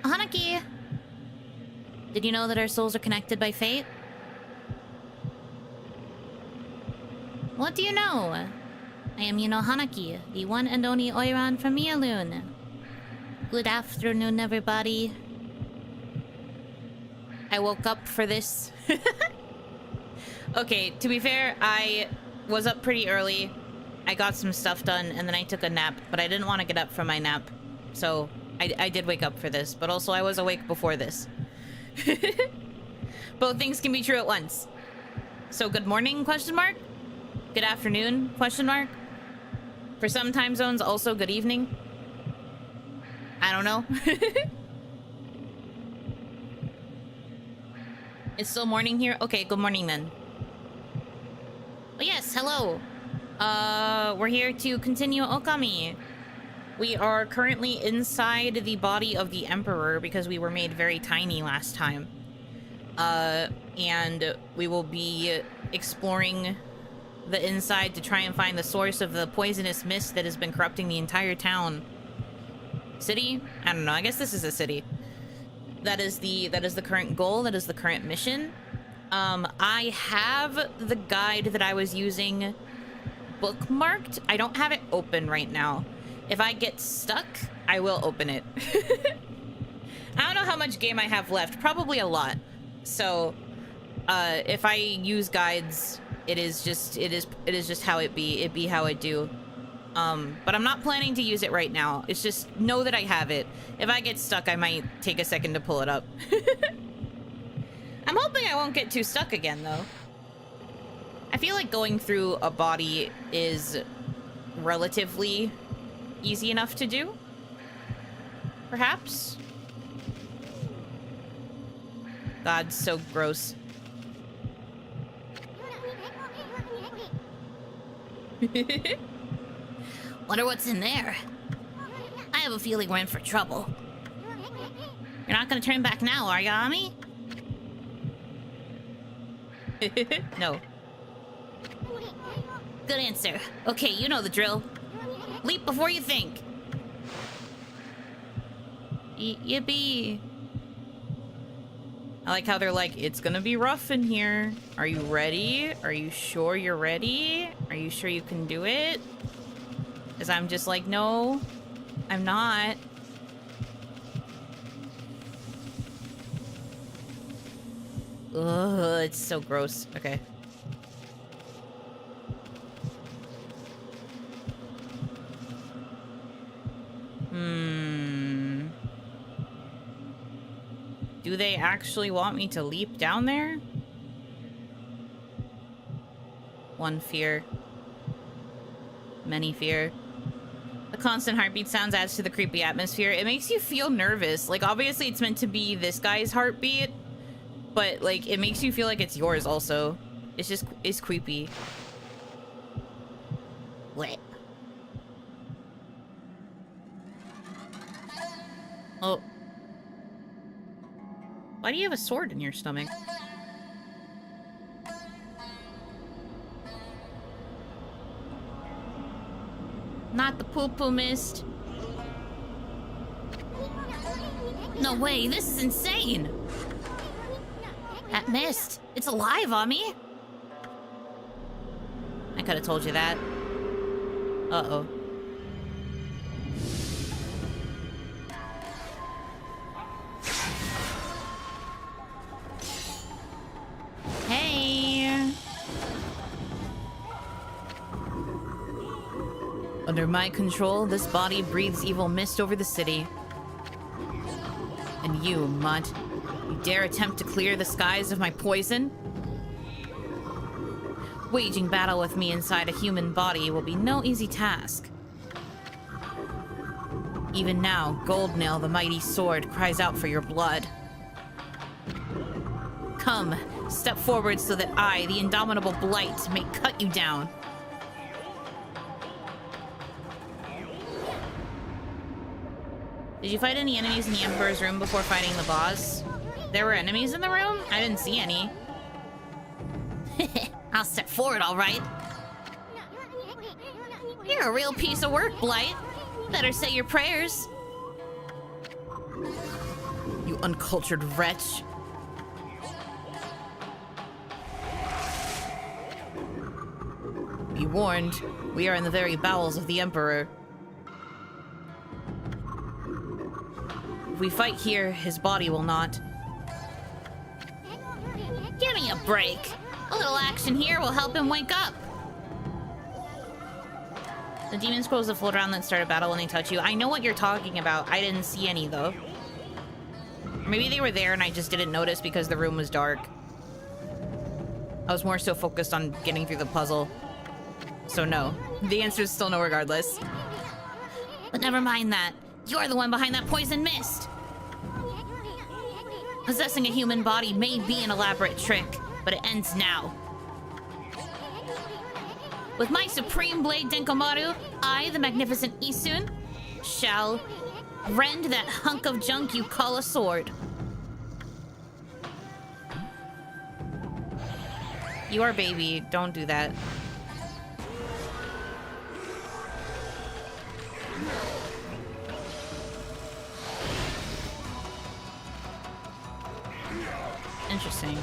Hanaki! Did you know that our souls are connected by fate? What do you know? I am Yuno Hanaki, the one and only Oiran from Mialoon. Good afternoon, everybody. I woke up for this. Okay, to be fair, I was up pretty early. I got some stuff done, and then I took a nap, but I didn't want to get up from my nap. So, I did wake up for this, but also I was awake before this. Both things can be true at once. So, good morning, question mark? Good afternoon, question mark? For some time zones, also good evening. I don't know. It's still morning here? Okay, good morning then. Oh yes, hello. We're here to continue Okami. We are currently inside the body of the Emperor because we were made very tiny last time. And we will be exploring the inside to try and find the source of the poisonous mist that has been corrupting the entire town. City? I don't know. I guess this is a city. That is the current goal. That is the current mission. I have the guide that I was using bookmarked. I don't have it open right now. If I get stuck, I will open it. I don't know how much game I have left. Probably a lot. So, if I use guides, it is just how it be. It be how it do. But I'm not planning to use it right now. It's just know that I have it. If I get stuck, I might take a second to pull it up. I'm hoping I won't get too stuck again, though. I feel like going through a body is relatively easy enough to do. Perhaps? God, so gross. Wonder what's in there. I have a feeling we're in for trouble. You're not gonna turn back now, are you, Ami? No. Good answer. Okay, you know the drill. Leap before you think. Yippee. I like how they're like, it's gonna be rough in here. Are you ready? Are you sure you're ready? Are you sure you can do it? Because I'm just like, no, I'm not. Ugh, it's so gross. Okay. Do they actually want me to leap down there? One fear. Many fear. The constant heartbeat sounds adds to the creepy atmosphere. It makes you feel nervous. Like, obviously it's meant to be this guy's heartbeat, but, like, it makes you feel like it's yours also. It's just, it's creepy. What? Oh. Why do you have a sword in your stomach? Not the poo-poo mist. No way, this is insane! That mist, it's alive, Ami! I could have told you that. Uh-oh. Hey! Under my control, this body breathes evil mist over the city. And you, Mutt, you dare attempt to clear the skies of my poison? Waging battle with me inside a human body will be no easy task. Even now, Goldnail, the mighty sword, cries out for your blood. Come, step forward so that I, the indomitable Blight, may cut you down. Did you fight any enemies in the Emperor's room before fighting the boss? There were enemies in the room? I didn't see any. I'll step forward, all right. You're a real piece of work, Blight. Better say your prayers. uncultured wretch. Be warned, we are in the very bowels of the Emperor. If we fight here, his body will not. Give me a break. A little action here will help him wake up. The demon scrolls that float around that start a battle when they touch you. I know what you're talking about. I didn't see any, though. Maybe they were there and I just didn't notice because the room was dark. I was more so focused on getting through the puzzle. So no. The answer is still no regardless. But never mind that. You're the one behind that poison mist. Possessing a human body may be an elaborate trick, but it ends now. With my supreme blade Denkomaru, I, the magnificent Isun, shall rend that hunk of junk you call a sword. You are baby. Don't do that. Interesting.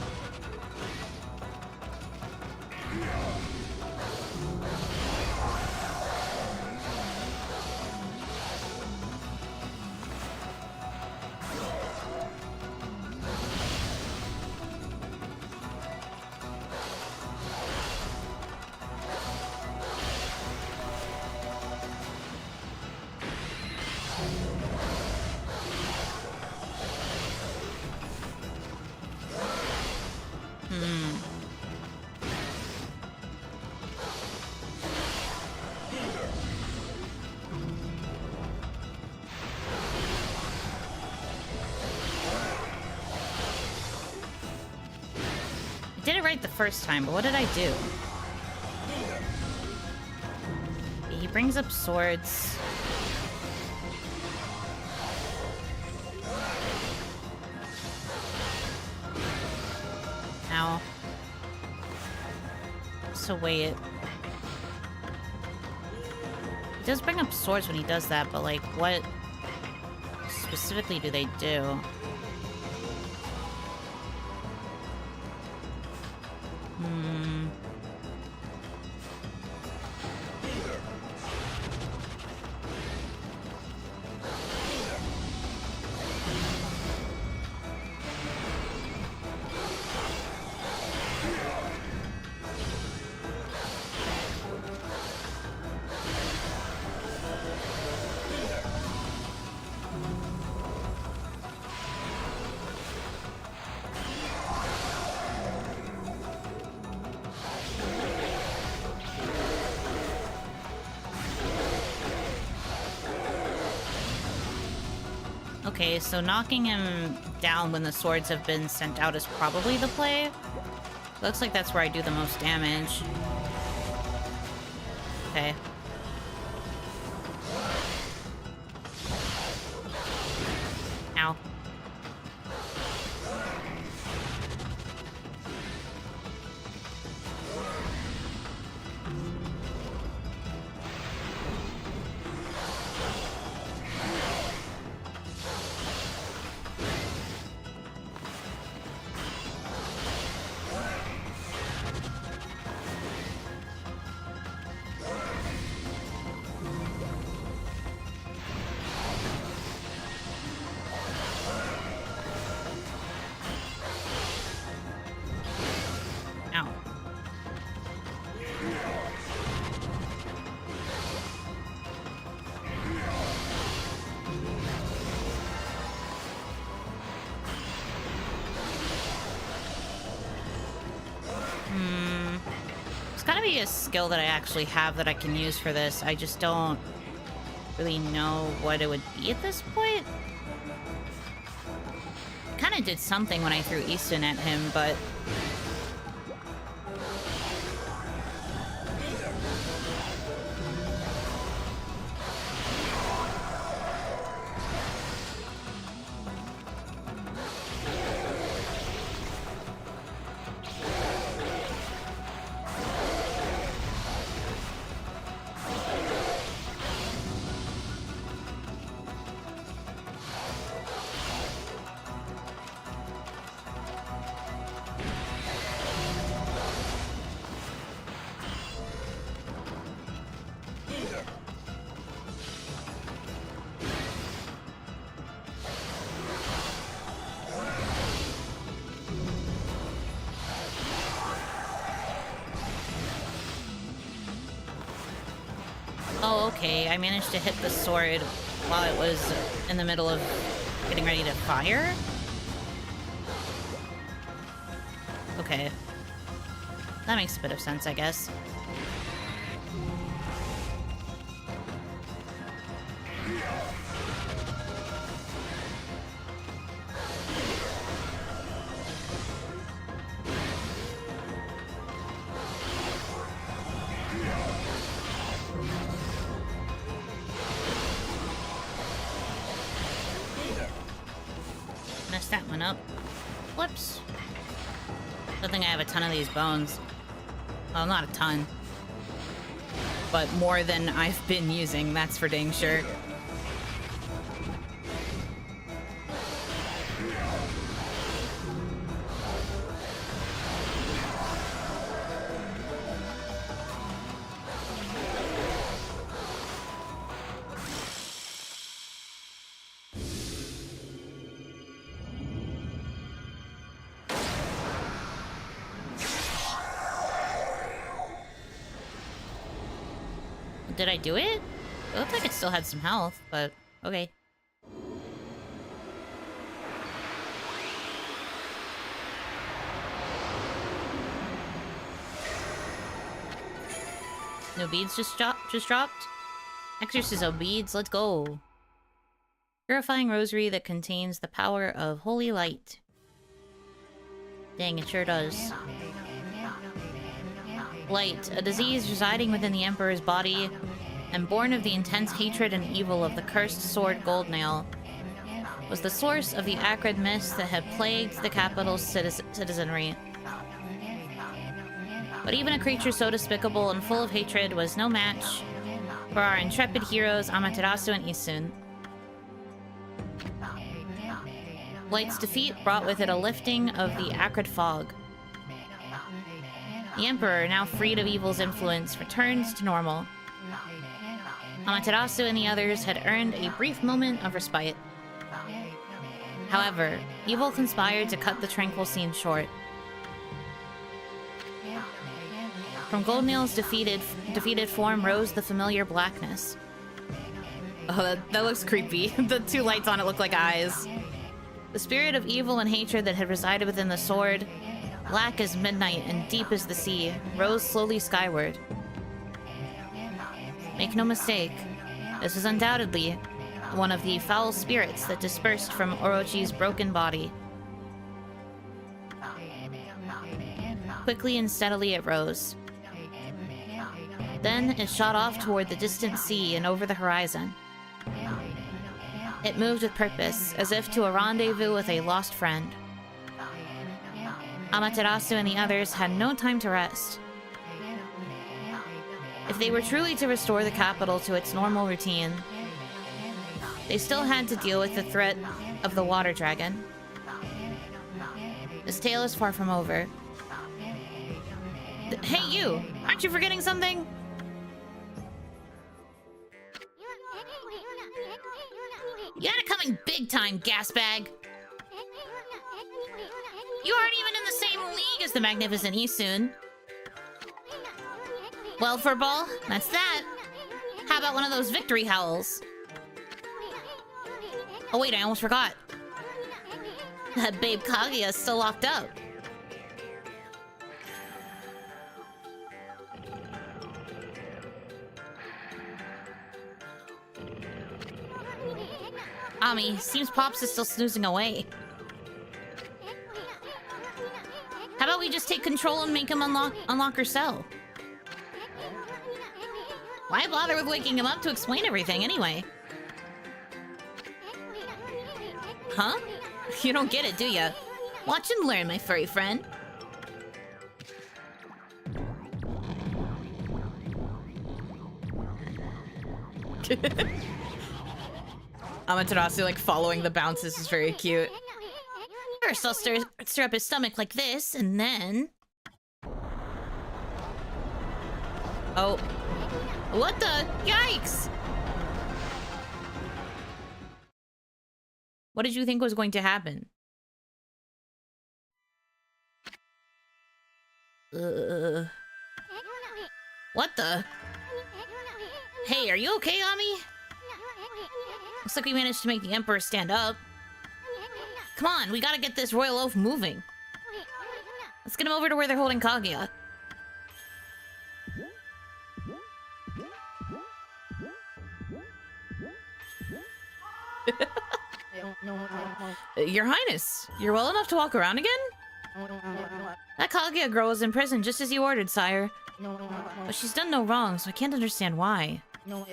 I did it right the first time, but what did I do? He brings up swords. Ow. So wait. He does bring up swords when he does that, but like, what specifically do they do? Okay, so knocking him down when the swords have been sent out is probably the play. Looks like that's where I do the most damage. Okay. Ow. A skill that I actually have that I can use for this. I just don't really know what it would be at this point. Kind of did something when I threw Easton at him, but okay. I managed to hit the sword while it was in the middle of getting ready to fire. Okay. That makes a bit of sense, I guess. Messed that one up. Whoops. Don't think I have a ton of these bones. Well, not a ton. But more than I've been using, that's for dang sure. Did I do it? It looked like it still had some health, but okay. No beads just dropped? Exorcism beads, let's go. Purifying rosary that contains the power of holy light. Dang, it sure does. Blight, a disease residing within the Emperor's body and born of the intense hatred and evil of the cursed sword Goldnail, was the source of the acrid mist that had plagued the capital's citizenry. But even a creature so despicable and full of hatred was no match for our intrepid heroes Amaterasu and Isun. Blight's defeat brought with it a lifting of the acrid fog. The Emperor, now freed of evil's influence, returns to normal. Amaterasu and the others had earned a brief moment of respite. However, evil conspired to cut the tranquil scene short. From Goldnail's defeated form rose the familiar blackness. Oh, that looks creepy. The two lights on it look like eyes. The spirit of evil and hatred that had resided within the sword, black as midnight and deep as the sea, rose slowly skyward. Make no mistake, this was undoubtedly one of the foul spirits that dispersed from Orochi's broken body. Quickly and steadily it rose. Then it shot off toward the distant sea and over the horizon. It moved with purpose, as if to a rendezvous with a lost friend. Amaterasu and the others had no time to rest. If they were truly to restore the capital to its normal routine, they still had to deal with the threat of the water dragon. This tale is far from over. Hey you! Aren't you forgetting something? You had it coming big time, gasbag! You aren't even in the same league as the magnificent Isun. Well, furball, that's that. How about one of those victory howls? Oh wait, I almost forgot. That babe Kaguya is still locked up. Ami, seems Pops is still snoozing away. How about we just take control and make him unlock her cell? Why bother with waking him up to explain everything anyway? Huh? You don't get it, do ya? Watch and learn, my furry friend. Amaterasu, like, following the bounces is very cute. First, I'll stir up his stomach like this, and then... Oh. What the? Yikes! What did you think was going to happen? What the? Hey, are you okay, Ami? Looks like we managed to make the Emperor stand up. Come on, we gotta get this royal oaf moving. Let's get him over to where they're holding Kaguya. Your Highness, you're well enough to walk around again? That Kaguya girl was in prison just as you ordered, sire. But she's done no wrong, so I can't understand why. Not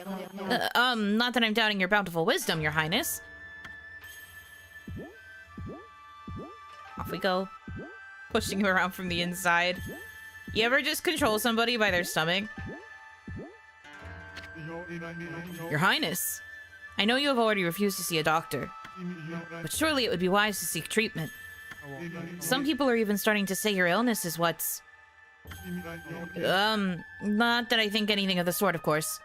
that I'm doubting your bountiful wisdom, your Highness. Off we go. Pushing him around from the inside. You ever just control somebody by their stomach? Your Highness, I know you have already refused to see a doctor, but surely it would be wise to seek treatment. Some people are even starting to say your illness is what's... not that I think anything of the sort, of course.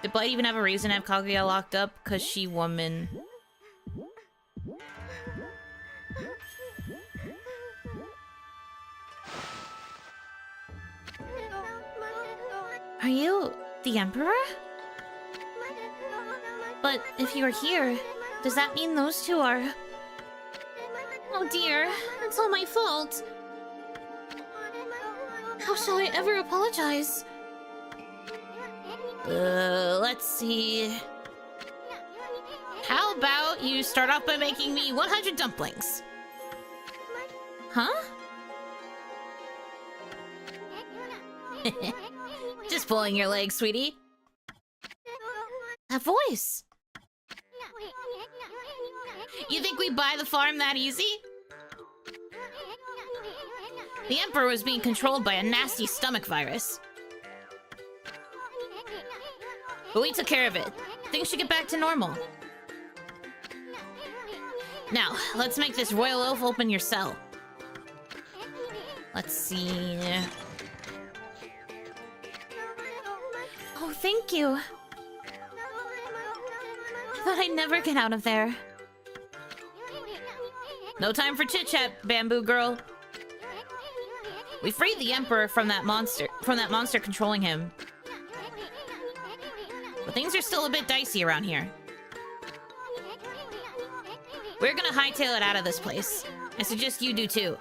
Did Blight even have a reason to have Kaguya locked up? 'Cause she woman... Are you the Emperor? But if you're here, does that mean those two are... Oh dear, it's all my fault. How shall I ever apologize? Let's see... How about you start off by making me 100 dumplings? Huh? Just pulling your leg, sweetie. That voice. You think we buy the farm that easy? The Emperor was being controlled by a nasty stomach virus. But we took care of it. Things should get back to normal. Now, let's make this royal oaf open your cell. Let's see... Oh, thank you. I thought I'd never get out of there. No time for chit-chat, bamboo girl. We freed the Emperor from that monster controlling him. But things are still a bit dicey around here. We're gonna hightail it out of this place. I suggest you do too.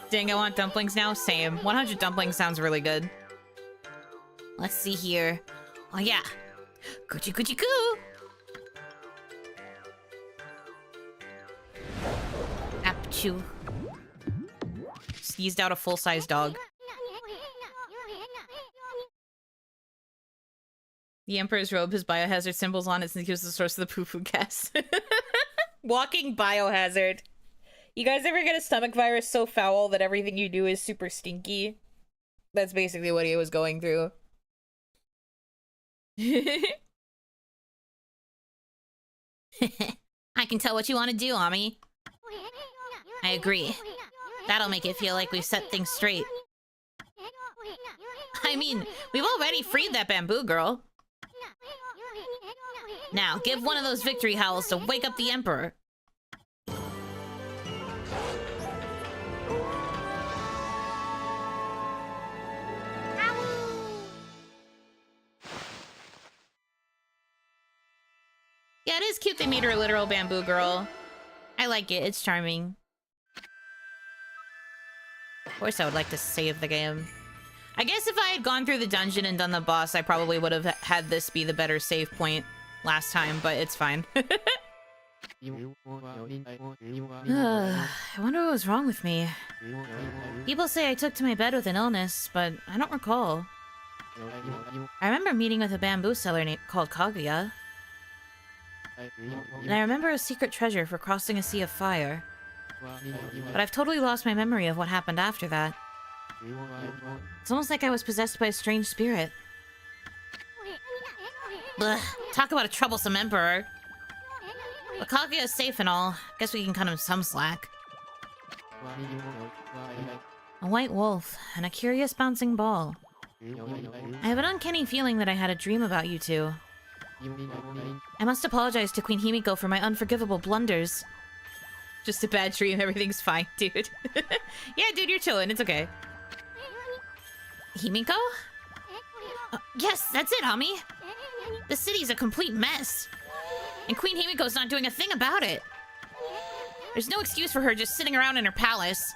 Dang, I want dumplings now? Same. 100 dumplings sounds really good. Let's see here. Oh yeah. Coochie coochie coo! Apchu. Sneezed out a full-size dog. The Emperor's robe has biohazard symbols on it since he was the source of the poo-poo gas. Walking biohazard. You guys ever get a stomach virus so foul that everything you do is super stinky? That's basically what he was going through. I can tell what you want to do, Ami. I agree. That'll make it feel like we've set things straight. I mean, we've already freed that bamboo girl. Now, give one of those victory howls to wake up the Emperor. Yeah, it is cute they made her a literal bamboo girl. I like it, it's charming. Of course I would like to save the game. I guess if I had gone through the dungeon and done the boss, I probably would have had this be the better save point last time, but it's fine. I wonder what was wrong with me. People say I took to my bed with an illness, but I don't recall. I remember meeting with a bamboo seller called Kaguya. And I remember a secret treasure for crossing a sea of fire. But I've totally lost my memory of what happened after that. It's almost like I was possessed by a strange spirit. Blech, talk about a troublesome emperor. But Kaguya is safe and all. Guess we can cut him some slack. A white wolf and a curious bouncing ball. I have an uncanny feeling that I had a dream about you two. I must apologize to Queen Himiko for my unforgivable blunders. Just a bad dream, everything's fine, dude. Yeah, dude, you're chilling, it's okay. Himiko? Yes, that's it, Ami. The city's a complete mess. And Queen Himiko's not doing a thing about it. There's no excuse for her just sitting around in her palace.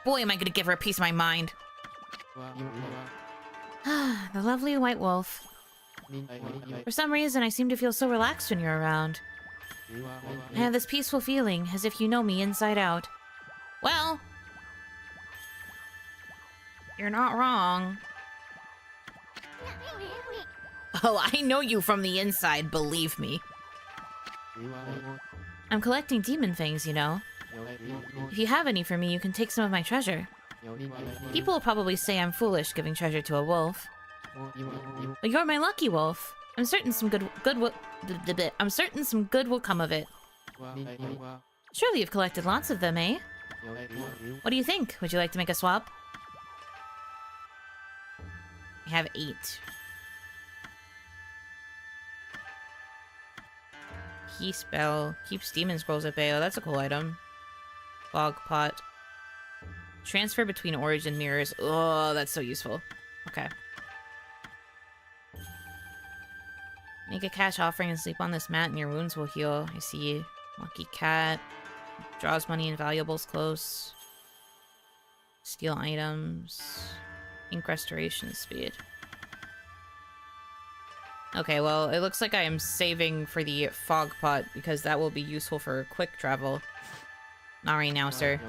Boy, am I gonna give her a piece of my mind. The lovely white wolf. For some reason, I seem to feel so relaxed when you're around. I have this peaceful feeling, as if you know me inside out. Well, you're not wrong. Oh, I know you from the inside, believe me. I'm collecting demon fangs, you know. If you have any for me, you can take some of my treasure. People will probably say I'm foolish giving treasure to a wolf. But you're my lucky wolf. I'm certain some good will come of it. Surely you've collected lots of them, eh? What do you think? Would you like to make a swap? I have 8. Key spell. Keeps demon scrolls at bay. Oh, that's a cool item. Fog pot. Transfer between origin mirrors. Oh, that's so useful. Okay. Make a cash offering and sleep on this mat and your wounds will heal. I see. Lucky cat. Draws money and valuables close. Steal items. Ink restoration speed. Okay, well, it looks like I am saving for the fog pot because that will be useful for quick travel. Not right now, sir.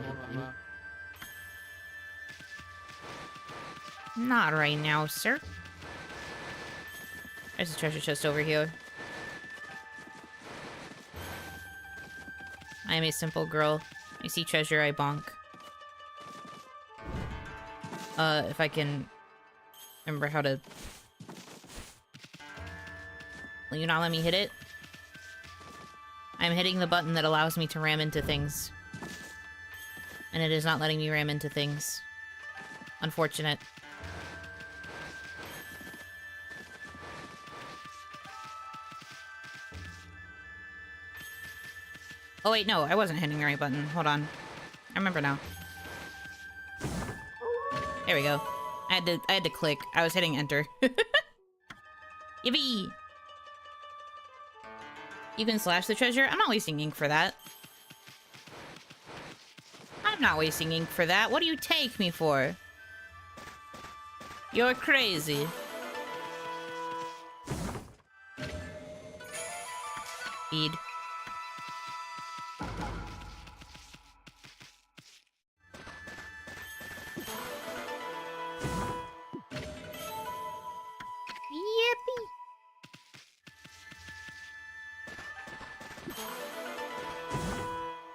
Not right now, sir. There's a treasure chest over here. I am a simple girl. I see treasure, I bonk. If I can remember how to... Will you not let me hit it? I'm hitting the button that allows me to ram into things. And it is not letting me ram into things. Unfortunate. Oh wait, no, I wasn't hitting the right button. Hold on. I remember now. There we go. I had to click. I was hitting enter. Yippee! You can slash the treasure? I'm not wasting ink for that. I'm not wasting ink for that. What do you take me for? You're crazy. Feed.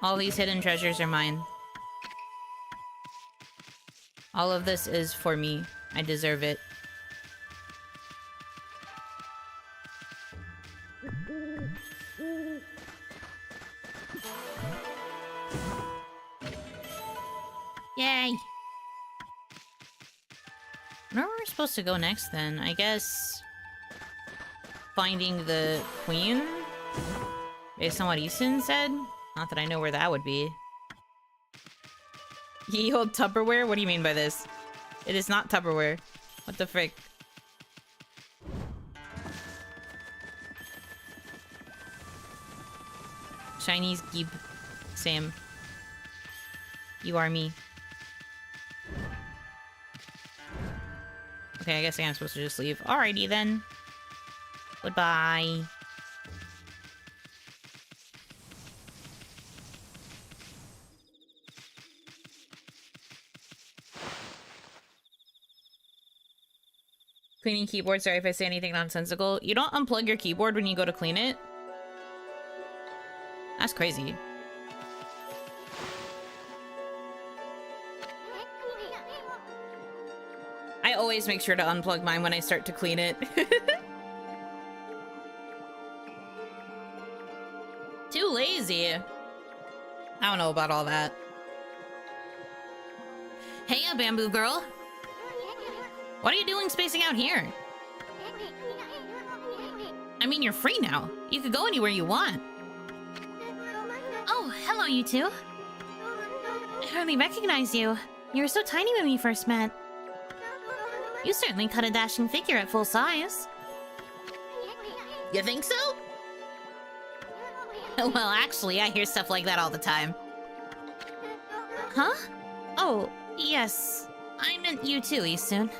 All these hidden treasures are mine. All of this is for me. I deserve it. Yay! Where are we supposed to go next then? I guess... finding the queen? Based on what Easton said? Not that I know where that would be. Ye old Tupperware? What do you mean by this? It is not Tupperware. What the frick? Chinese Geeb. Sam. You are me. Okay, I guess I'm supposed to just leave. Alrighty then. Goodbye. Cleaning keyboard, sorry if I say anything nonsensical. You don't unplug your keyboard when you go to clean it? That's crazy. I always make sure to unplug mine when I start to clean it. Too lazy. I don't know about all that. Hey, bamboo girl. What are you doing spacing out here? I mean, you're free now. You could go anywhere you want. Oh, hello, you two. I hardly recognize you. You were so tiny when we first met. You certainly cut a dashing figure at full size. You think so? Well, actually, I hear stuff like that all the time. Huh? Oh, yes. I meant you too, Isun.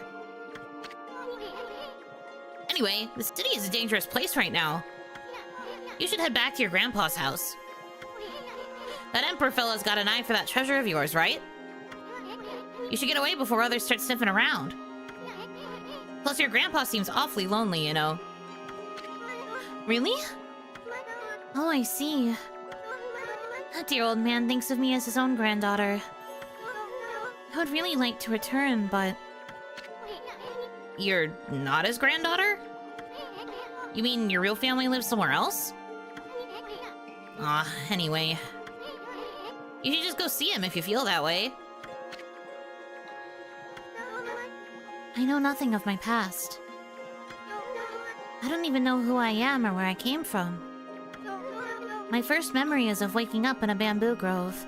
Anyway, the city is a dangerous place right now. You should head back to your grandpa's house. That Emperor fella's got an eye for that treasure of yours, right? You should get away before others start sniffing around. Plus, your grandpa seems awfully lonely, you know. Really? Oh, I see. That dear old man thinks of me as his own granddaughter. I would really like to return, but... You're not his granddaughter? You mean your real family lives somewhere else? Anyway. You should just go see him if you feel that way. I know nothing of my past. I don't even know who I am or where I came from. My first memory is of waking up in a bamboo grove.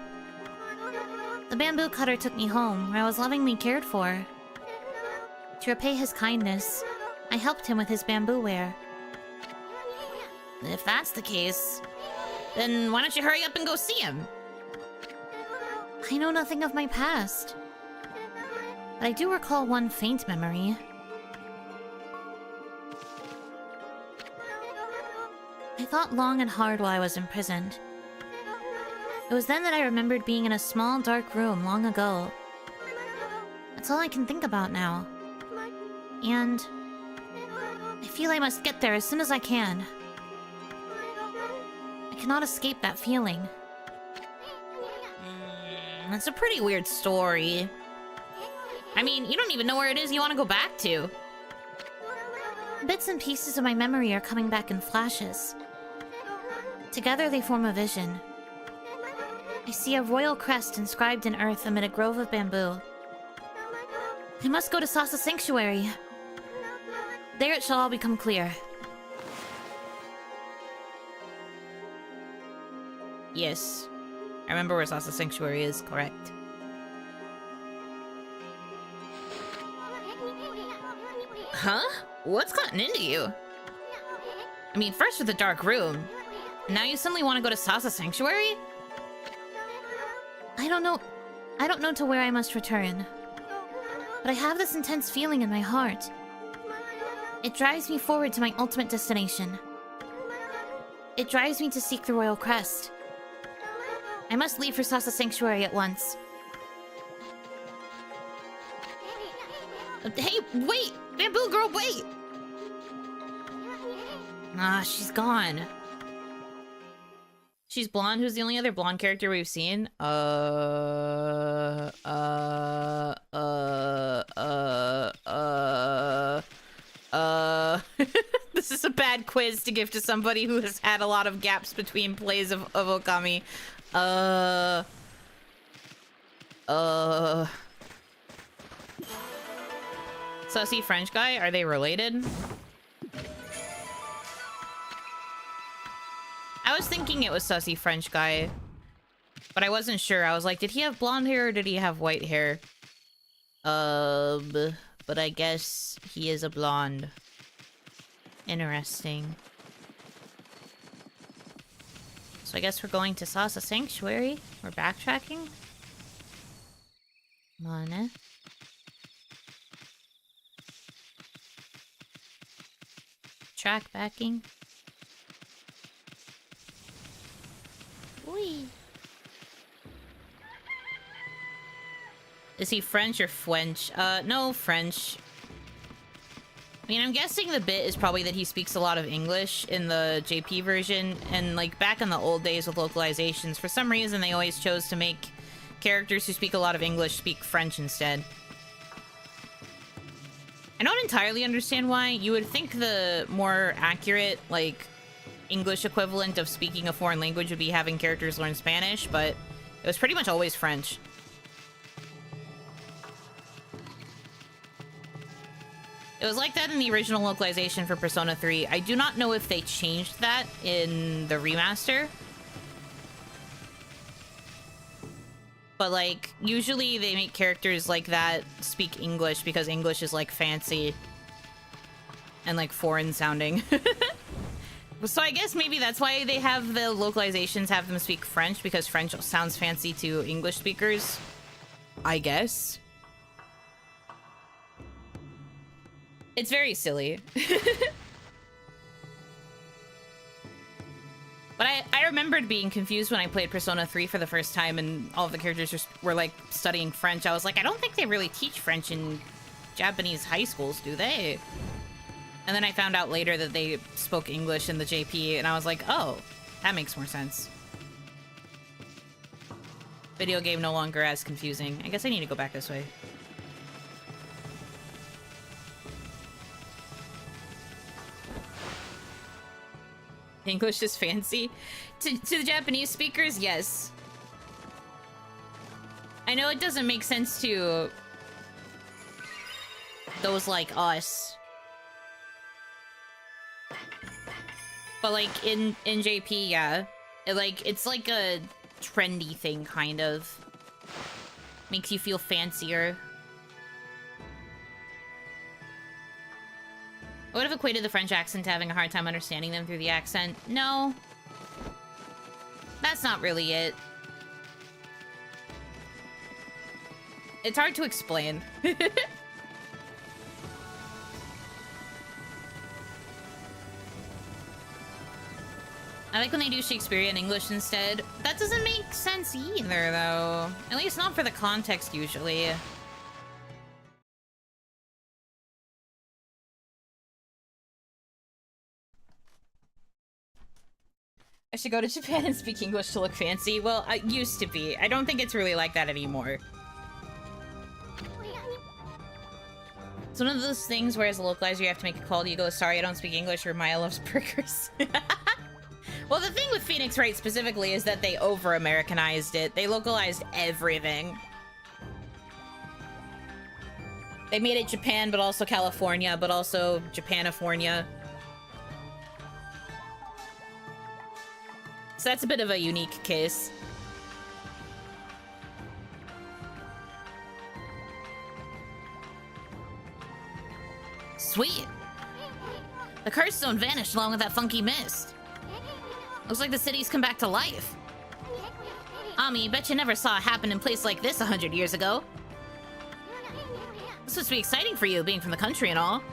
The bamboo cutter took me home, where I was lovingly cared for. To repay his kindness, I helped him with his bamboo ware. If that's the case, then why don't you hurry up and go see him? I know nothing of my past. But I do recall one faint memory. I thought long and hard while I was imprisoned. It was then that I remembered being in a small, dark room long ago. That's all I can think about now. And... I feel I must get there as soon as I can. I cannot escape that feeling. That's a pretty weird story. I mean, you don't even know where it is you want to go back to. Bits and pieces of my memory are coming back in flashes. Together they form a vision. I see a royal crest inscribed in earth amid a grove of bamboo. I must go to Sasa Sanctuary. There it shall all become clear. Yes. I remember where Sasa Sanctuary is, correct. Huh? What's gotten into you? I mean, first with the dark room. Now you suddenly want to go to Sasa Sanctuary? I don't know to where I must return. But I have this intense feeling in my heart. It drives me forward to my ultimate destination. It drives me to seek the royal crest. I must leave for Sasa Sanctuary at once. Hey, wait! Bamboo girl, wait! She's gone. She's blonde. Who's the only other blonde character we've seen? This is a bad quiz to give to somebody who has had a lot of gaps between plays of Okami. Sussy French guy? Are they related? I was thinking it was Sussy French guy, but I wasn't sure. I was like, did he have blonde hair or did he have white hair? But I guess he is a blonde. Interesting. So I guess we're going to Sasa Sanctuary. We're backtracking. Come on, eh? Track backing. Wee. Is he French or Fwench? No, French. I mean, I'm guessing the bit is probably that he speaks a lot of English in the JP version, and like back in the old days with localizations, for some reason they always chose to make characters who speak a lot of English speak French instead. I don't entirely understand why. You would think the more accurate, like, English equivalent of speaking a foreign language would be having characters learn Spanish, but it was pretty much always French. It was like that in the original localization for Persona 3. I do not know if they changed that in the remaster. But, like, usually they make characters like that speak English because English is, like, fancy and, like, foreign sounding. So I guess maybe that's why they have the localizations have them speak French, because French sounds fancy to English speakers. I guess. It's very silly. But I remembered being confused when I played Persona 3 for the first time and all of the characters were like studying French. I was like, I don't think they really teach French in Japanese high schools, do they? And then I found out later that they spoke English in the JP, and I was like, oh, that makes more sense. Video game no longer as confusing. I guess I need to go back this way. English is fancy. To the Japanese speakers, yes. I know it doesn't make sense to those like us. But like in JP, yeah. It's like a trendy thing, kind of. Makes you feel fancier. I would have equated the French accent to having a hard time understanding them through the accent. No. That's not really it. It's hard to explain. I like when they do Shakespearean English instead. That doesn't make sense either, though. At least not for the context, usually. I should go to Japan and speak English to look fancy. Well, I used to be. I don't think it's really like that anymore. It's one of those things where as a localizer you have to make a call. You go, sorry, I don't speak English, or Maya loves burgers. Well, the thing with Phoenix Wright specifically is that they over-Americanized it. They localized everything. They made it Japan, but also California, but also Japanifornia. So that's a bit of a unique case. Sweet. The curse zone vanished along with that funky mist. Looks like the city's come back to life. Ami, bet you never saw a happening place like this 100 years ago. This must be exciting for you, being from the country and all.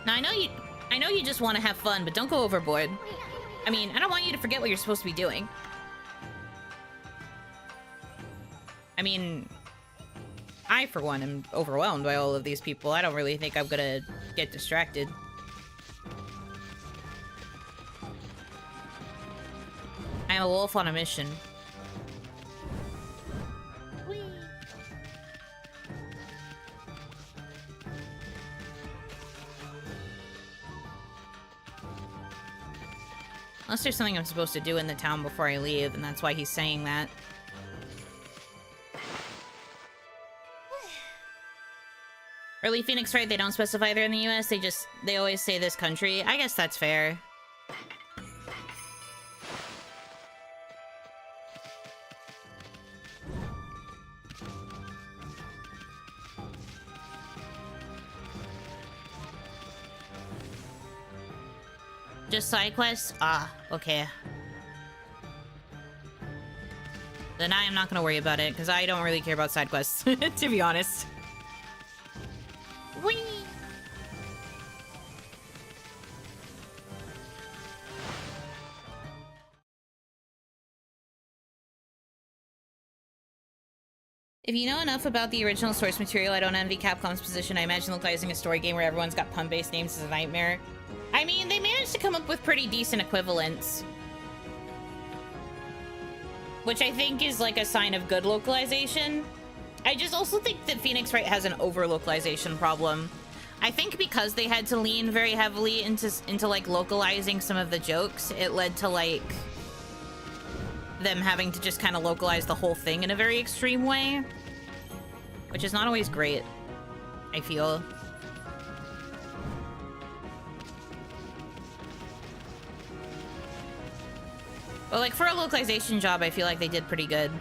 Now, I know you just want to have fun, but don't go overboard. I mean, I don't want you to forget what you're supposed to be doing. I mean, I, for one, am overwhelmed by all of these people. I don't really think I'm gonna get distracted. I am a wolf on a mission. Whee! Unless there's something I'm supposed to do in the town before I leave, and that's why he's saying that. Early Phoenix Wright, they don't specify they're in the US, they always say this country. I guess that's fair. Just side quests? Ah, okay. Then I am not gonna worry about it, because I don't really care about side quests, to be honest. Whee! If you know enough about the original source material, I don't envy Capcom's position. I imagine localizing a story game where everyone's got pun-based names is a nightmare. I mean, they managed to come up with pretty decent equivalents. Which I think is like a sign of good localization. I just also think that Phoenix Wright has an over-localization problem. I think because they had to lean very heavily into like localizing some of the jokes, it led to like them having to just kind of localize the whole thing in a very extreme way. Which is not always great, I feel. But like for a localization job, I feel like they did pretty good.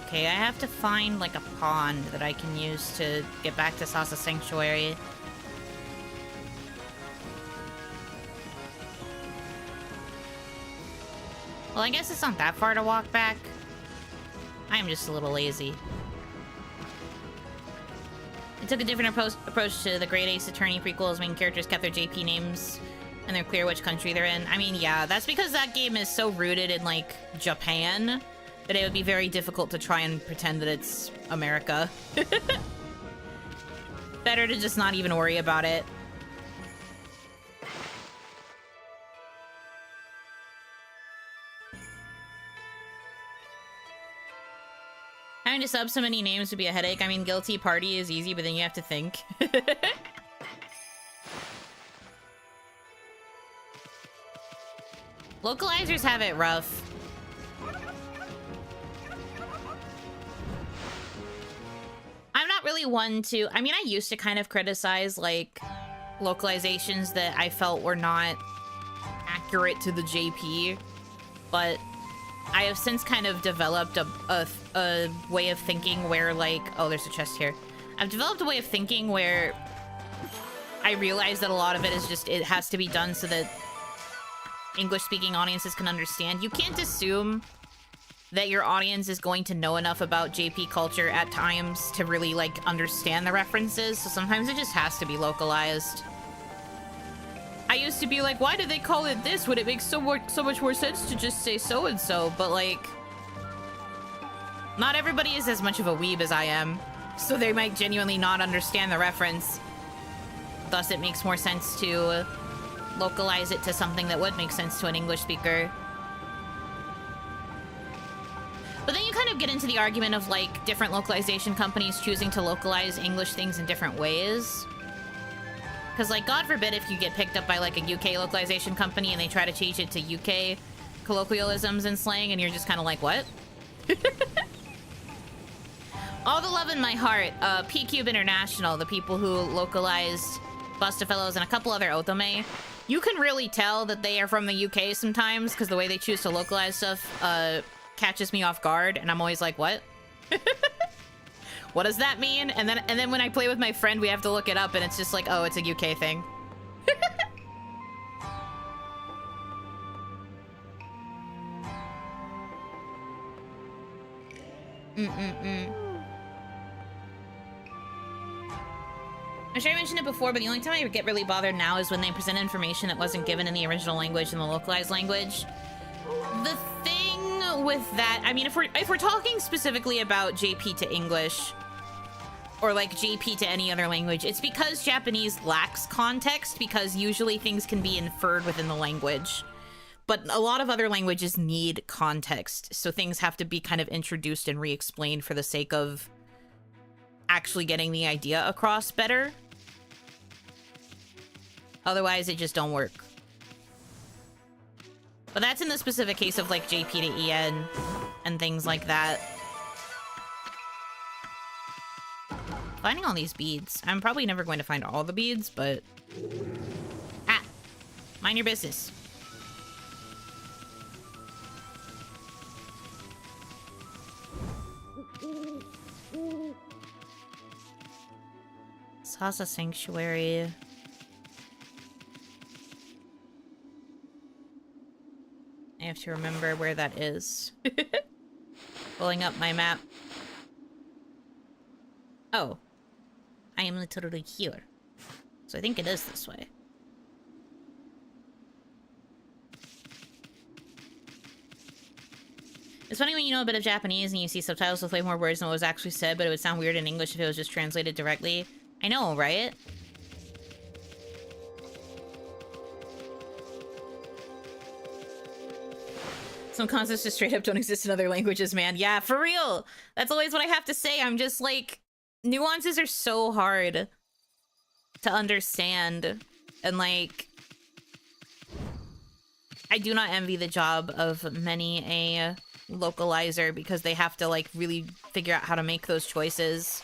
Okay, I have to find, like, a pond that I can use to get back to Sasa Sanctuary. Well, I guess it's not that far to walk back. I'm just a little lazy. It took a different approach to the Great Ace Attorney prequels. Main characters kept their JP names, and they're clear which country they're in. I mean, yeah, that's because that game is so rooted in, like, Japan that it would be very difficult to try and pretend that it's America. Better to just not even worry about it. Having to sub so many names would be a headache. I mean, Guilty Party is easy, but then you have to think. Localizers have it rough. I'm not really one to... I mean, I used to kind of criticize, like, localizations that I felt were not accurate to the JP, but I have since kind of developed a way of thinking where, like... Oh, there's a chest here. I've developed a way of thinking where I realize that a lot of it is just... It has to be done so that English-speaking audiences can understand. You can't assume that your audience is going to know enough about JP culture at times to really, like, understand the references, so sometimes it just has to be localized. I used to be like, why did they call it this when it makes so much more sense to just say so-and-so, but, like, not everybody is as much of a weeb as I am, so they might genuinely not understand the reference. Thus, it makes more sense to localize it to something that would make sense to an English speaker. But then you kind of get into the argument of, like, different localization companies choosing to localize English things in different ways. Because, like, God forbid if you get picked up by, like, a UK localization company and they try to change it to UK colloquialisms and slang, and you're just kind of like, what? All the love in my heart, P-Cube International, the people who localized Bustafellows and a couple other otome, you can really tell that they are from the UK sometimes, because the way they choose to localize stuff, catches me off guard, and I'm always like, what? What does that mean? And then when I play with my friend, we have to look it up, and it's just like, oh, it's a UK thing. I'm sure I mentioned it before, but the only time I get really bothered now is when they present information that wasn't given in the original language in the localized language. The thing with that, I mean, if we're talking specifically about JP to English, or like JP to any other language, it's because Japanese lacks context, because usually things can be inferred within the language. But a lot of other languages need context, so things have to be kind of introduced and re-explained for the sake of actually getting the idea across better. Otherwise, it just don't work. But that's in the specific case of, like, JP to EN and things like that. Finding all these beads. I'm probably never going to find all the beads, but... Ah! Mind your business. Sasa Sanctuary. I have to remember where that is. Pulling up my map. Oh. I am literally here. So I think it is this way. It's funny when you know a bit of Japanese and you see subtitles with way more words than what was actually said, but it would sound weird in English if it was just translated directly. I know, right? Some concepts just straight up don't exist in other languages, man. Yeah, for real. That's always what I have to say. I'm just like, nuances are so hard to understand. And like, I do not envy the job of many a localizer because they have to like really figure out how to make those choices.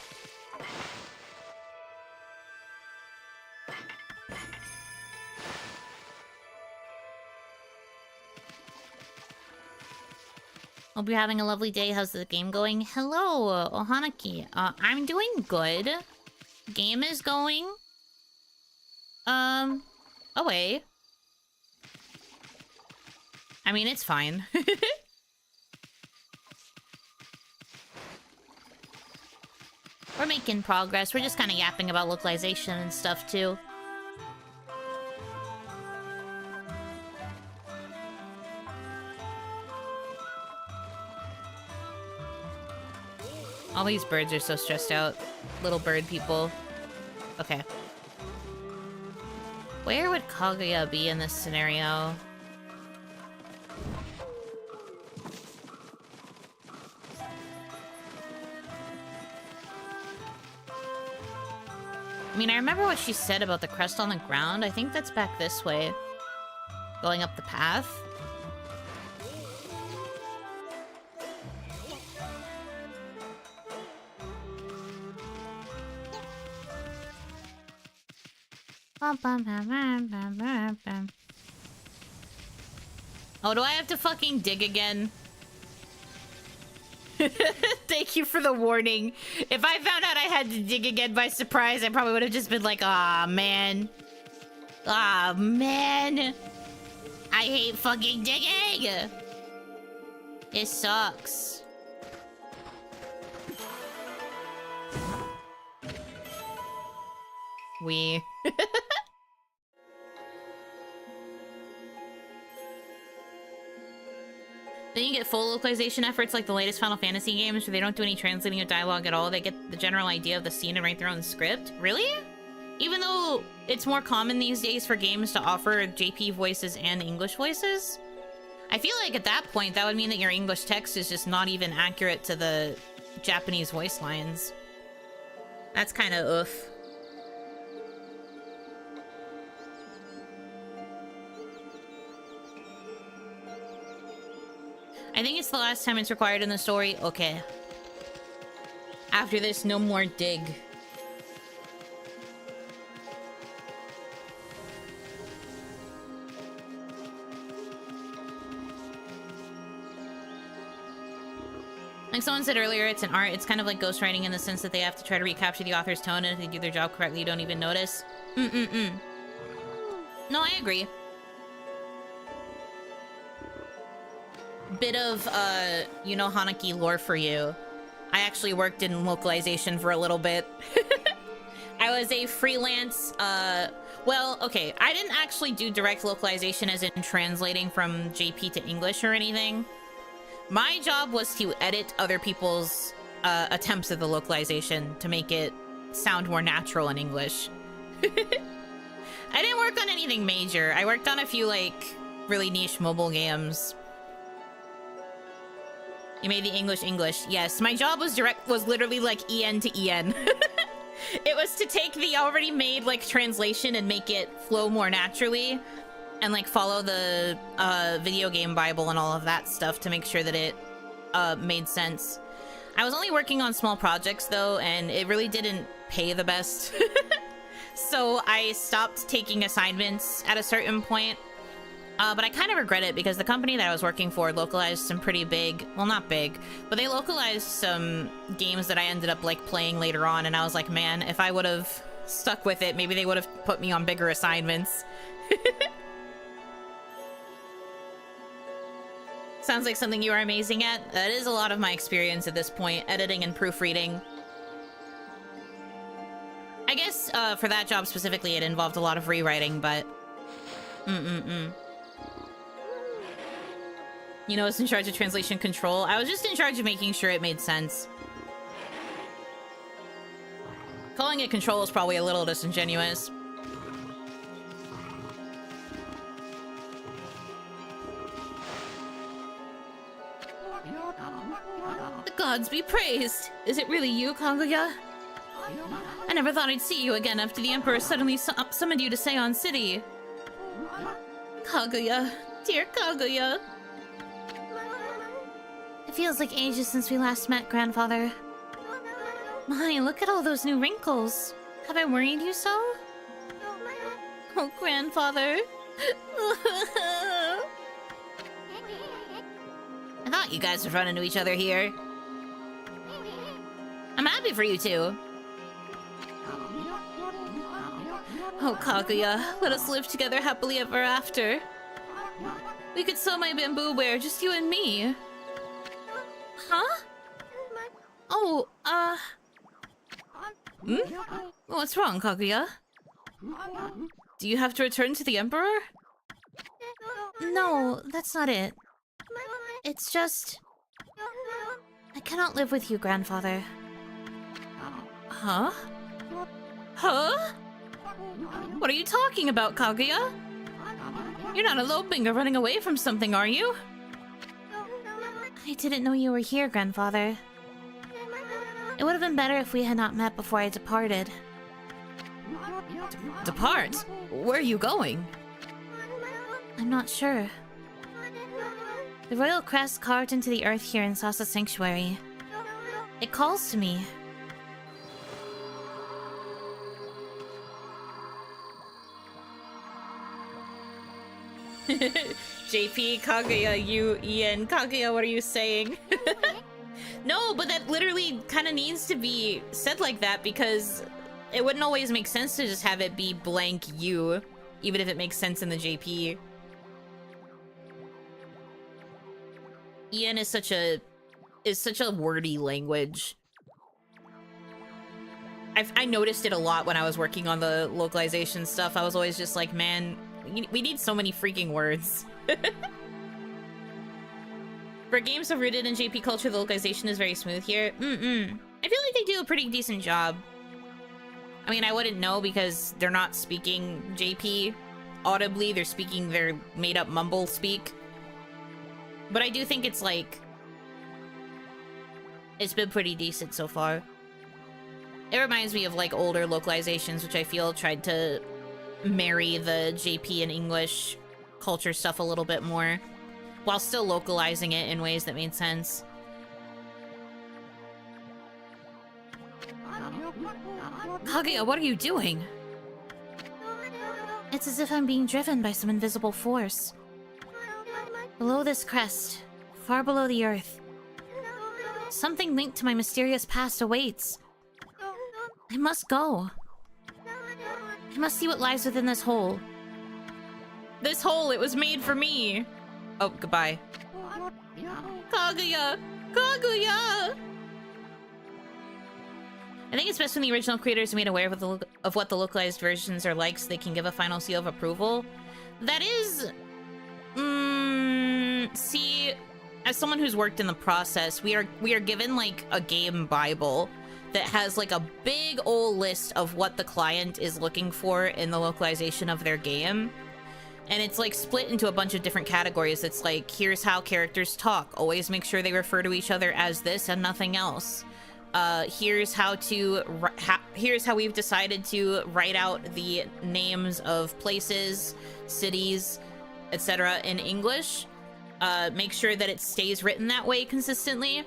Hope you're having a lovely day. How's the game going? Hello, Ohanaki. I'm doing good. Game is going. Away. I mean, it's fine. We're making progress. We're just kind of yapping about localization and stuff, too. All these birds are so stressed out. Little bird people. Okay. Where would Kaguya be in this scenario? I mean, I remember what she said about the crest on the ground. I think that's back this way. Going up the path. Oh, do I have to fucking dig again? Thank you for the warning. If I found out I had to dig again by surprise, I probably would have just been like, aw, man. Aw, man. I hate fucking digging. It sucks. Then you get full localization efforts like the latest Final Fantasy games where they don't do any translating of dialogue at all. They get the general idea of the scene and write their own script. Really? Even though it's more common these days for games to offer JP voices and English voices? I feel like at that point that would mean that your English text is just not even accurate to the Japanese voice lines. That's kind of oof. I think it's the last time it's required in the story. Okay. After this, no more dig. Like someone said earlier, it's an art. It's kind of like ghostwriting in the sense that they have to try to recapture the author's tone, and if they do their job correctly, you don't even notice. No, I agree. Bit of Yuno Hanaki lore for you. I actually worked in localization for a little bit. I was a freelance, well, okay, I didn't actually do direct localization as in translating from JP to English or anything. My job was to edit other people's attempts at the localization to make it sound more natural in English. I didn't work on anything major. I worked on a few, like, really niche mobile games. You made the English. Yes, my job was literally like EN to EN. It was to take the already made like translation and make it flow more naturally and like follow the video game Bible and all of that stuff to make sure that it made sense. I was only working on small projects though, and it really didn't pay the best. So I stopped taking assignments at a certain point. But I kind of regret it because the company that I was working for localized some pretty big, well, not big, but they localized some games that I ended up like playing later on. And I was like, man, if I would have stuck with it, maybe they would have put me on bigger assignments. Sounds like something you are amazing at. That is a lot of my experience at this point, editing and proofreading. I guess for that job specifically, it involved a lot of rewriting, but... You know, I was in charge of translation control. I was just in charge of making sure it made sense. Calling it control is probably a little disingenuous. gods be praised! Is it really you, Kaguya? I never thought I'd see you again after the Emperor suddenly summoned you to Seion City. Kaguya, dear Kaguya. It feels like ages since we last met, Grandfather. My, look at all those new wrinkles. Have I worried you so? Oh, Grandfather. I thought you guys would run into each other here. I'm happy for you two. Oh, Kaguya, let us live together happily ever after. We could sew my bamboo ware, just you and me. Huh? Oh, What's wrong, Kaguya? Do you have to return to the Emperor? No, that's not it. It's just... I cannot live with you, Grandfather. Huh? Huh? What are you talking about, Kaguya? You're not eloping or running away from something, are you? I didn't know you were here, Grandfather. It would have been better if we had not met before I departed. Depart? Where are you going? I'm not sure. The royal crest carved into the earth here in Sasa Sanctuary. It calls to me. JP, Kaguya, you, Ian, Kaguya, what are you saying? No, but that literally kind of needs to be said like that because it wouldn't always make sense to just have it be blank you, even if it makes sense in the JP. Ian is such a wordy language. I noticed it a lot when I was working on the localization stuff. I was always just like, man, we need so many freaking words. For games so rooted in JP culture, the localization is very smooth here. I feel like they do a pretty decent job. I mean, I wouldn't know because they're not speaking JP audibly. They're speaking their made-up mumble speak. But I do think it's like... it's been pretty decent so far. It reminds me of like older localizations, which I feel tried to marry the JP and English culture stuff a little bit more, while still localizing it in ways that made sense. Kaguya, what are you doing? It's as if I'm being driven by some invisible force. Below this crest, far below the earth, something linked to my mysterious past awaits. I must go. I must see what lies within this hole. This hole, it was made for me. Oh, goodbye. Kaguya! Kaguya! I think it's best when the original creators are made aware of what the localized versions are like so they can give a final seal of approval. That is... see, as someone who's worked in the process, we are given, like, a game bible that has, like, a big old list of what the client is looking for in the localization of their game. And it's, like, split into a bunch of different categories. It's like, here's how characters talk. Always make sure they refer to each other as this and nothing else. Here's how we've decided to write out the names of places, cities, etc. in English. Make sure that it stays written that way consistently.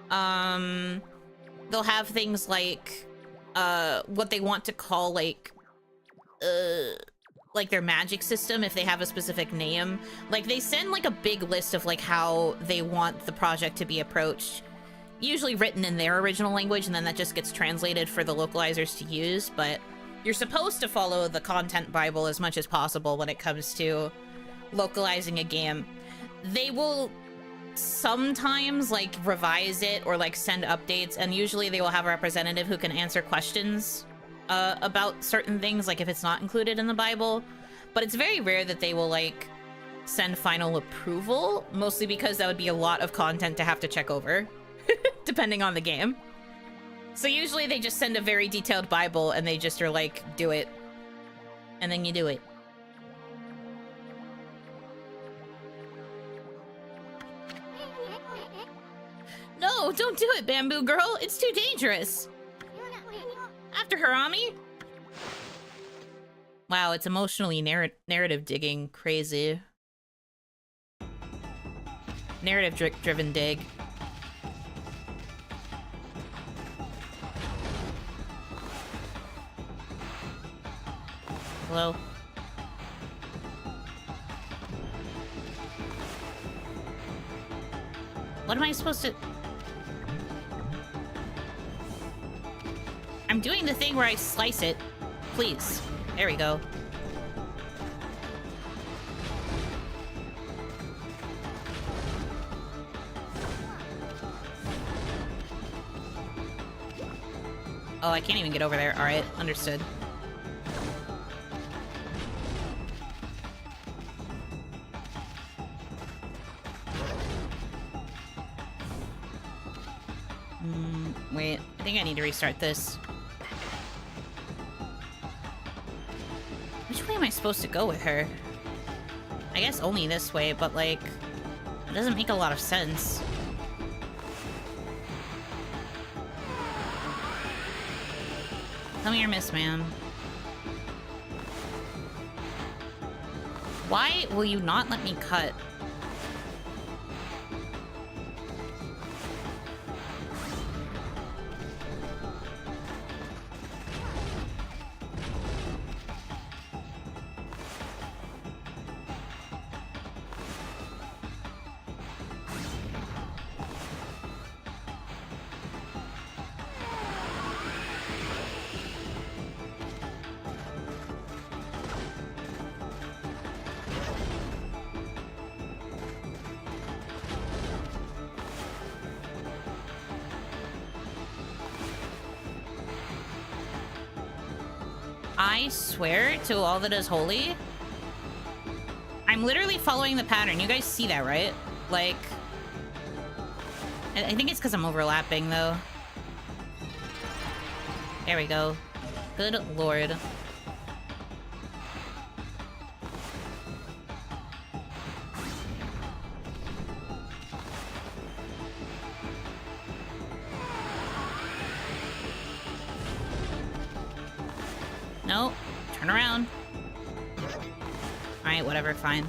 They'll have things like, what they want to call, like their magic system if they have a specific name. Like, they send, like, a big list of, like, how they want the project to be approached. Usually written in their original language, and then that just gets translated for the localizers to use, but you're supposed to follow the content bible as much as possible when it comes to localizing a game. They will sometimes, like, revise it or, like, send updates, and usually they will have a representative who can answer questions about certain things, like if it's not included in the Bible. But it's very rare that they will, like, send final approval, mostly because that would be a lot of content to have to check over, depending on the game. So usually they just send a very detailed Bible and they just are like, do it. And then you do it. No, don't do it, Bamboo Girl. It's too dangerous. After her, Ami. Wow, it's emotionally narrative digging. Crazy. Narrative-driven dig. Hello? What am I supposed to... I'm doing the thing where I slice it. Please. There we go. Oh, I can't even get over there. Alright, understood. Wait, I think I need to restart this. Which way am I supposed to go with her? I guess only this way, but like, it doesn't make a lot of sense. Come here, Miss Ma'am. Why will you not let me cut? I swear to all that is holy, I'm literally following the pattern. You guys see that, right? Like, I think it's because I'm overlapping, though. There we go. Good lord. No, turn around. Alright, whatever, fine.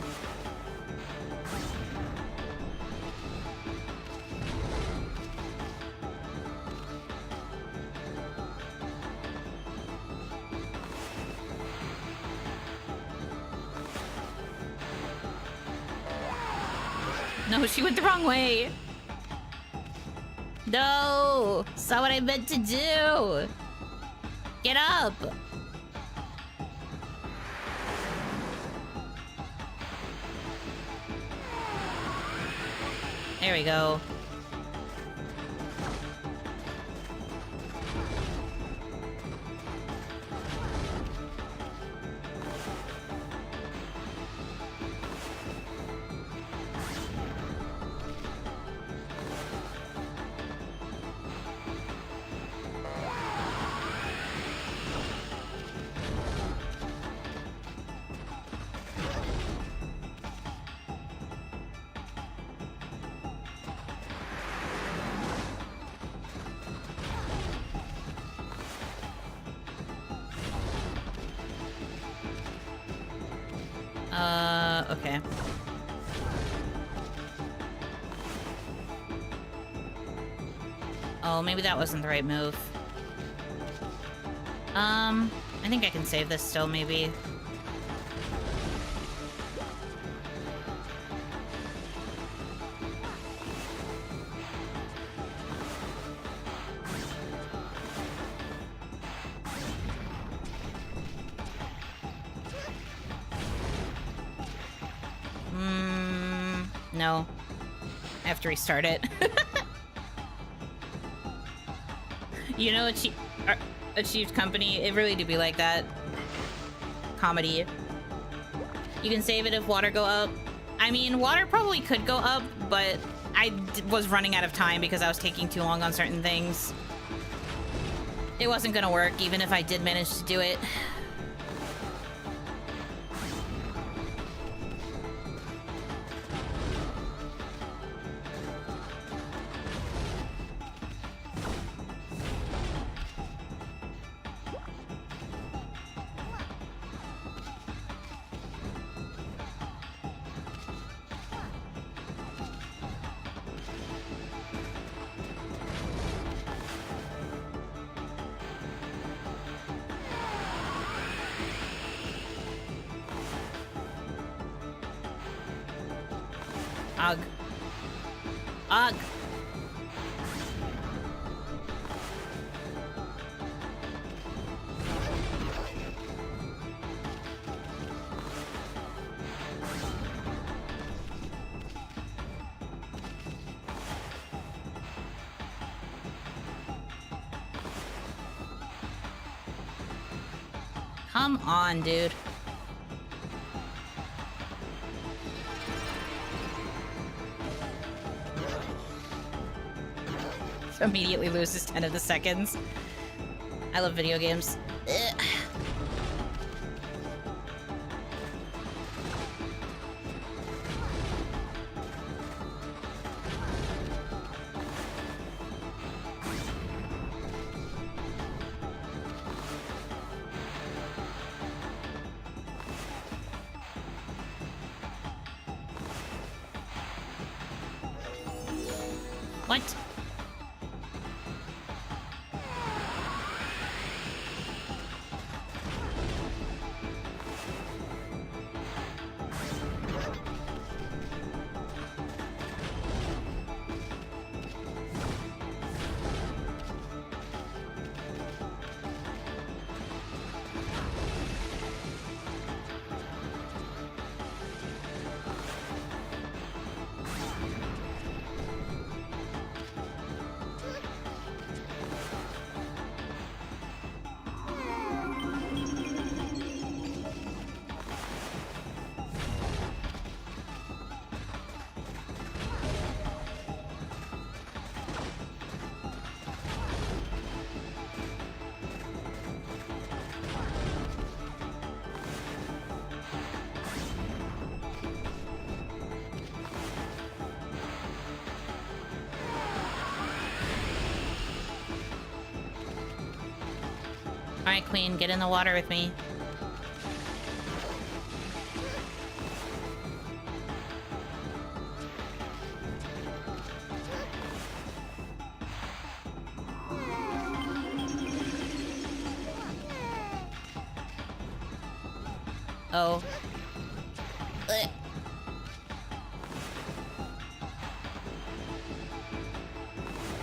No, she went the wrong way. No, saw what I meant to do. Get up. There we go. Okay. Oh, maybe that wasn't the right move. I think I can save this still, maybe. No. I have to restart it. You know, Achieved Company, it really do be like that. Comedy. You can save it if water go up. I mean, water probably could go up, but I was running out of time because I was taking too long on certain things. It wasn't gonna work, even if I did manage to do it. Ugh. Ugh. Come on, dude. Immediately loses 10 of the seconds. I love video games. Ugh. What? Alright, Queen, get in the water with me. Oh. Ugh.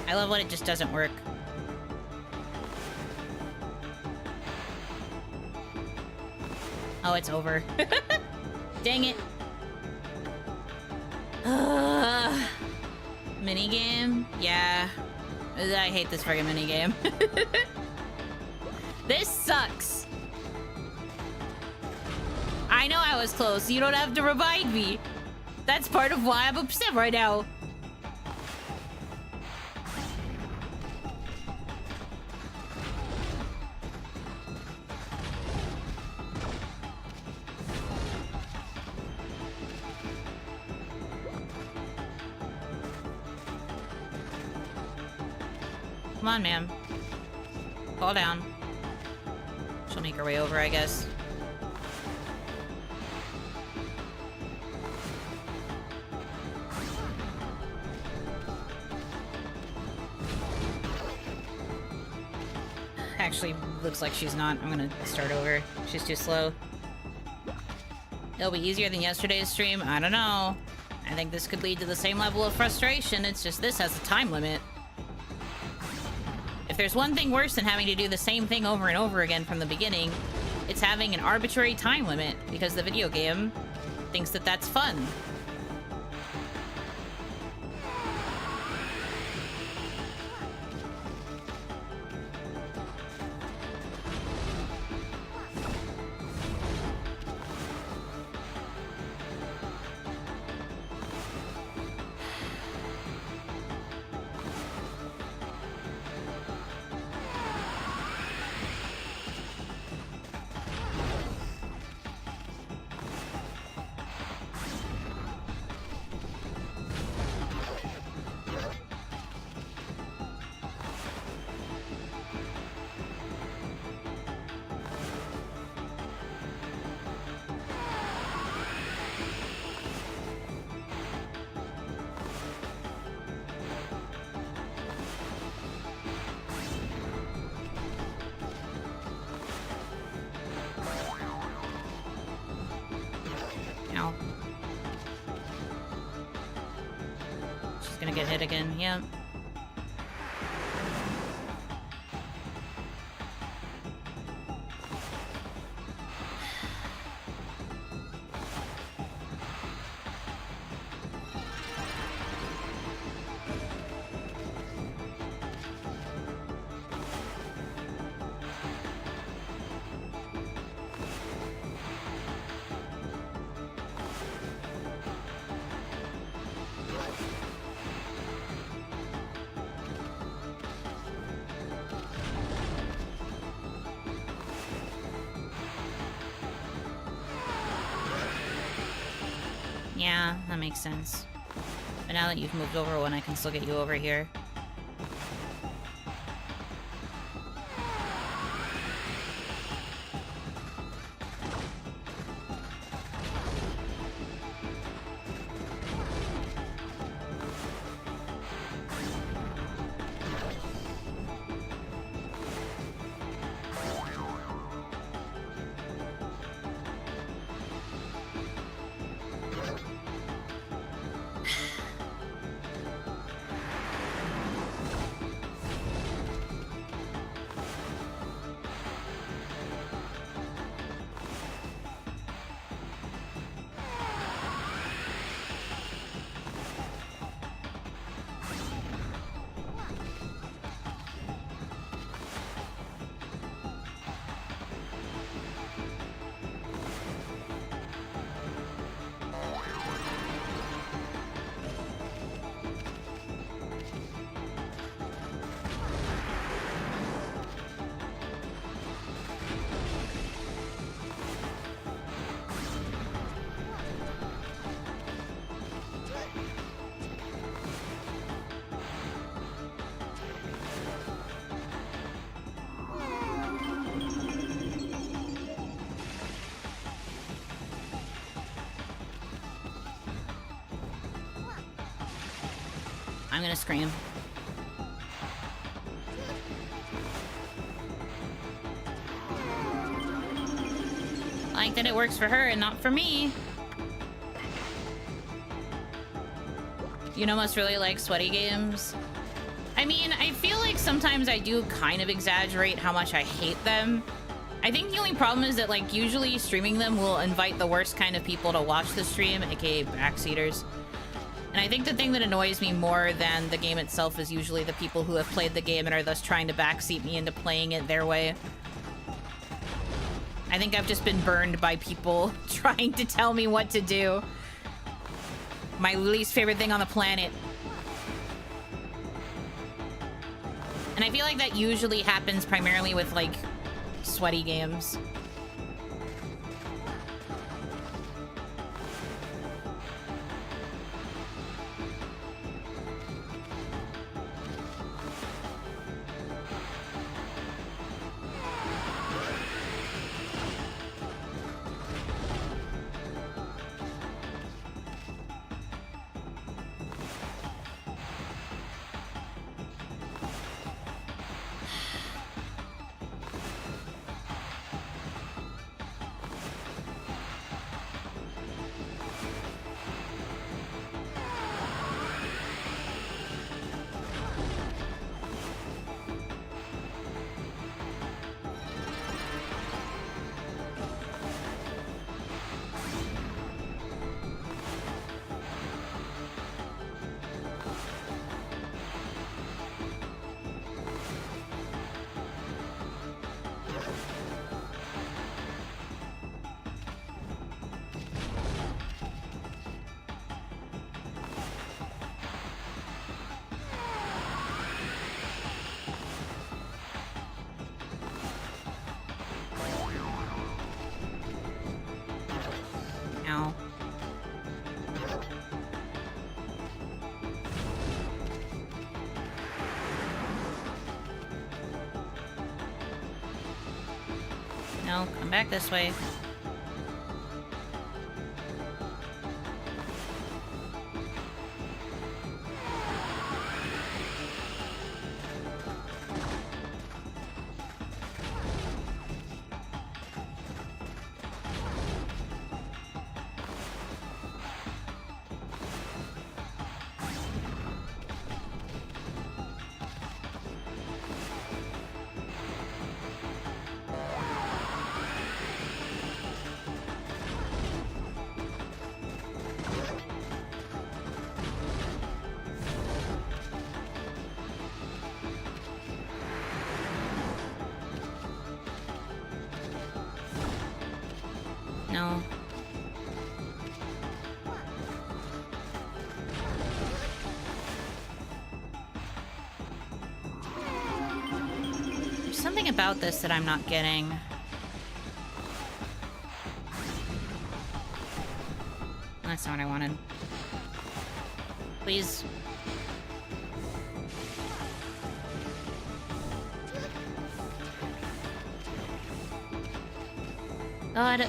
I love when it just doesn't work. Oh, it's over. Dang it. Minigame? Yeah. I hate this friggin' minigame. This sucks. I know I was close. You don't have to remind me. That's part of why I'm upset right now. Come on, ma'am. Fall down. She'll make her way over, I guess. Actually, looks like she's not. I'm gonna start over. She's too slow. It'll be easier than yesterday's stream. I don't know. I think this could lead to the same level of frustration. It's just this has a time limit. If there's one thing worse than having to do the same thing over and over again from the beginning, it's having an arbitrary time limit, because the video game thinks that that's fun. gonna get hit again. Yep. Yeah, that makes sense. But now that you've moved over one, I can still get you over here. I'm gonna scream. Like that it works for her and not for me. Yuno must really like sweaty games. I mean, I feel like sometimes I do kind of exaggerate how much I hate them. I think the only problem is that, like, usually streaming them will invite the worst kind of people to watch the stream, aka backseaters. And I think the thing that annoys me more than the game itself is usually the people who have played the game and are thus trying to backseat me into playing it their way. I think I've just been burned by people trying to tell me what to do. My least favorite thing on the planet. And I feel like that usually happens primarily with, like, sweaty games. No, come back this way. something about this that I'm not getting. That's not what I wanted. Please. God.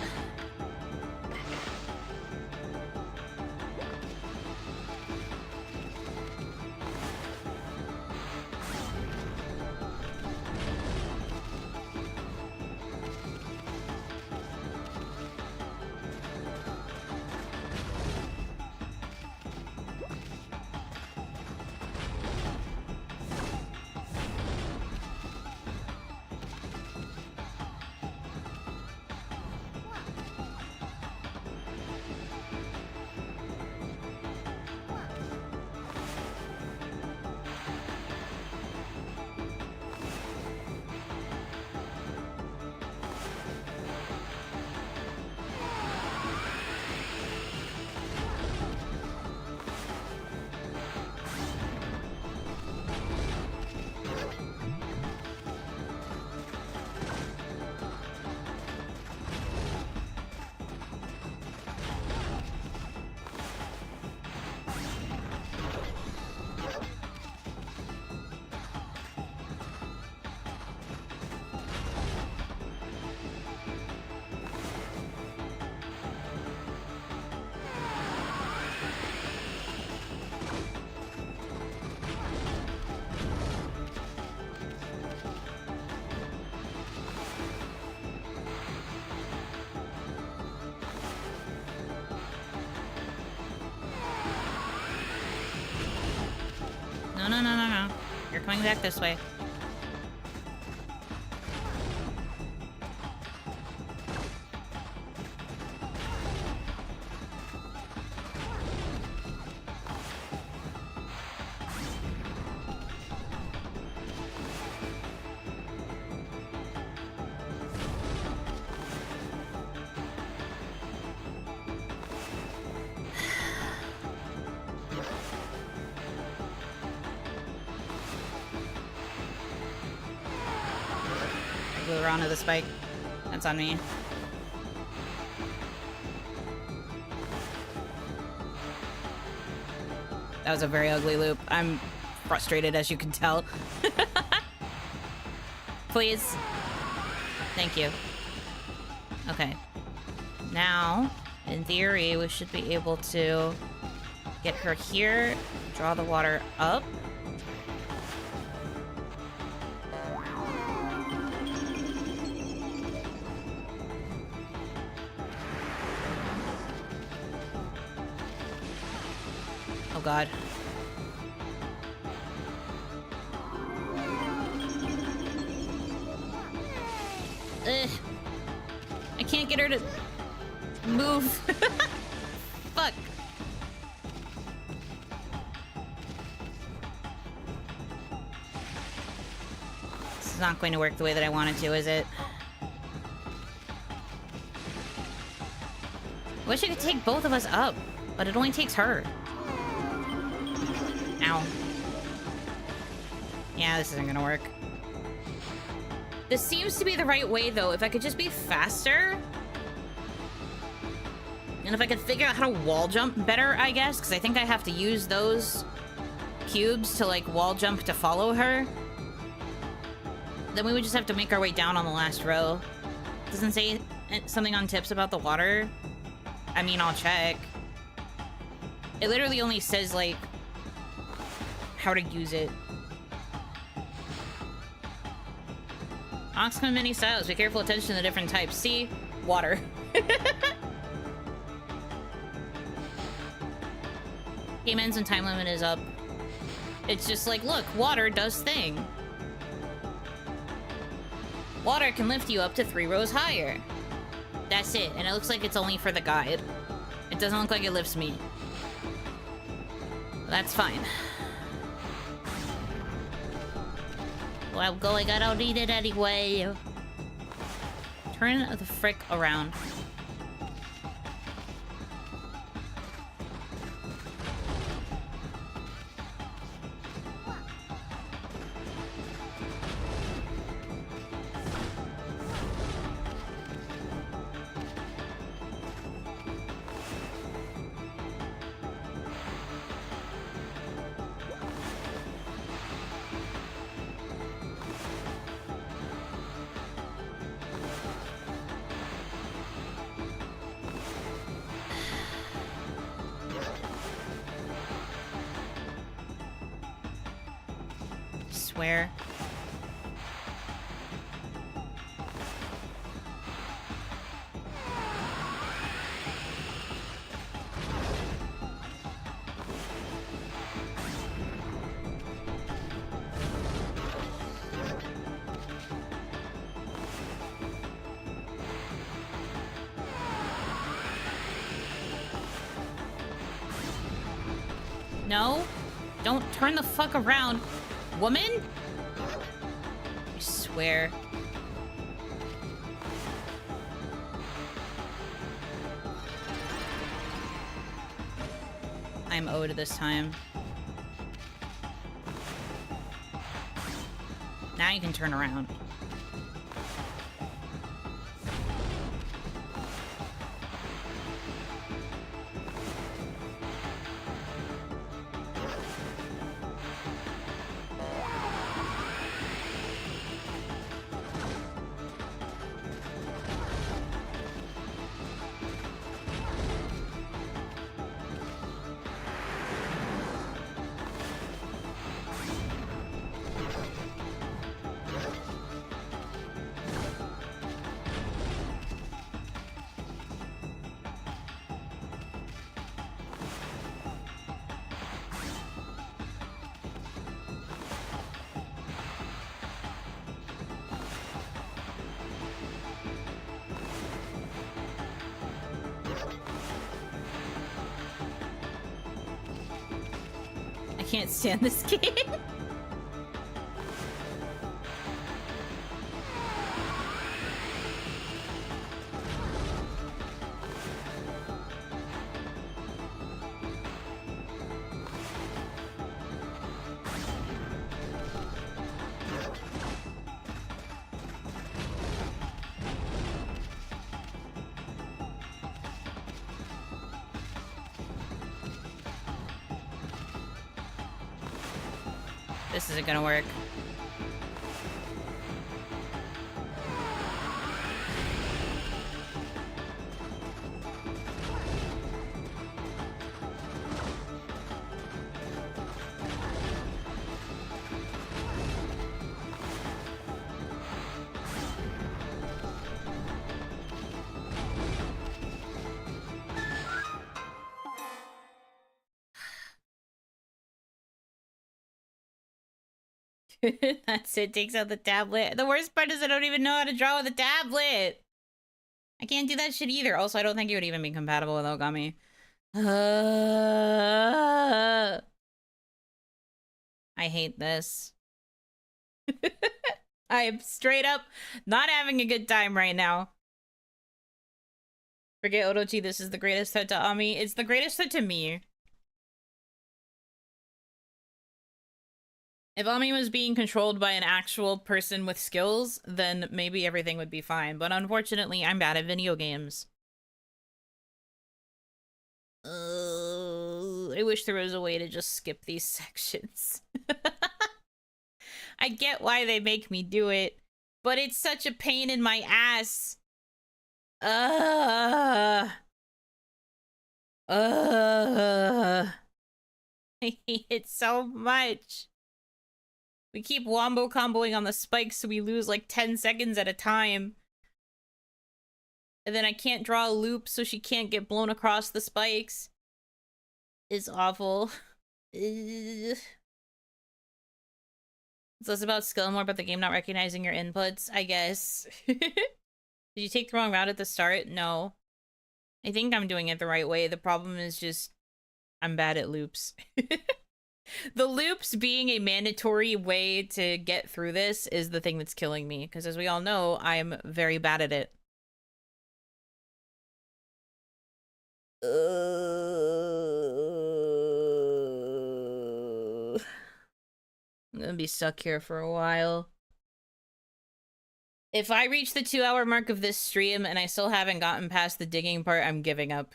No. You're coming back this way. Onto the spike. That's on me. That was a very ugly loop. I'm frustrated, as you can tell. Please. Thank you. Okay. Now, in theory, we should be able to get her here, draw the water up. Oh God. Ugh. I can't get her to move. Fuck. This is not going to work the way that I want it to, is it? I wish I could take both of us up, but it only takes her. Ow. Yeah, this isn't gonna work. This seems to be the right way, though. If I could just be faster. And if I could figure out how to wall jump better, I guess. Because I think I have to use those cubes to, like, wall jump to follow her. Then we would just have to make our way down on the last row. Doesn't say something on tips about the water. I mean, I'll check. It literally only says, like, how to use it. Oxman many styles. Be careful, attention to the different types. See? Water. Game ends and time limit is up. It's just like, look, water does thing. Water can lift you up to 3 rows higher. That's it. And it looks like it's only for the guide. It doesn't look like it lifts me. That's fine. Well, I'm going. I don't need it anyway. Turn the frick around. swear. No, don't turn the fuck around, woman. I swear. I'm owed this time. Now you can turn around. I can't stand this game. This isn't gonna work. That's it. Takes out the tablet. The worst part is I don't even know how to draw with a tablet. I can't do that shit either. Also, I don't think it would even be compatible with Okami. I hate this. I am straight up not having a good time right now. Forget Orochi, this is the greatest threat to Ami. It's the greatest threat to me. If Ami was being controlled by an actual person with skills, then maybe everything would be fine. But unfortunately, I'm bad at video games. I wish there was a way to just skip these sections. I get why they make me do it, but it's such a pain in my ass. I hate it so much. We keep wombo comboing on the spikes so we lose like 10 seconds at a time. And then I can't draw a loop so she can't get blown across the spikes. It's awful. It's less about skill and more about the game not recognizing your inputs, I guess. Did you take the wrong route at the start? No. I think I'm doing it the right way. The problem is just I'm bad at loops. The loops being a mandatory way to get through this is the thing that's killing me, because as we all know, I'm very bad at it. I'm gonna be stuck here for a while. If I reach the 2-hour mark of this stream and I still haven't gotten past the digging part, I'm giving up.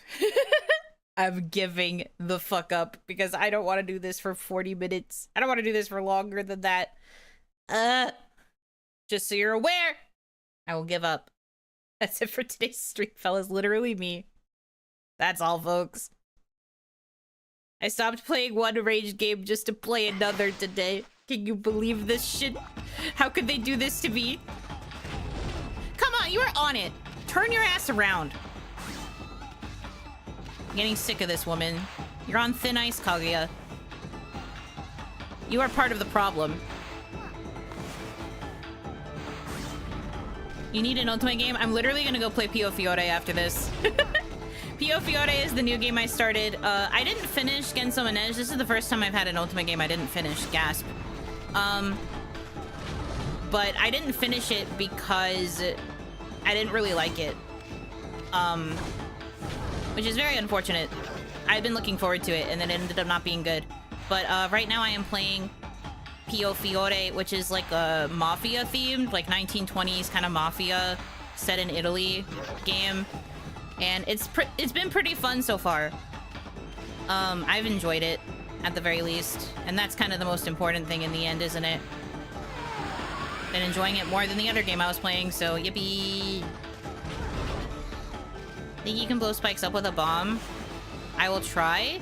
I'm giving the fuck up because I don't want to do this for 40 minutes. I don't want to do this for longer than that. Just so you're aware, I will give up. That's it for today's stream, fellas. Literally me. That's all, folks. I stopped playing one rage game just to play another today. Can you believe this shit? How could they do this to me? Come on, you are on it. Turn your ass around. I'm getting sick of this woman. You're on thin ice, Kaguya. You are part of the problem. You need an ultimate game? I'm literally gonna go play Pio Fiore after this. Pio Fiore is the new game I started. I didn't finish Genso Manege. This is the first time I've had an ultimate game I didn't finish. Gasp. But I didn't finish it because I didn't really like it. Which is very unfortunate. I've been looking forward to it, and then it ended up not being good. But right now I am playing Pio Fiore, which is like a mafia-themed, like 1920s kind of mafia set in Italy game. And it's been pretty fun so far. I've enjoyed it, at the very least. And that's kind of the most important thing in the end, isn't it? Been enjoying it more than the other game I was playing, so yippee! Think you can blow spikes up with a bomb? I will try.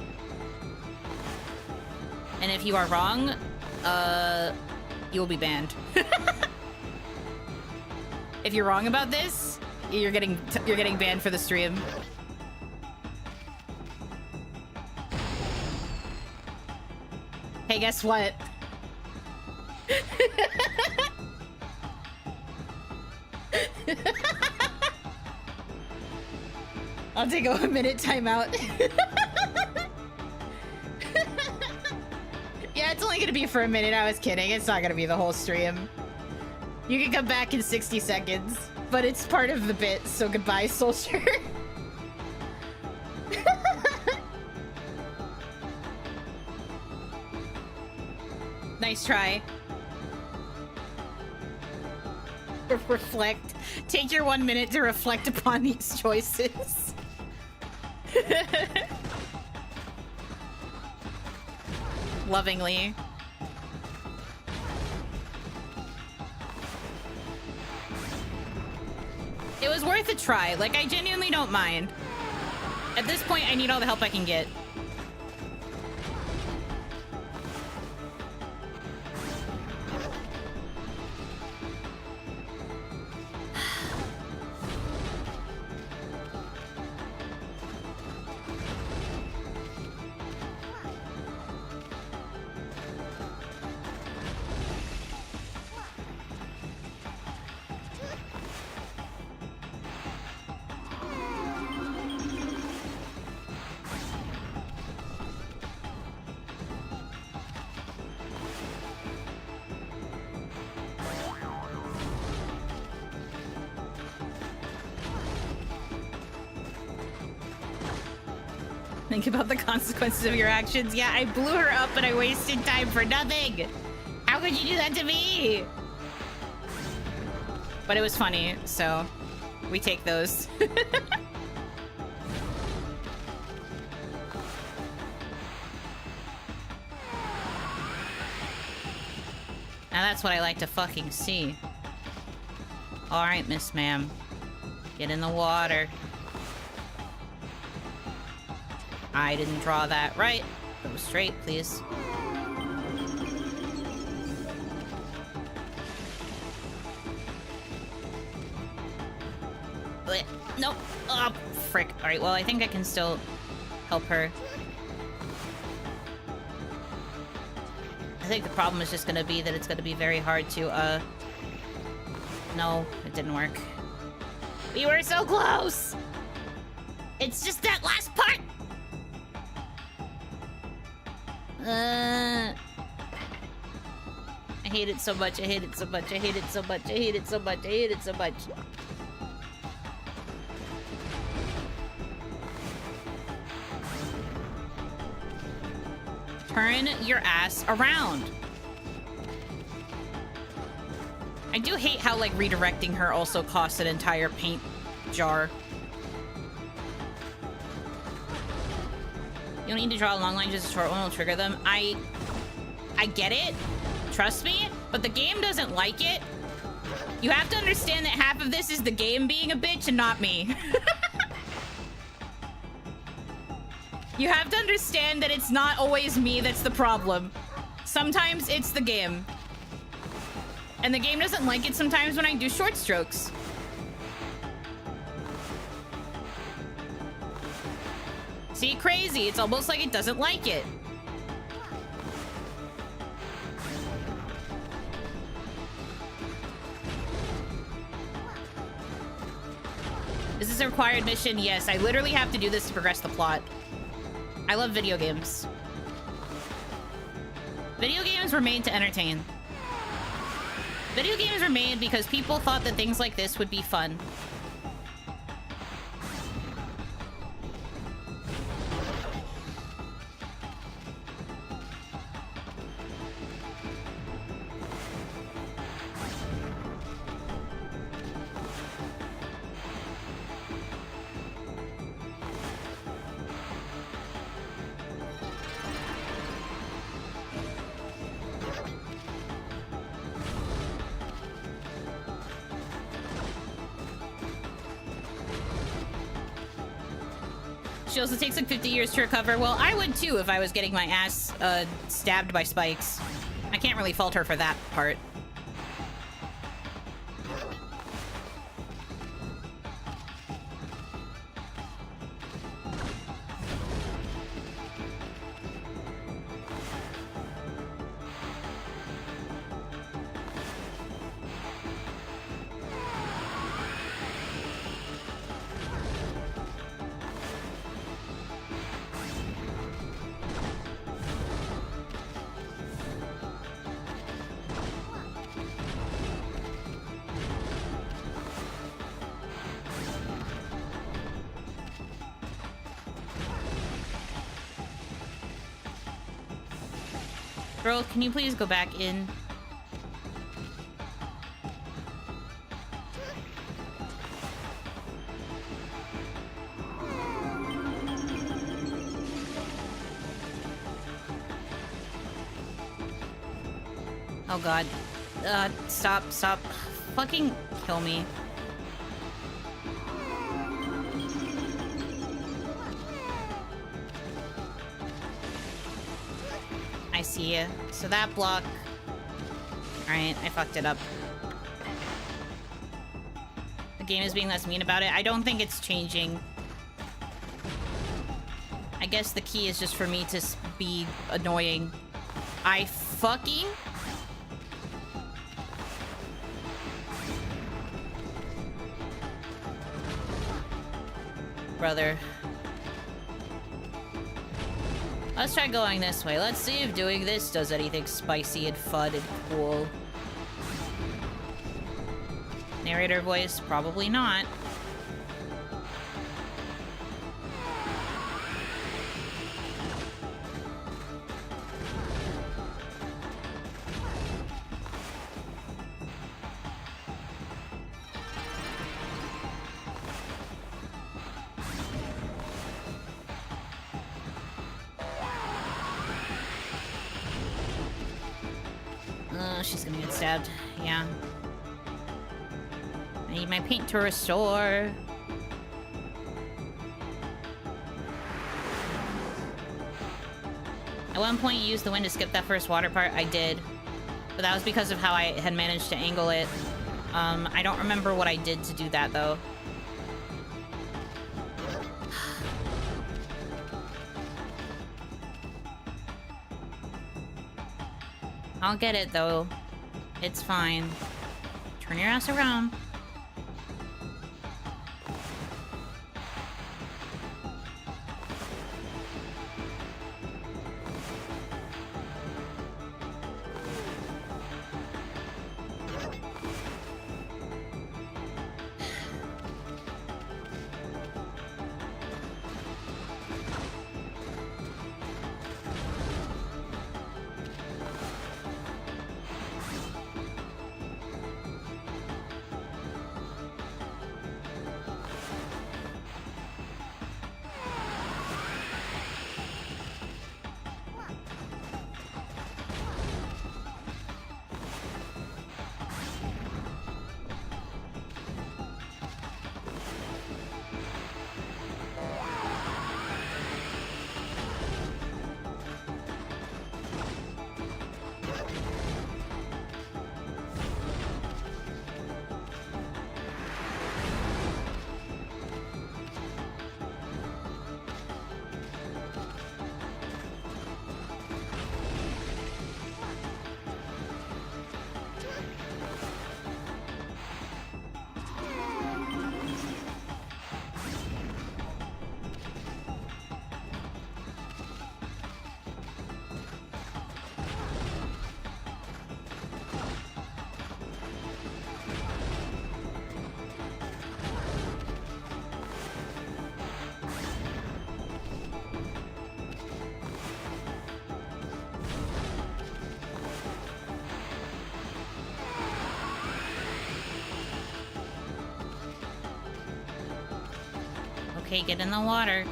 And if you are wrong, you'll be banned. If you're wrong about this, you're getting banned for the stream. Hey, guess what? I'll take a 1-minute timeout. Yeah, it's only gonna be for a minute. I was kidding. It's not gonna be the whole stream. You can come back in 60 seconds, but it's part of the bit, so goodbye, soldier. Nice try. Reflect. Take your 1 minute to reflect upon these choices. Lovingly. It was worth a try. Like, I genuinely don't mind. At this point, I need all the help I can get. Think about the consequences of your actions. Yeah, I blew her up and I wasted time for nothing. How could you do that to me? But it was funny, so we take those. Now that's what I like to fucking see. All right, Miss Ma'am. Get in the water. I didn't draw that right. Go straight, please. Nope. Oh, frick. All right, well, I think I can still help her. I think the problem is just gonna be that it's gonna be very hard to, No, it didn't work. We were so close! It's just that last part! I hate it so much, I hate it so much, I hate it so much, I hate it so much, I hate it so much. Turn your ass around. I do hate how, like, redirecting her also costs an entire paint jar. You don't need to draw a long line, just a short one will trigger them. I get it. Trust me. But the game doesn't like it. You have to understand that half of this is the game being a bitch and not me. You have to understand that it's not always me that's the problem. Sometimes it's the game. And the game doesn't like it sometimes when I do short strokes. See, crazy. It's almost like it doesn't like it. Is this a required mission? Yes, I literally have to do this to progress the plot. I love video games. Video games were made to entertain. Video games were made because people thought that things like this would be fun. She also takes like 50 years to recover. Well, I would too if I was getting my ass stabbed by spikes. I can't really fault her for that part. Girl, can you please go back in? Oh god. Stop. Fucking kill me. I see you. So that block... Alright, I fucked it up. The game is being less mean about it. I don't think it's changing. I guess the key is just for me to be annoying. I fucking... Brother. Let's try going this way. Let's see if doing this does anything spicy and fun and cool. Narrator voice? Probably not. She's gonna get stabbed. Yeah. I need my paint to restore. At one point, you used the wind to skip that first water part. I did. But that was because of how I had managed to angle it. I don't remember what I did to do that, though. I'll get it, though. It's fine. Turn your ass around. Okay, get in the water.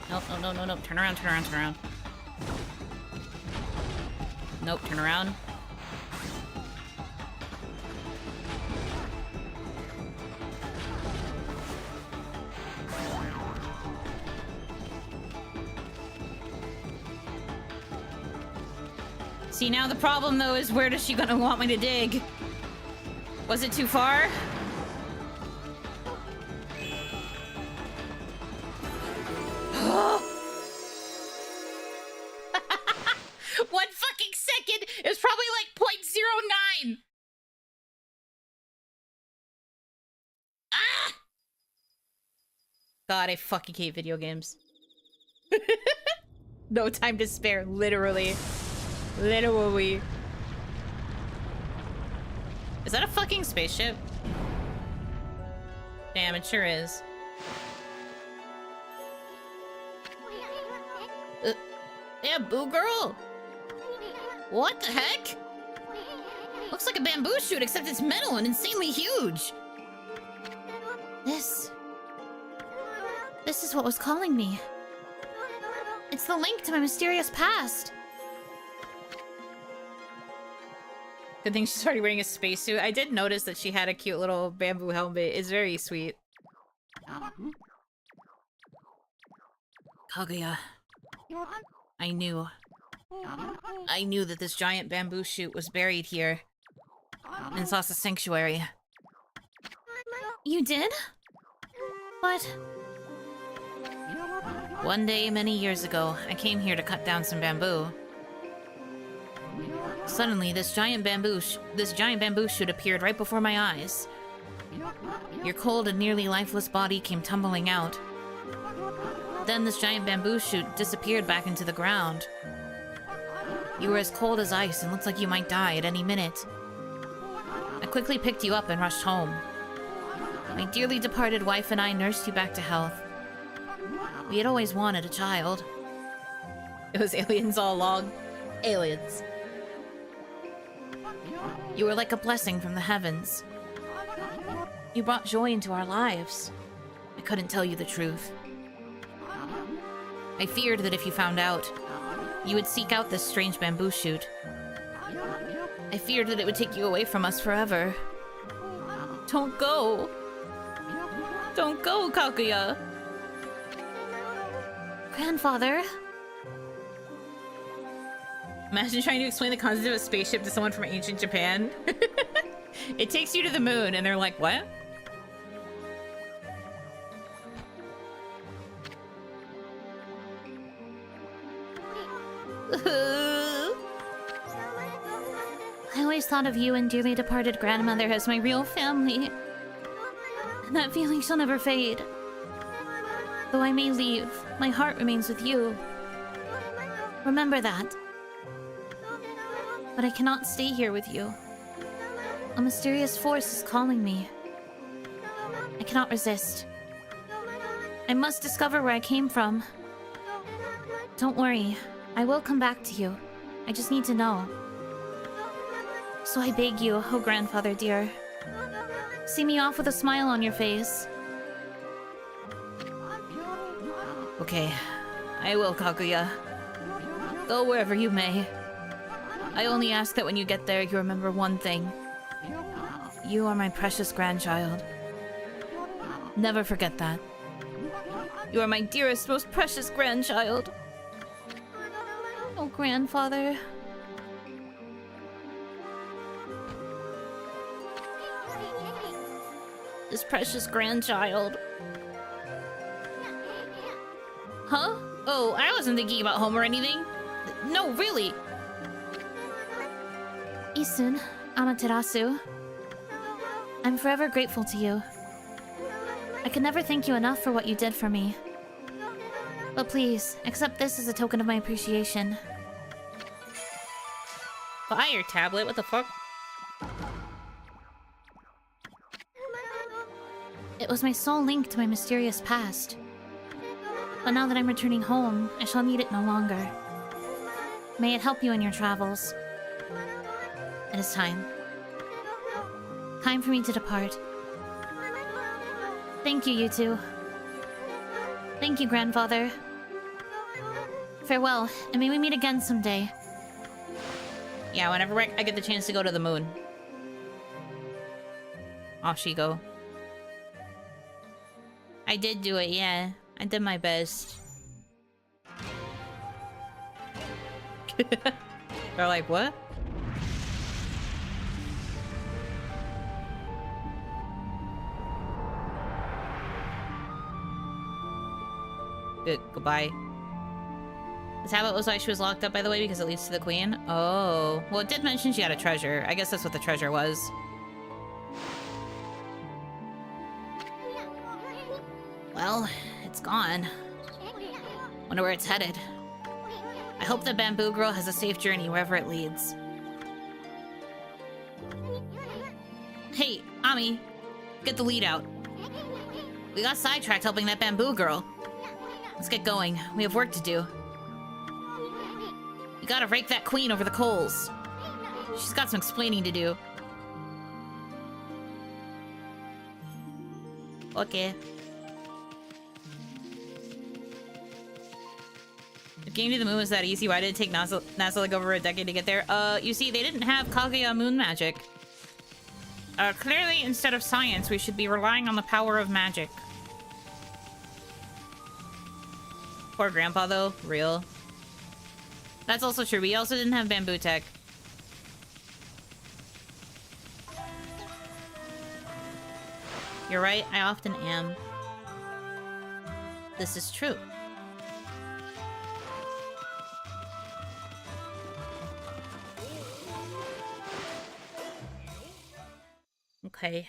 Nope, no, no, no, no. Turn around, turn around, turn around. Nope, turn around. See, now the problem, though, is where does she gonna want me to dig? Was it too far? One fucking second! It was probably like 0.09! Ah! God, I fucking hate video games. No time to spare, literally. Literally. Is that a fucking spaceship? Damn, it sure is. Yeah, boo girl! What the heck? Looks like a bamboo shoot, except it's metal and insanely huge! This is what was calling me. It's the link to my mysterious past. Good thing she's already wearing a spacesuit. I did notice that she had a cute little bamboo helmet. It's very sweet. Kaguya. I knew that this giant bamboo shoot was buried here. In Sasa Sanctuary. You did? But... One day, many years ago, I came here to cut down some bamboo. Suddenly, this giant bamboo shoot appeared right before my eyes. Your cold and nearly lifeless body came tumbling out. Then this giant bamboo shoot disappeared back into the ground. You were as cold as ice and looked like you might die at any minute. I quickly picked you up and rushed home. My dearly departed wife and I nursed you back to health. We had always wanted a child. It was aliens all along. Aliens. You were like a blessing from the heavens. You brought joy into our lives. I couldn't tell you the truth. I feared that if you found out, you would seek out this strange bamboo shoot. I feared that it would take you away from us forever. Don't go. Don't go, Kaguya. Grandfather. Imagine trying to explain the concept of a spaceship to someone from ancient Japan. It takes you to the moon, and they're like, what? I always thought of you and dearly departed grandmother as my real family. And that feeling shall never fade. Though I may leave, my heart remains with you. Remember that. But I cannot stay here with you. A mysterious force is calling me. I cannot resist. I must discover where I came from. Don't worry, I will come back to you. I just need to know. So I beg you, oh grandfather dear. See me off with a smile on your face. Okay, I will, Kaguya. Go wherever you may. I only ask that when you get there, you remember one thing. You are my precious grandchild. Never forget that. You are my dearest, most precious grandchild. Oh, grandfather. This precious grandchild. Huh? Oh, I wasn't thinking about home or anything. No, really. Isun, Amaterasu. I'm forever grateful to you. I can never thank you enough for what you did for me. But please, accept this as a token of my appreciation. Fire tablet? What the fuck? It was my sole link to my mysterious past. But now that I'm returning home, I shall need it no longer. May it help you in your travels. It is time. Time for me to depart. Thank you, you two. Thank you, grandfather. Farewell, and may we meet again someday. Yeah, whenever I get the chance to go to the moon. Off she go. I did do it, yeah. I did my best. They're like, what? Good, goodbye. The tablet was why she was locked up, by the way, because it leads to the queen? Oh. Well, it did mention she had a treasure. I guess that's what the treasure was. Well, it's gone. Wonder where it's headed. I hope the bamboo girl has a safe journey wherever it leads. Hey, Ami, get the lead out. We got sidetracked helping that bamboo girl. Let's get going. We have work to do. We gotta rake that queen over the coals. She's got some explaining to do. Okay. If getting to the moon was that easy, why did it take NASA like over a decade to get there? You see, they didn't have Kaguya moon magic. Clearly, instead of science, we should be relying on the power of magic. Poor grandpa, though. Real. That's also true. We also didn't have bamboo tech. You're right, I often am. This is true. Okay.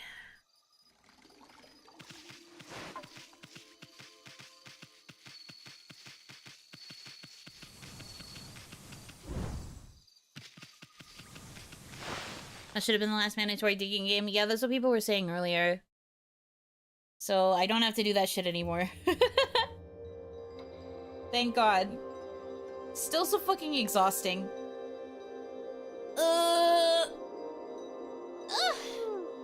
That should have been the last mandatory digging game. Yeah, that's what people were saying earlier. So I don't have to do that shit anymore. Thank God. Still so fucking exhausting.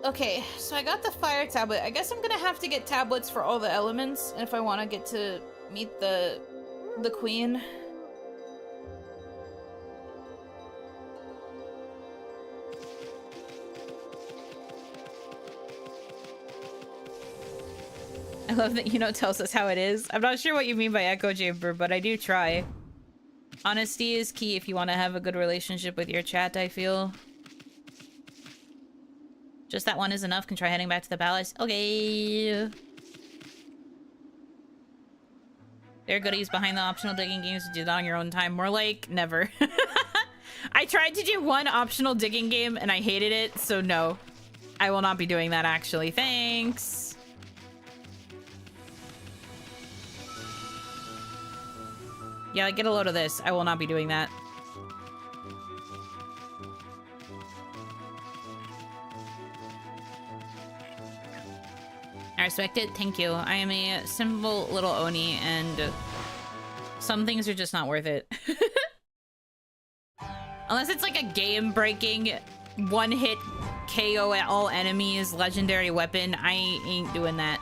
Okay, so I got the fire tablet. I guess I'm gonna have to get tablets for all the elements if I want to get to meet the queen. I love that Yuno tells us how it is. I'm not sure what you mean by echo chamber, but I do try. Honesty is key if you want to have a good relationship with your chat, I feel. Just that one is enough. Can try heading back to the palace. Okay. There are goodies behind the optional digging games to do that on your own time. More like never. I tried to do one optional digging game and I hated it, so no. I will not be doing that actually. Thanks. Yeah, like, get a load of this. I will not be doing that. I respect it. Thank you. I am a simple little Oni, and some things are just not worth it. Unless it's like a game-breaking, one-hit KO at all enemies, legendary weapon, I ain't doing that.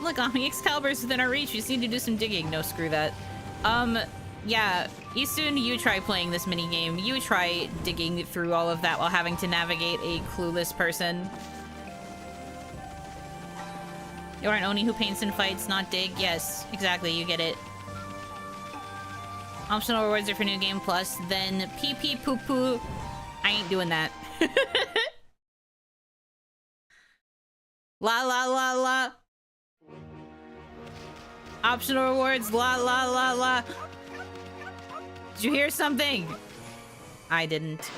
Look, Ami, Excalibur's within our reach. We just need to do some digging. No, screw that. Yeah. Isun, you try playing this minigame. You try digging through all of that while having to navigate a clueless person. You're an Oni who paints and fights, not dig. Yes, exactly. You get it. Optional rewards are for New Game Plus. Then pee-pee poo-poo. I ain't doing that. La la la la. Optional rewards, la la la la. Did you hear something? I didn't.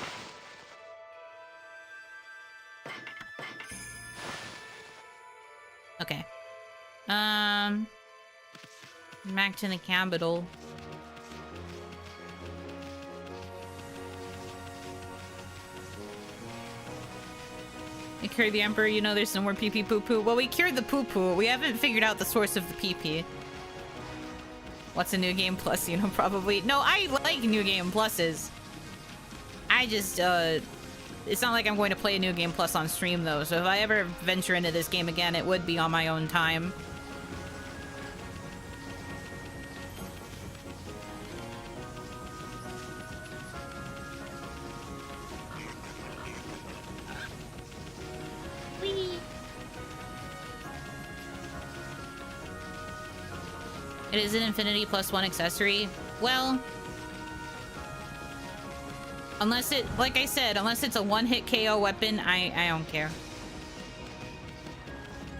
Okay. Back to the capital. We cured the Emperor, you know there's no more pee-pee poo-poo. Well, we cured the poo-poo. We haven't figured out the source of the pee-pee. What's a new game plus? You know, probably. No, I like new game pluses. I just, it's not like I'm going to play a new game plus on stream, though. So if I ever venture into this game again, it would be on my own time. It is an infinity plus 1 accessory. Well, unless it, like I said, unless it's a one-hit KO weapon, I don't care.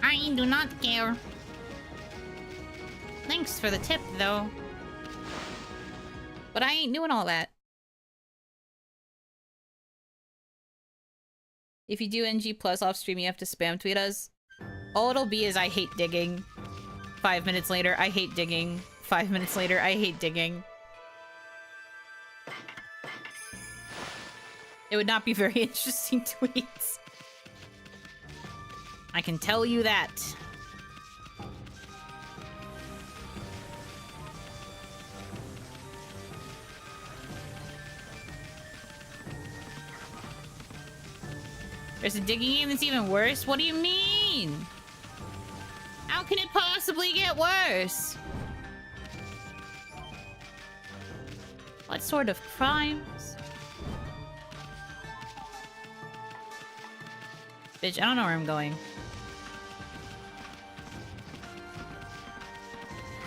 I do not care. Thanks for the tip, though. But I ain't doing all that. If you do NG plus off stream, you have to spam tweet us. All it'll be is I hate digging. 5 minutes later, I hate digging. 5 minutes later, I hate digging. It would not be very interesting tweets. I can tell you that. There's a digging game that's even worse? What do you mean? How can it possibly get worse? What sort of crimes? Bitch, I don't know where I'm going.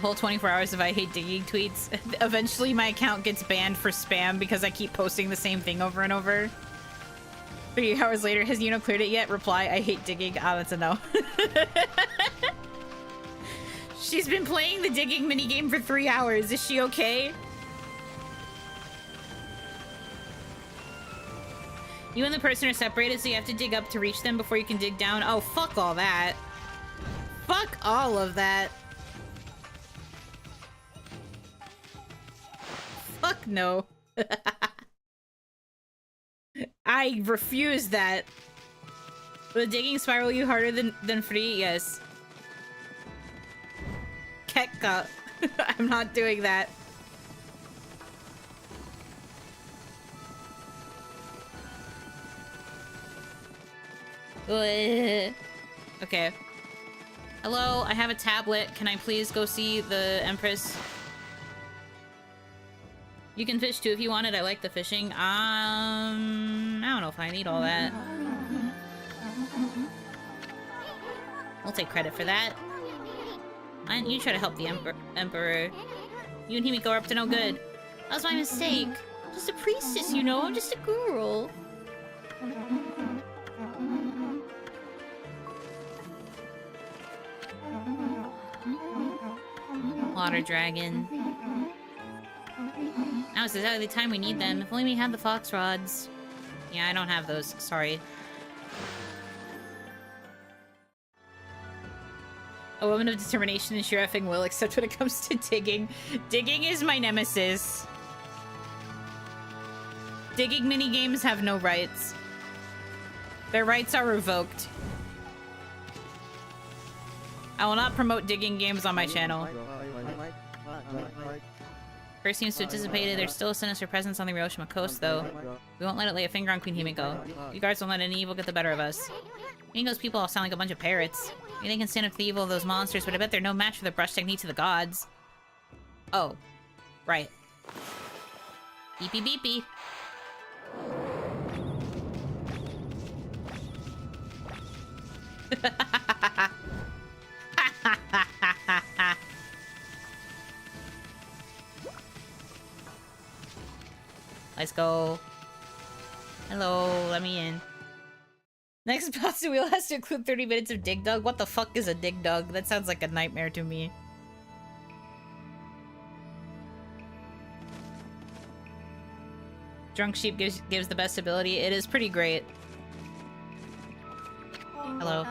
Whole 24 hours of I hate digging tweets. Eventually my account gets banned for spam because I keep posting the same thing over and over. 3 hours later, has Yuno cleared it yet? Reply, I hate digging. Ah, that's a no. She's been playing the digging minigame for 3 hours. Is she okay? You and the person are separated, so you have to dig up to reach them before you can dig down. Oh, fuck all that. Fuck all of that. Fuck no. I refuse that. Will the digging spiral you harder than free? Yes. Kekka. I'm not doing that. Okay. Hello, I have a tablet. Can I please go see the Empress? You can fish too if you want it. I like the fishing. I don't know if I need all that. We'll take credit for that. Why don't you try to help the Emperor? You and Himiko are up to no good. That was my mistake. I'm just a priestess, you know? I'm just a girl. Water dragon. Now is exactly the time we need them. If only we had the fox rods. Yeah, I don't have those. Sorry. A woman of determination and sheer effing will, except when it comes to digging. Digging is my nemesis. Digging minigames have no rights. Their rights are revoked. I will not promote digging games on my channel. First seems to have dissipated. There's still a sinister presence on the Hiroshima coast, though. We won't let it lay a finger on Queen Himiko. You guards won't let any evil get the better of us. Himiko's people all sound like a bunch of parrots. Maybe they can stand up to the evil of those monsters, but I bet they're no match for the brush techniques of the gods. Oh. Right. Beepy beepy. Let's go. Hello, let me in. Next boss wheel has to include 30 minutes of dig dug. What the fuck is a dig dug? That sounds like a nightmare to me. Drunk sheep gives the best ability. It is pretty great. Hello.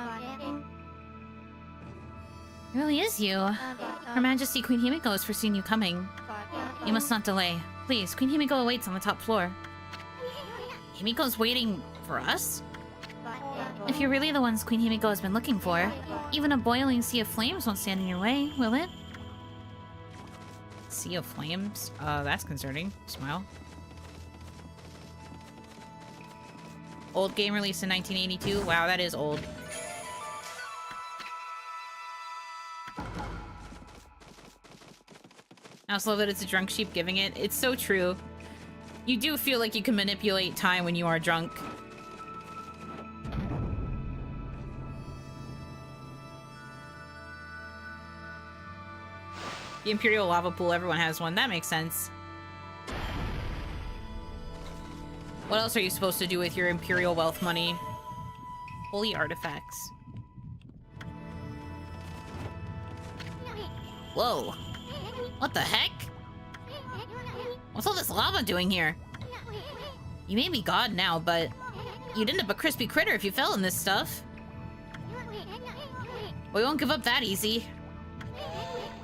It really is you. Her Majesty Queen Himiko has foreseen you coming. You must not delay. Please, Queen Himiko awaits on the top floor. Himiko's waiting for us? If you're really the ones Queen Himiko has been looking for, even a boiling sea of flames won't stand in your way, will it? Sea of Flames? That's concerning. Smile. Old game released in 1982. Wow, that is old. I also love that it's a drunk sheep giving it. It's so true. You do feel like you can manipulate time when you are drunk. The Imperial Lava Pool, everyone has one. That makes sense. What else are you supposed to do with your Imperial wealth money? Holy artifacts. Whoa. What the heck? What's all this lava doing here? You may be God now, but you'd end up a crispy critter if you fell in this stuff. We won't give up that easy.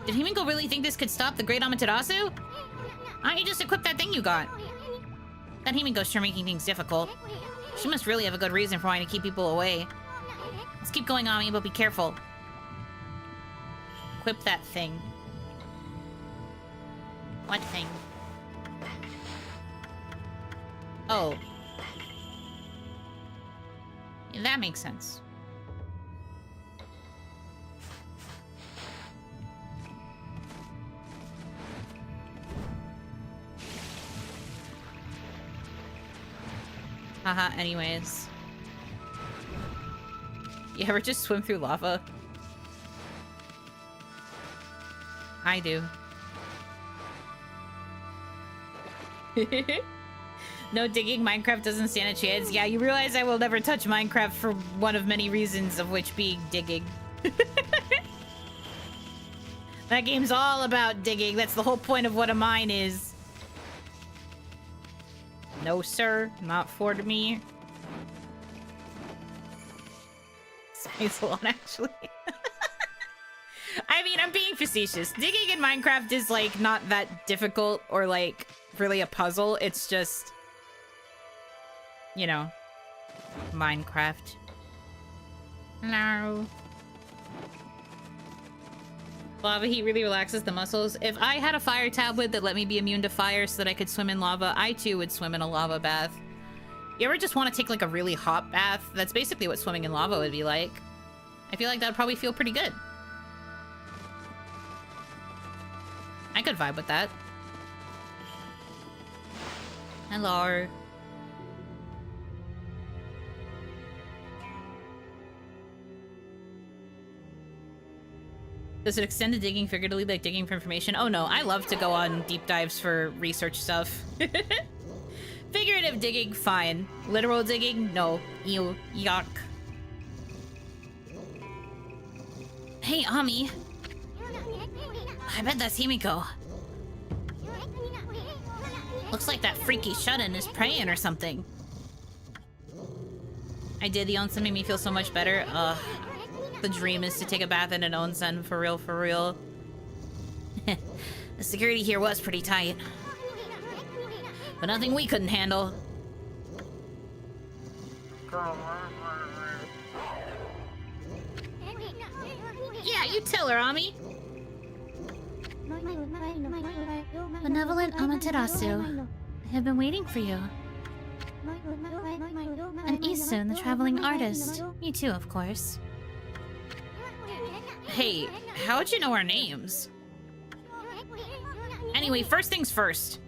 Did Himiko really think this could stop the Great Amaterasu? Why don't you just equip that thing you got? That Himiko's sure making things difficult. She must really have a good reason for wanting to keep people away. Let's keep going, Ami, but be careful. Equip that thing. What thing? Oh. Yeah, that makes sense. Haha, anyways. You ever just swim through lava? I do. No digging, Minecraft doesn't stand a chance. Yeah, you realize I will never touch Minecraft for one of many reasons, of which being digging. That game's all about digging. That's the whole point of what a mine is. No, sir. Not for me. Thanks a lot, actually. I mean, I'm being facetious. Digging in Minecraft is, like, not that difficult or, like, really a puzzle. It's just, you know, Minecraft. Hello. Lava heat really relaxes the muscles. If I had a fire tablet that let me be immune to fire so that I could swim in lava, I too would swim in a lava bath. You ever just want to take like a really hot bath? That's basically what swimming in lava would be like. I feel like that would probably feel pretty good. I could vibe with that. Hello. Does it extend to digging figuratively, like digging for information? Oh no, I love to go on deep dives for research stuff. Figurative digging, fine. Literal digging, no. Ew, yuck. Hey, Ami. I bet that's Himiko. Looks like that freaky shut-in is praying or something. I did. The onsen made me feel so much better. The dream is to take a bath in an onsen, for real, for real. The security here was pretty tight. But nothing we couldn't handle. Yeah, you tell her, Ami. Benevolent Amaterasu, I have been waiting for you. And Isun, the traveling artist. Me too, of course. Hey, how'd you know our names? Anyway, first things first.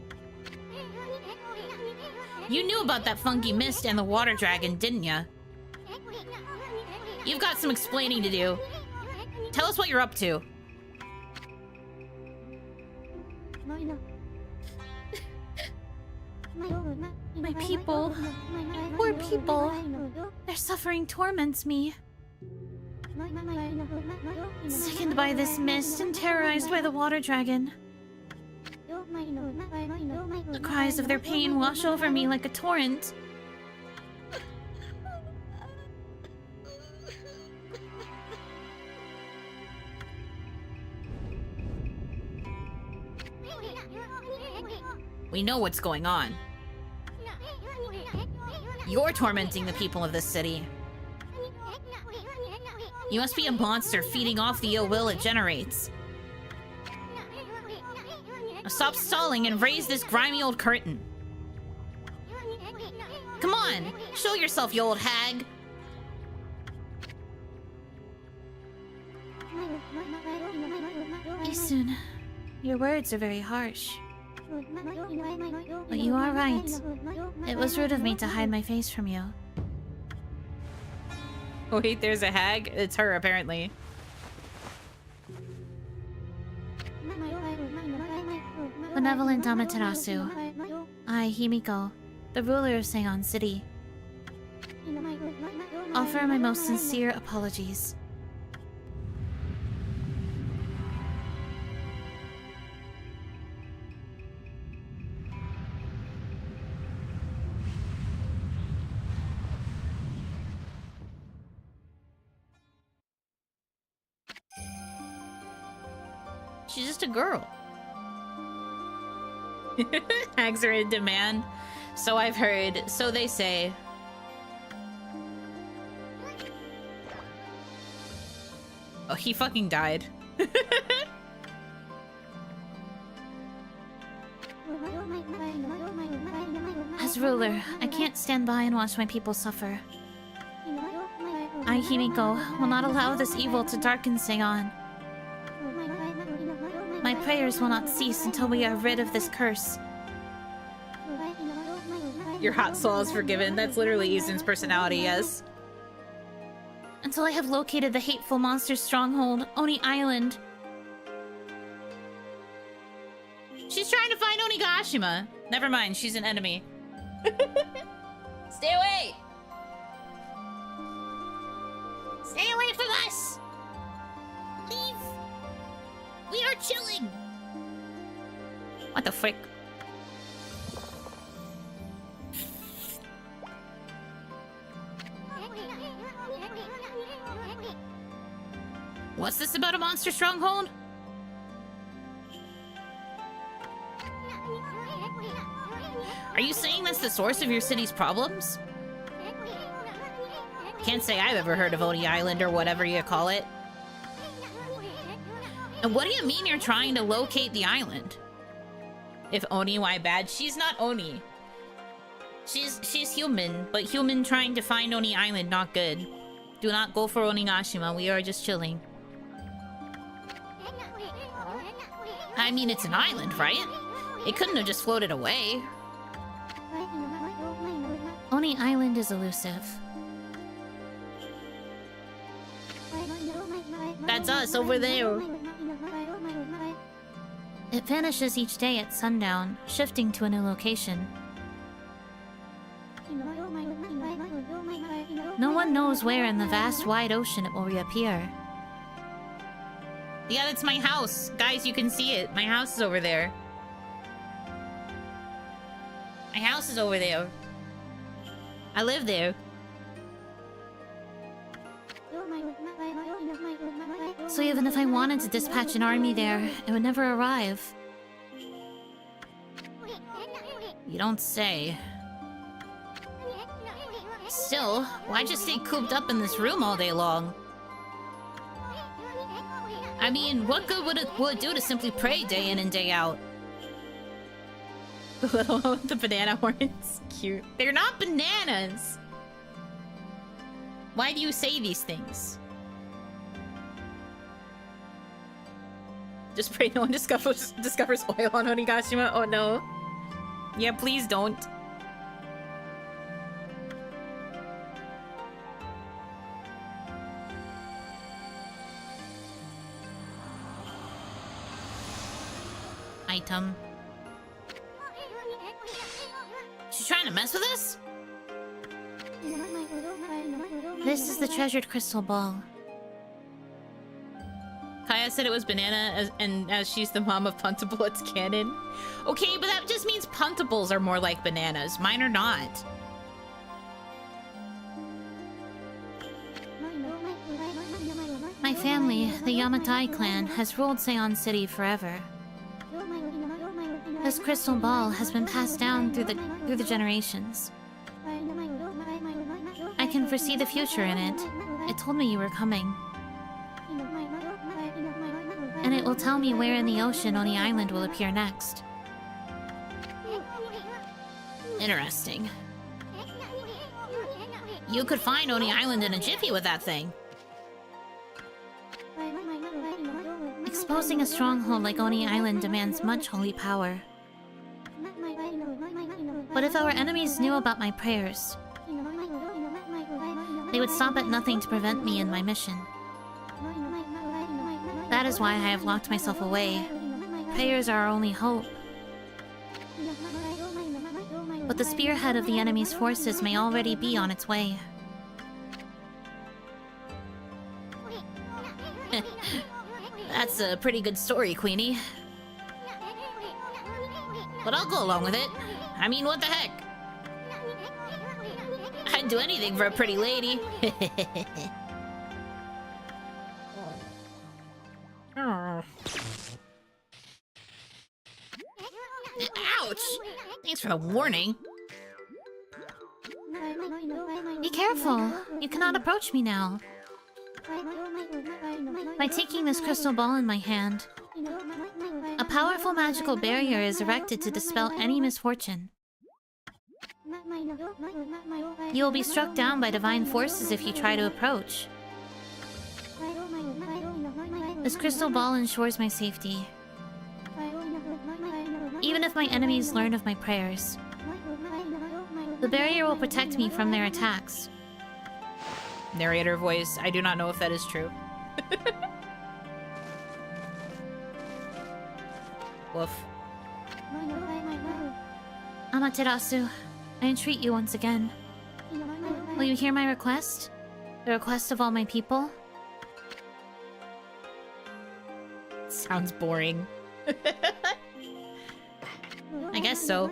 You knew about that funky mist and the water dragon, didn't ya? You've got some explaining to do. Tell us what you're up to. My people. Poor people. Their suffering torments me. Sickened by this mist and terrorized by the water dragon. The cries of their pain wash over me like a torrent. We know what's going on. You're tormenting the people of this city. You must be a monster feeding off the ill will it generates. Now stop stalling and raise this grimy old curtain. Come on, show yourself, you old hag. Isun, your words are very harsh. But you are right. It was rude of me to hide my face from you. Wait, there's a hag? It's her, apparently. Benevolent Amaterasu. I, Himiko, the ruler of Seon City, offer my most sincere apologies. She's just a girl. Hags are in demand. So I've heard. So they say. Oh, he fucking died. As ruler, I can't stand by and watch my people suffer. I, Himiko, will not allow this evil to darken Seon. My prayers will not cease until we are rid of this curse. Your hot soul is forgiven. That's literally Isun's personality, yes. Until I have located the hateful monster's stronghold, Oni Island. She's trying to find Onigashima. Never mind, she's an enemy. Stay away! Stay away from us! Leave! We are chilling! What the frick? What's this about a monster stronghold? Are you saying that's the source of your city's problems? Can't say I've ever heard of Oni Island or whatever you call it. And what do you mean you're trying to locate the island? If Oni, why bad? She's not Oni. She's human, but human trying to find Oni Island, not good. Do not go for Onigashima, we are just chilling. I mean, it's an island, right? It couldn't have just floated away. Oni Island is elusive. That's us over there. It vanishes each day at sundown, shifting to a new location. No one knows where in the vast wide ocean it will reappear. Yeah, that's my house. Guys, you can see it. My house is over there. My house is over there. I live there. So even if I wanted to dispatch an army there, it would never arrive. You don't say. Still, why just stay cooped up in this room all day long? I mean, what good would it do to simply pray day in and day out? The little one with the banana horns. Cute. They're not bananas! Why do you say these things? Just pray no one discovers oil on Onigashima? Oh no. Yeah, please don't. Item. She's trying to mess with us? This is the treasured crystal ball. Kaya said it was banana, and as she's the mom of Puntable, it's canon. Okay, but that just means Puntables are more like bananas. Mine are not. My family, the Yamatai clan, has ruled Seon City forever. This crystal ball has been passed down through the generations. I can foresee the future in it. It told me you were coming. And it will tell me where in the ocean Oni Island will appear next. Interesting. You could find Oni Island in a jiffy with that thing. Exposing a stronghold like Oni Island demands much holy power. But if our enemies knew about my prayers, they would stop at nothing to prevent me in my mission. That is why I have locked myself away. Prayers are our only hope. But the spearhead of the enemy's forces may already be on its way. That's a pretty good story, Queenie. But I'll go along with it. I mean, what the heck? I'd do anything for a pretty lady. Ouch! Thanks for the warning. Be careful! You cannot approach me now. By taking this crystal ball in my hand, a powerful magical barrier is erected to dispel any misfortune. You will be struck down by divine forces if you try to approach. This crystal ball ensures my safety. Even if my enemies learn of my prayers, the barrier will protect me from their attacks. Narrator voice, I do not know if that is true. Woof. Amaterasu, I entreat you once again. Will you hear my request? The request of all my people? Sounds boring. I guess so.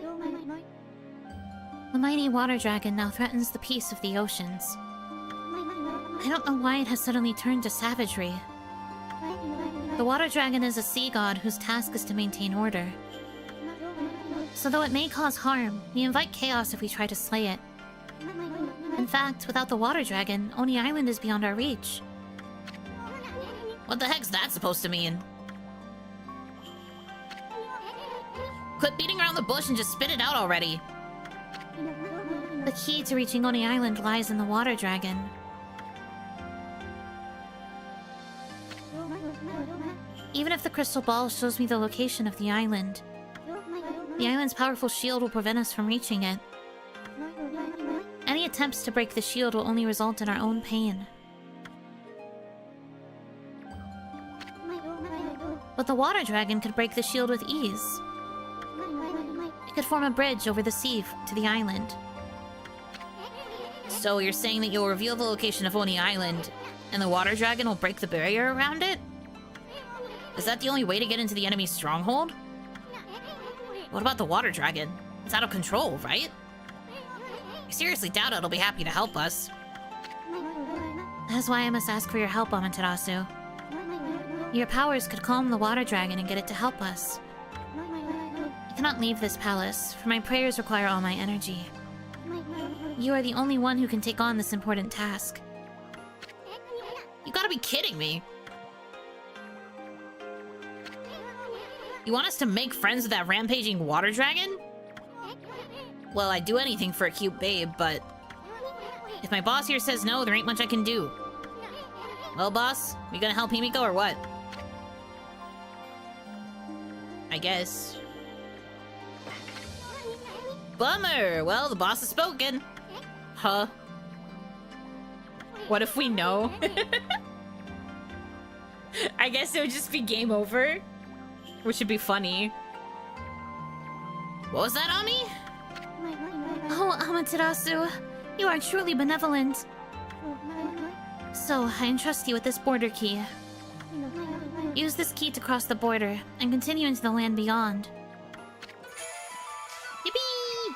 The mighty water dragon now threatens the peace of the oceans. I don't know why it has suddenly turned to savagery. The water dragon is a sea god whose task is to maintain order. So though it may cause harm, we invite chaos if we try to slay it. In fact, without the water dragon, Oni Island is beyond our reach. What the heck's that supposed to mean? Quit beating around the bush and just spit it out already. The key to reaching Oni Island lies in the water dragon. Even if the crystal ball shows me the location of the island's powerful shield will prevent us from reaching it. Any attempts to break the shield will only result in our own pain. But the water dragon could break the shield with ease. It could form a bridge over the sea to the island. So you're saying that you'll reveal the location of Oni Island, and the water dragon will break the barrier around it? Is that the only way to get into the enemy's stronghold? What about the water dragon? It's out of control, right? I seriously doubt it'll be happy to help us. That's why I must ask for your help, Amaterasu. Your powers could calm the water dragon and get it to help us. I cannot leave this palace, for my prayers require all my energy. You are the only one who can take on this important task. You gotta be kidding me! You want us to make friends with that rampaging water dragon? Well, I'd do anything for a cute babe, but... if my boss here says no, there ain't much I can do. Well, boss, you gonna help Himiko or what? I guess. Bummer! Well, the boss has spoken. Huh? What if we know? I guess it would just be game over. Which would be funny. What was that, Ami? Oh, Amaterasu, you are truly benevolent. So, I entrust you with this border key. Use this key to cross the border and continue into the land beyond. Yippee!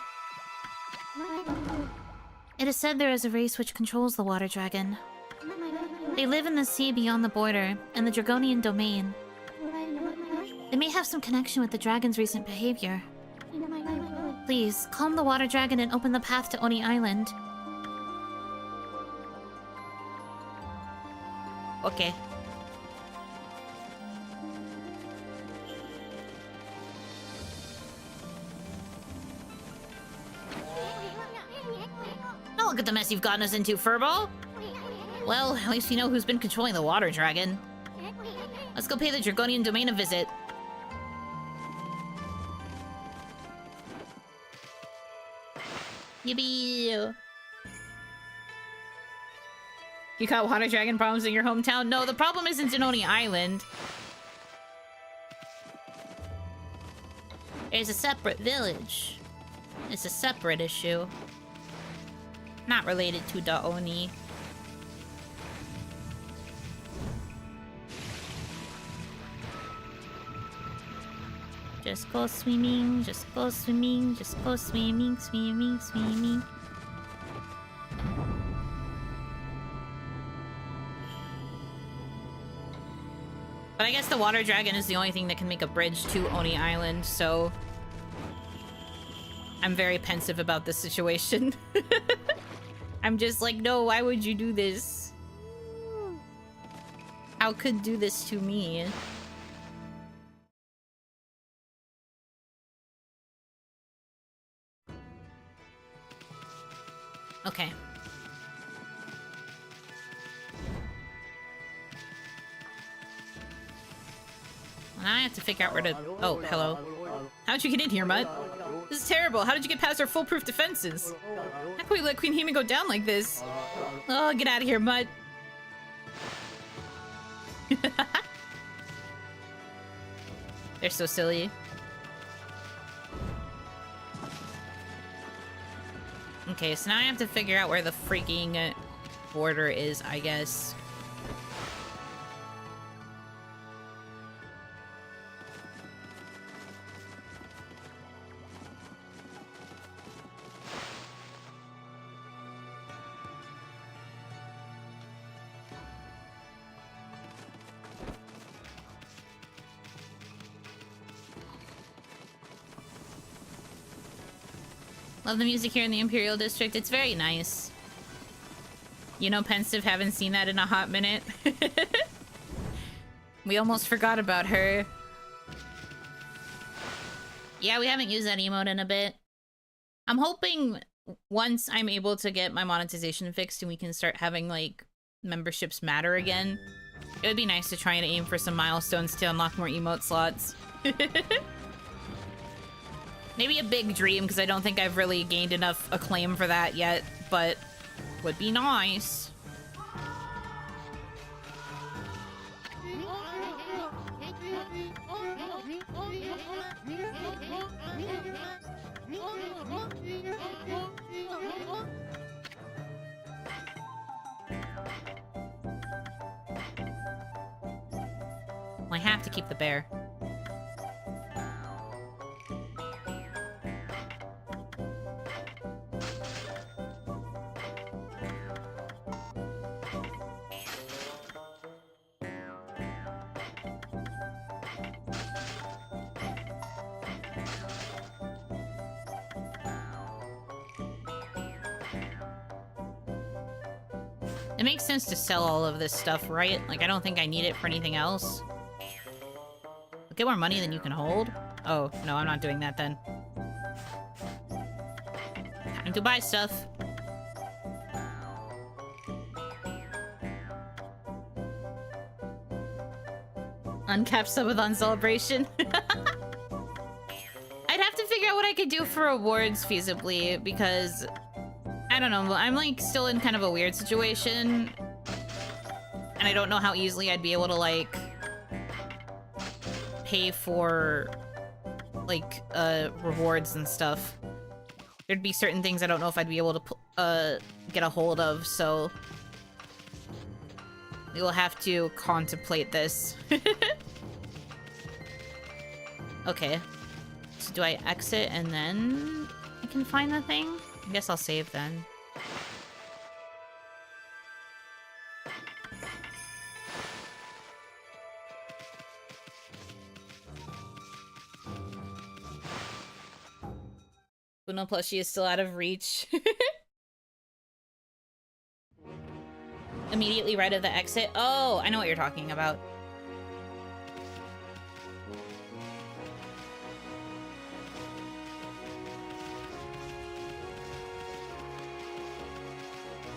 It is said there is a race which controls the water dragon. They live in the sea beyond the border, in the Dragonian domain. They may have some connection with the dragon's recent behavior. Please, calm the water dragon and open the path to Oni Island. Okay. Look at the mess you've gotten us into, Furball. Well, at least we know who's been controlling the water dragon. Let's go pay the Dragonian Domain a visit. Yippee! You got water dragon problems in your hometown? No, the problem isn't Denoni Island. It's a separate village. It's a separate issue. Not related to Daoni. Just go swimming, just go swimming, just go swimming, swimming, swimming. But I guess the water dragon is the only thing that can make a bridge to Oni Island, so... I'm very pensive about this situation. I'm just like, no, why would you do this? How could do this to me? Okay. Well, now I have to figure out where to... Oh, hello. How'd you get in here, Mutt? This is terrible. How did you get past our foolproof defenses? How can we let Queen Himiko go down like this? Oh, get out of here, Mutt. They're so silly. Okay, so now I have to figure out where the freaking border is, I guess. Love the music here in the Imperial District. It's very nice. You know, Pensive, haven't seen that in a hot minute. We almost forgot about her. Yeah, we haven't used that emote in a bit. I'm hoping once I'm able to get my monetization fixed and we can start having, like, memberships matter again, it would be nice to try and aim for some milestones to unlock more emote slots. Maybe a big dream, because I don't think I've really gained enough acclaim for that yet, but would be nice. I have to keep the bear. It makes sense to sell all of this stuff, right? Like, I don't think I need it for anything else. Get more money than you can hold? Oh, no, I'm not doing that then. Time to buy stuff. Uncapped subathon celebration. I'd have to figure out what I could do for awards feasibly, because... I don't know, I'm like still in kind of a weird situation. And I don't know how easily I'd be able to like pay for like rewards and stuff. There'd be certain things I don't know if I'd be able to get a hold of, so we will have to contemplate this. Okay. So do I exit and then I can find the thing? I guess I'll save then. Uno plushie is still out of reach. Immediately right of the exit. Oh, I know what you're talking about.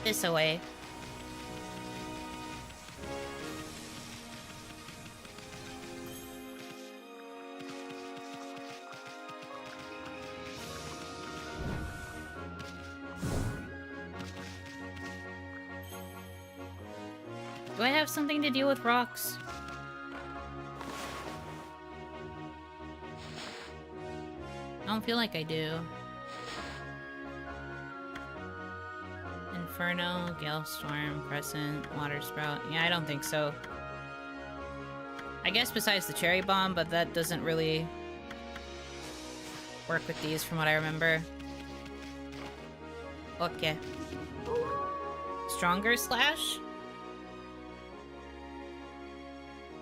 this away. Do I have something to deal with rocks? I don't feel like I do. Inferno, Gale Storm, Crescent, Water Sprout. Yeah, I don't think so. I guess besides the Cherry Bomb, but that doesn't really work with these from what I remember. Okay. Stronger Slash?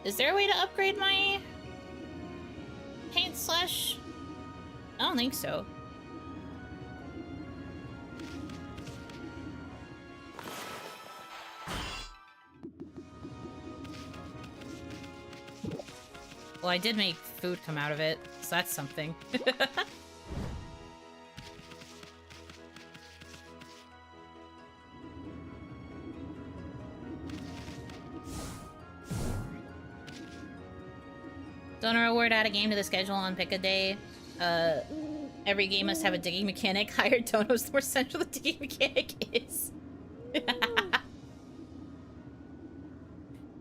Is there a way to upgrade my paint slash? I don't think so. Well, I did make food come out of it, so that's something. Donor award, add a game to the schedule on pick a day. Every game must have a digging mechanic. Higher donos, the more central the digging mechanic is.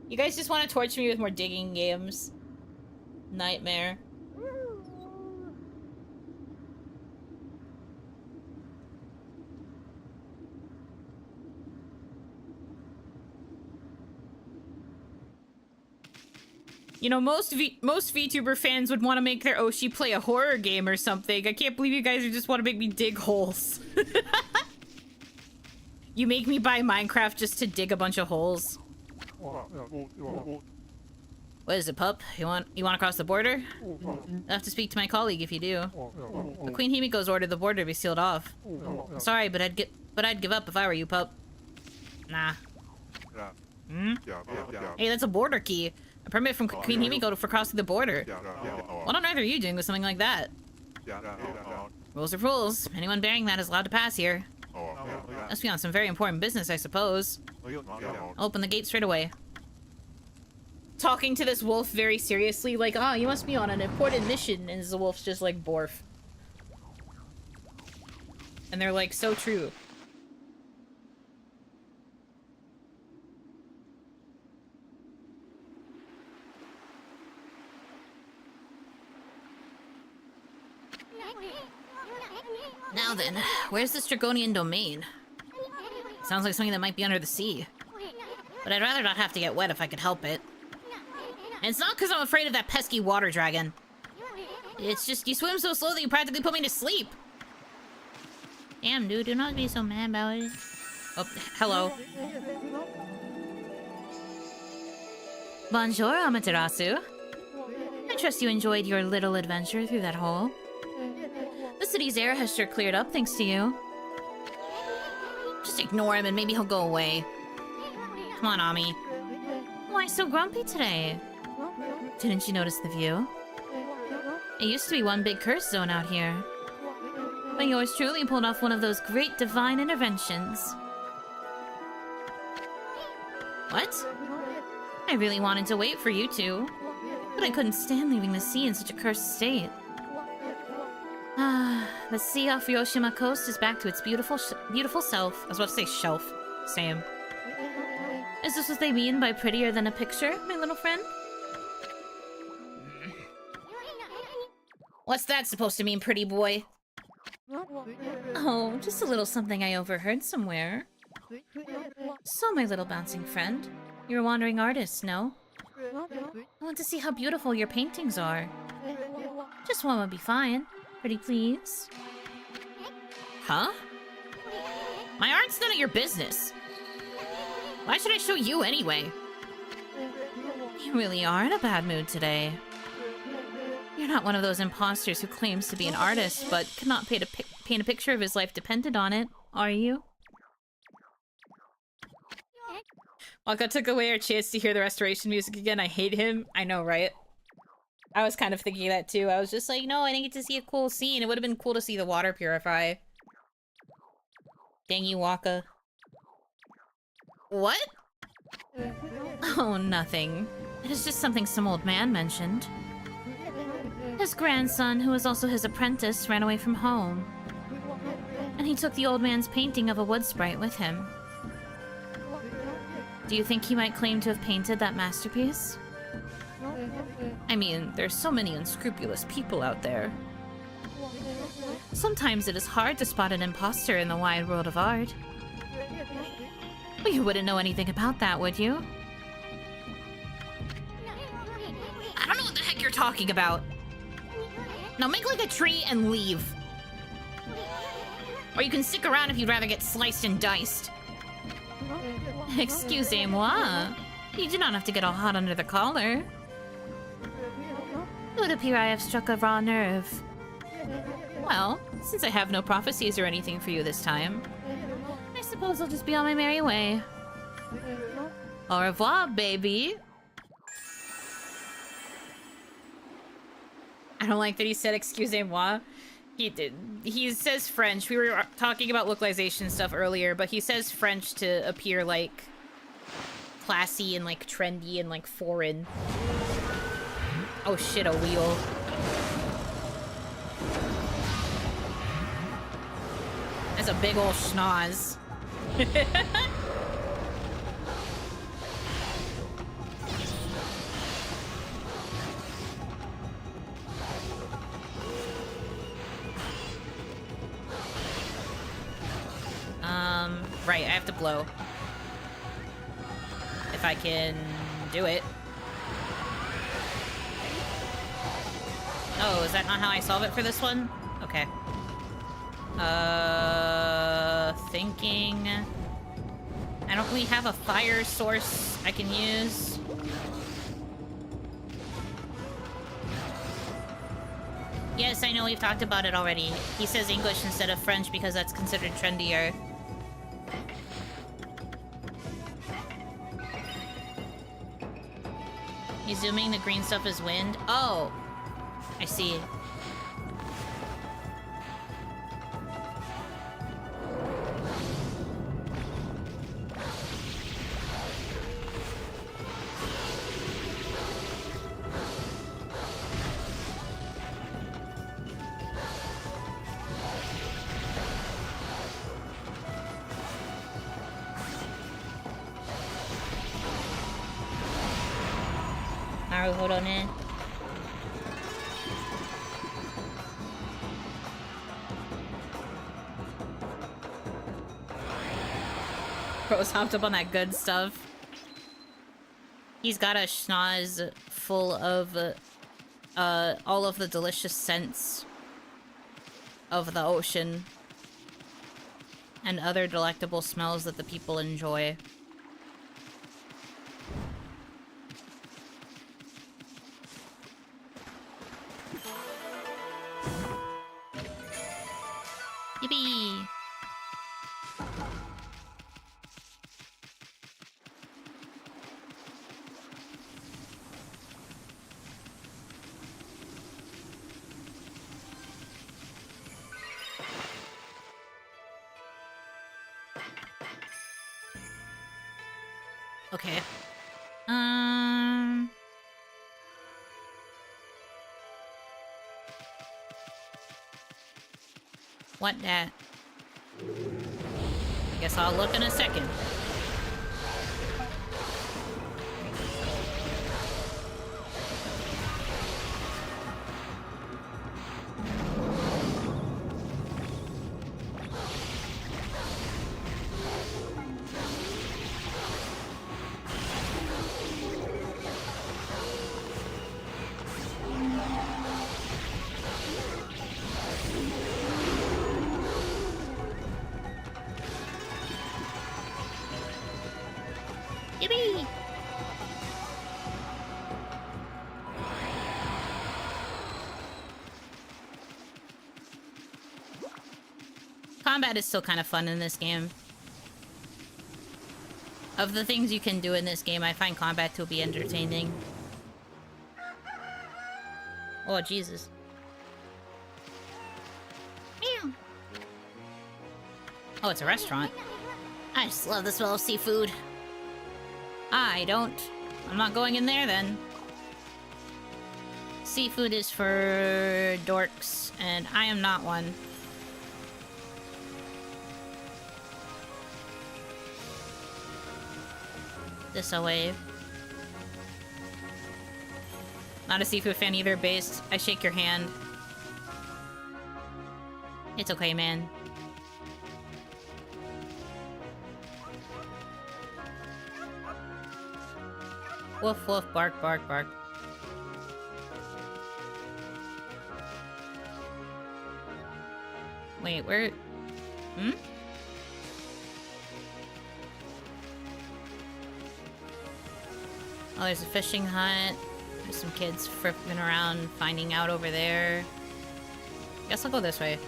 You guys just want to torture me with more digging games. Nightmare. You know, most VTuber fans would want to make their Oshi play a horror game or something. I can't believe you guys just want to make me dig holes. You make me buy Minecraft just to dig a bunch of holes. What is it, pup? You want to cross the border? I'll have to speak to my colleague if you do. But Queen Himiko's ordered the border to be sealed off. Sorry, but I'd give up if I were you, pup. Nah. Hmm? Hey, that's a border key. A permit from Queen Himiko for crossing the border. What on earth are you doing with something like that? Rules are rules. Anyone bearing that is allowed to pass here. Must be on some very important business, I suppose. I'll open the gate straight away. Talking to this wolf very seriously, like, ah, you must be on an important mission, and the wolf's just like, borf. And they're like, so true. Now then, where's this Dragonian domain? Sounds like something that might be under the sea. But I'd rather not have to get wet if I could help it. And it's not because I'm afraid of that pesky water dragon. It's just you swim so slow that you practically put me to sleep. Damn, dude, do not be so mad about it. Oh, hello. Bonjour, Amaterasu. I trust you enjoyed your little adventure through that hole. The city's air has sure cleared up thanks to you. Just ignore him and maybe he'll go away. Come on, Ami. Why so grumpy today? Didn't you notice the view? It used to be one big curse zone out here. But yours truly pulled off one of those great divine interventions. What? I really wanted to wait for you two, but I couldn't stand leaving the sea in such a cursed state. Ah, the sea off Yoshima coast is back to its beautiful self. I was about to say shelf. Same. Is this what they mean by prettier than a picture, my little friend? What's that supposed to mean, pretty boy? Oh, just a little something I overheard somewhere. So, my little bouncing friend, you're a wandering artist, no? I want to see how beautiful your paintings are. Just one would be fine. Pretty please. Huh? My art's none of your business. Why should I show you anyway? You really are in a bad mood today. You're not one of those imposters who claims to be an artist, but cannot paint a picture of his life depended on it, are you? Waka took away our chance to hear the restoration music again. I hate him. I know, right? I was kind of thinking that too. I was just like, no, I didn't get to see a cool scene. It would have been cool to see the water purify. Dang you, Waka. What? Oh, nothing. It is just something some old man mentioned. His grandson, who was also his apprentice, ran away from home. And he took the old man's painting of a wood sprite with him. Do you think he might claim to have painted that masterpiece? I mean, there's so many unscrupulous people out there. Sometimes it is hard to spot an imposter in the wide world of art. Well, you wouldn't know anything about that, would you? I don't know what the heck you're talking about. Now make like a tree and leave. Or you can stick around if you'd rather get sliced and diced. Excusez-moi. You do not have to get all hot under the collar. It would appear I have struck a raw nerve. Well, since I have no prophecies or anything for you this time, I suppose I'll just be on my merry way. Au revoir, baby. I don't like that he said excusez-moi. He says French. We were talking about localization stuff earlier, but he says French to appear like classy and like trendy and like foreign. Oh shit, a wheel. That's a big ol' schnoz. Right, I have to blow. If I can do it. Oh, is that not how I solve it for this one? Okay. Thinking... I don't really have a fire source I can use. Yes, I know we've talked about it already. He says English instead of French because that's considered trendier. You zooming, the green stuff is wind? Oh! I see. Hold on in. Bro's hopped up on that good stuff. He's got a schnoz full of all of the delicious scents of the ocean and other delectable smells that the people enjoy. Yippee! Okay. What that? I guess I'll look in a second. Combat is still kind of fun in this game. Of the things you can do in this game, I find combat to be entertaining. Oh, Jesus. Meow. Oh, it's a restaurant. I just love the smell of seafood. I'm not going in there then. Seafood is for dorks, and I am not one. This a wave. Not a seafood fan either, based. I shake your hand. It's okay, man. Woof woof, bark bark bark. Wait, where? Hmm? Oh, there's a fishing hut. There's some kids fripping around, finding out over there. Guess I'll go this way.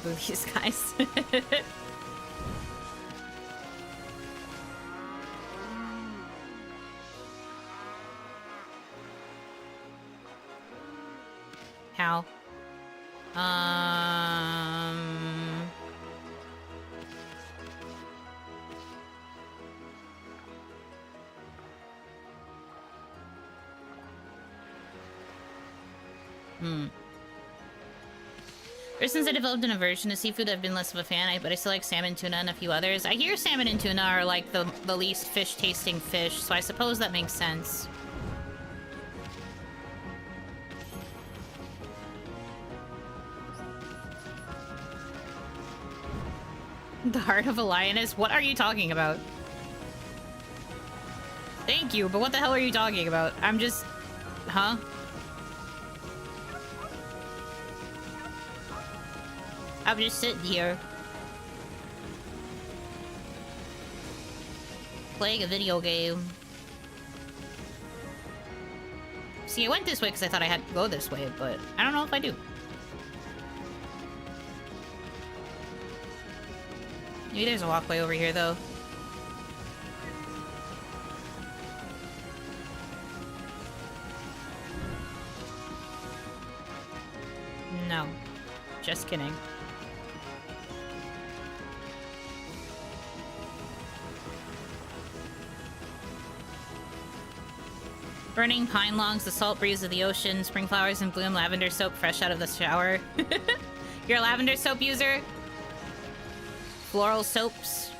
Boo these guys. How? Ever since I developed an aversion to seafood, I've been less of a fan, but I still like salmon, tuna, and a few others. I hear salmon and tuna are like the least fish-tasting fish, so I suppose that makes sense. The heart of a lioness? What are you talking about? Thank you, but what the hell are you talking about? I'm just... Huh? I'm just sitting here. Playing a video game. See, I went this way because I thought I had to go this way, but I don't know if I do. Maybe there's a walkway over here, though. No. Just kidding. Burning pine logs, the salt breeze of the ocean, spring flowers in bloom, lavender soap fresh out of the shower. You're a lavender soap user? Floral soaps?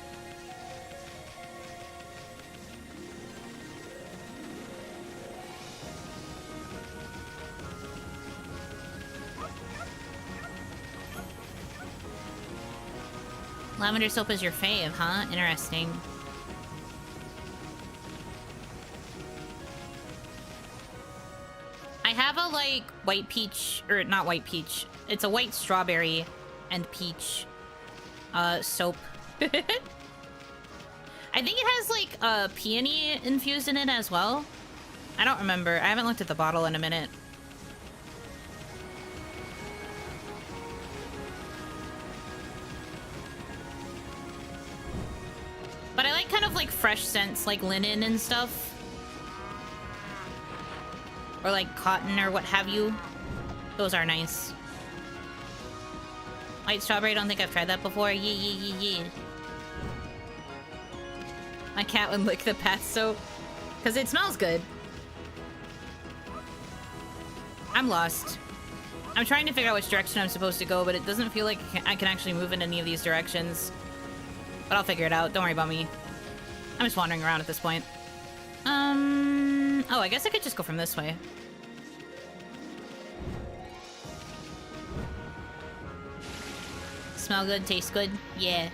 Lavender soap is your fave, huh? Interesting. I have a, like, white peach, or not white peach. It's a white strawberry and peach, soap. I think it has, like, peony infused in it as well. I don't remember. I haven't looked at the bottle in a minute. But I like kind of, like, fresh scents, like linen and stuff. Or like cotton or what have you. Those are nice. White strawberry, I don't think I've tried that before. Yeah. My cat would lick the bath soap. Because it smells good. I'm lost. I'm trying to figure out which direction I'm supposed to go, but it doesn't feel like I can actually move in any of these directions. But I'll figure it out. Don't worry about me. I'm just wandering around at this point. Oh, I guess I could just go from this way. Smell good, taste good? Yeah.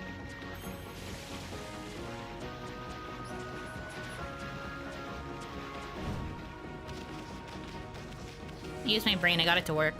Use my brain, I got it to work.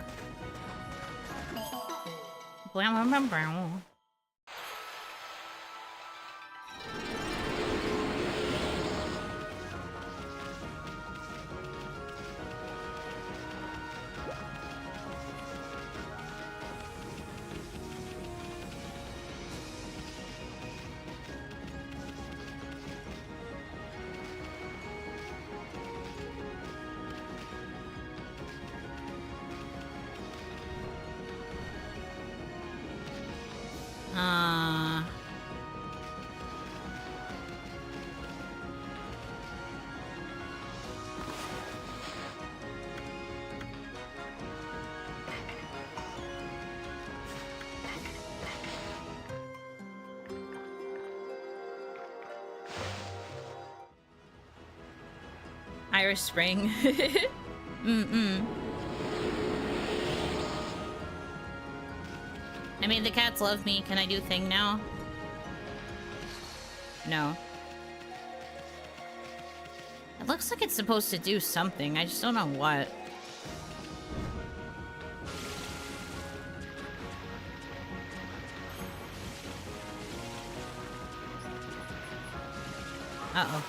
Irish Spring. Mm-mm. I made the cats love me. Can I do thing now? No. It looks like it's supposed to do something. I just don't know what. Uh-oh.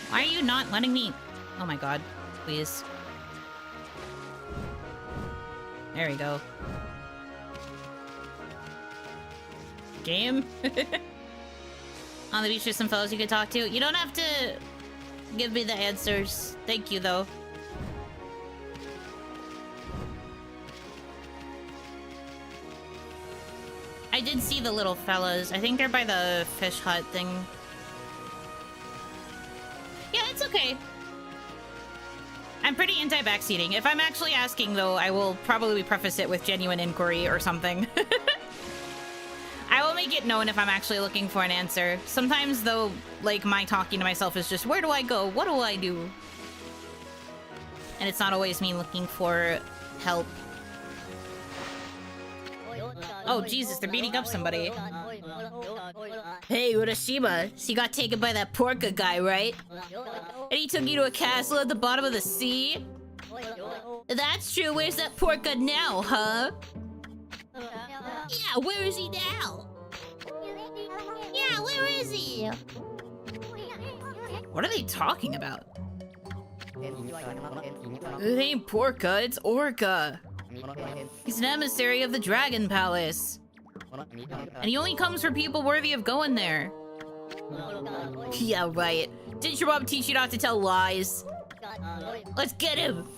Why are you not letting me... Oh my god. Please. There we go. Game? On the beach there's some fellows you could talk to. You don't have to give me the answers. Thank you, though. I did see the little fellas. I think they're by the fish hut thing. Yeah, it's okay. I'm pretty anti-backseating. If I'm actually asking, though, I will probably preface it with genuine inquiry or something. I will make it known if I'm actually looking for an answer. Sometimes, though, like, my talking to myself is just, where do I go? What do I do? And it's not always me looking for help. Oh, Jesus, they're beating up somebody. Hey, Urashima, so you got taken by that Porka guy, right? And he took you to a castle at the bottom of the sea? That's true, where's that Porka now, huh? Yeah, where is he now? Yeah, where is he? What are they talking about? It ain't Porka, it's Orca. He's an emissary of the Dragon Palace. And he only comes for people worthy of going there. Yeah, right. Didn't your mom teach you not to tell lies? Let's get him!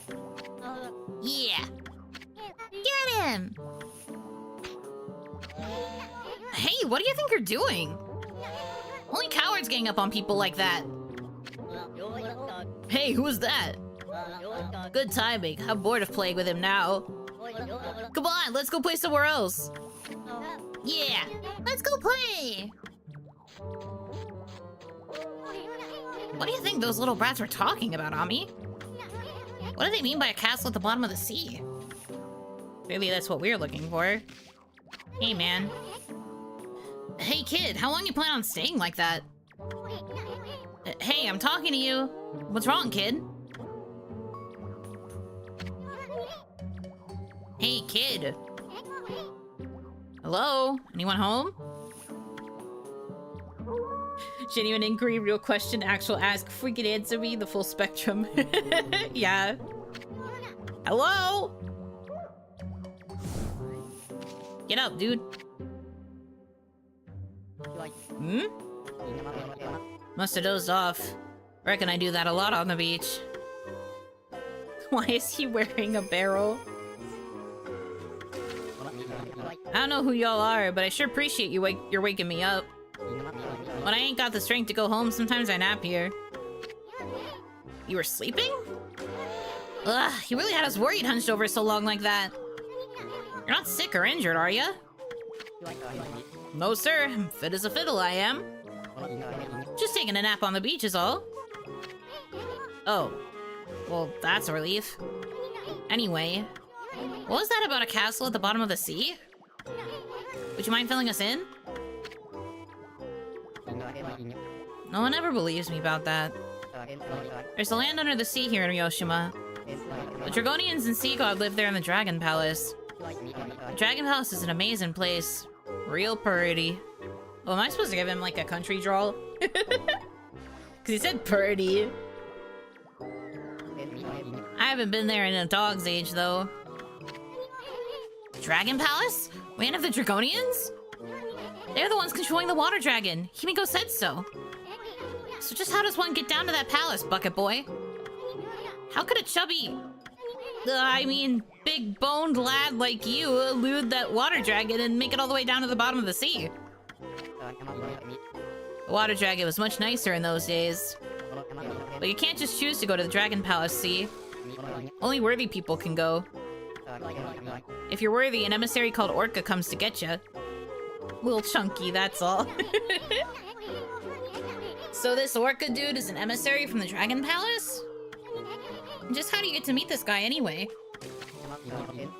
Yeah! Get him! Hey, what do you think you're doing? Only cowards gang up on people like that. Hey, who was that? Good timing. I'm bored of playing with him now. Come on, let's go play somewhere else. Yeah, let's go play. What do you think those little brats were talking about, Ami? What do they mean by a castle at the bottom of the sea? Maybe that's what we're looking for. Hey, man. Hey, kid, how long you plan on staying like that? Hey, I'm talking to you. What's wrong, kid? Hey, kid. Hello? Anyone home? Genuine inquiry, real question, actual ask, freaking answer me, the full spectrum. Yeah. Hello? Get up, dude. Hmm? Must have dozed off. Reckon I do that a lot on the beach. Why is he wearing a barrel? I don't know who y'all are, but I sure appreciate you're waking me up. When I ain't got the strength to go home, sometimes I nap here. You were sleeping? Ugh, you really had us worried hunched over so long like that. You're not sick or injured, are ya? No, sir. I'm fit as a fiddle, I am. Just taking a nap on the beach is all. Oh. Well, that's a relief. Anyway, what was that about a castle at the bottom of the sea? Would you mind filling us in? No one ever believes me about that. There's a land under the sea here in Ryoshima. The Dragonians and Sea God live there in the Dragon Palace. The Dragon Palace is an amazing place. Real pretty. Oh, am I supposed to give him like a country drawl? Because he said pretty. I haven't been there in a dog's age, though. Dragon Palace? Land of the Dragonians? They're the ones controlling the water dragon. Himiko said so. So just how does one get down to that palace, bucket boy? How could a chubby... big-boned lad like you elude that water dragon and make it all the way down to the bottom of the sea? The water dragon was much nicer in those days. But you can't just choose to go to the Dragon Palace, see? Only worthy people can go. If you're worthy, an emissary called Orca comes to get you. Little chunky, that's all. So this Orca dude is an emissary from the Dragon Palace? Just how do you get to meet this guy anyway?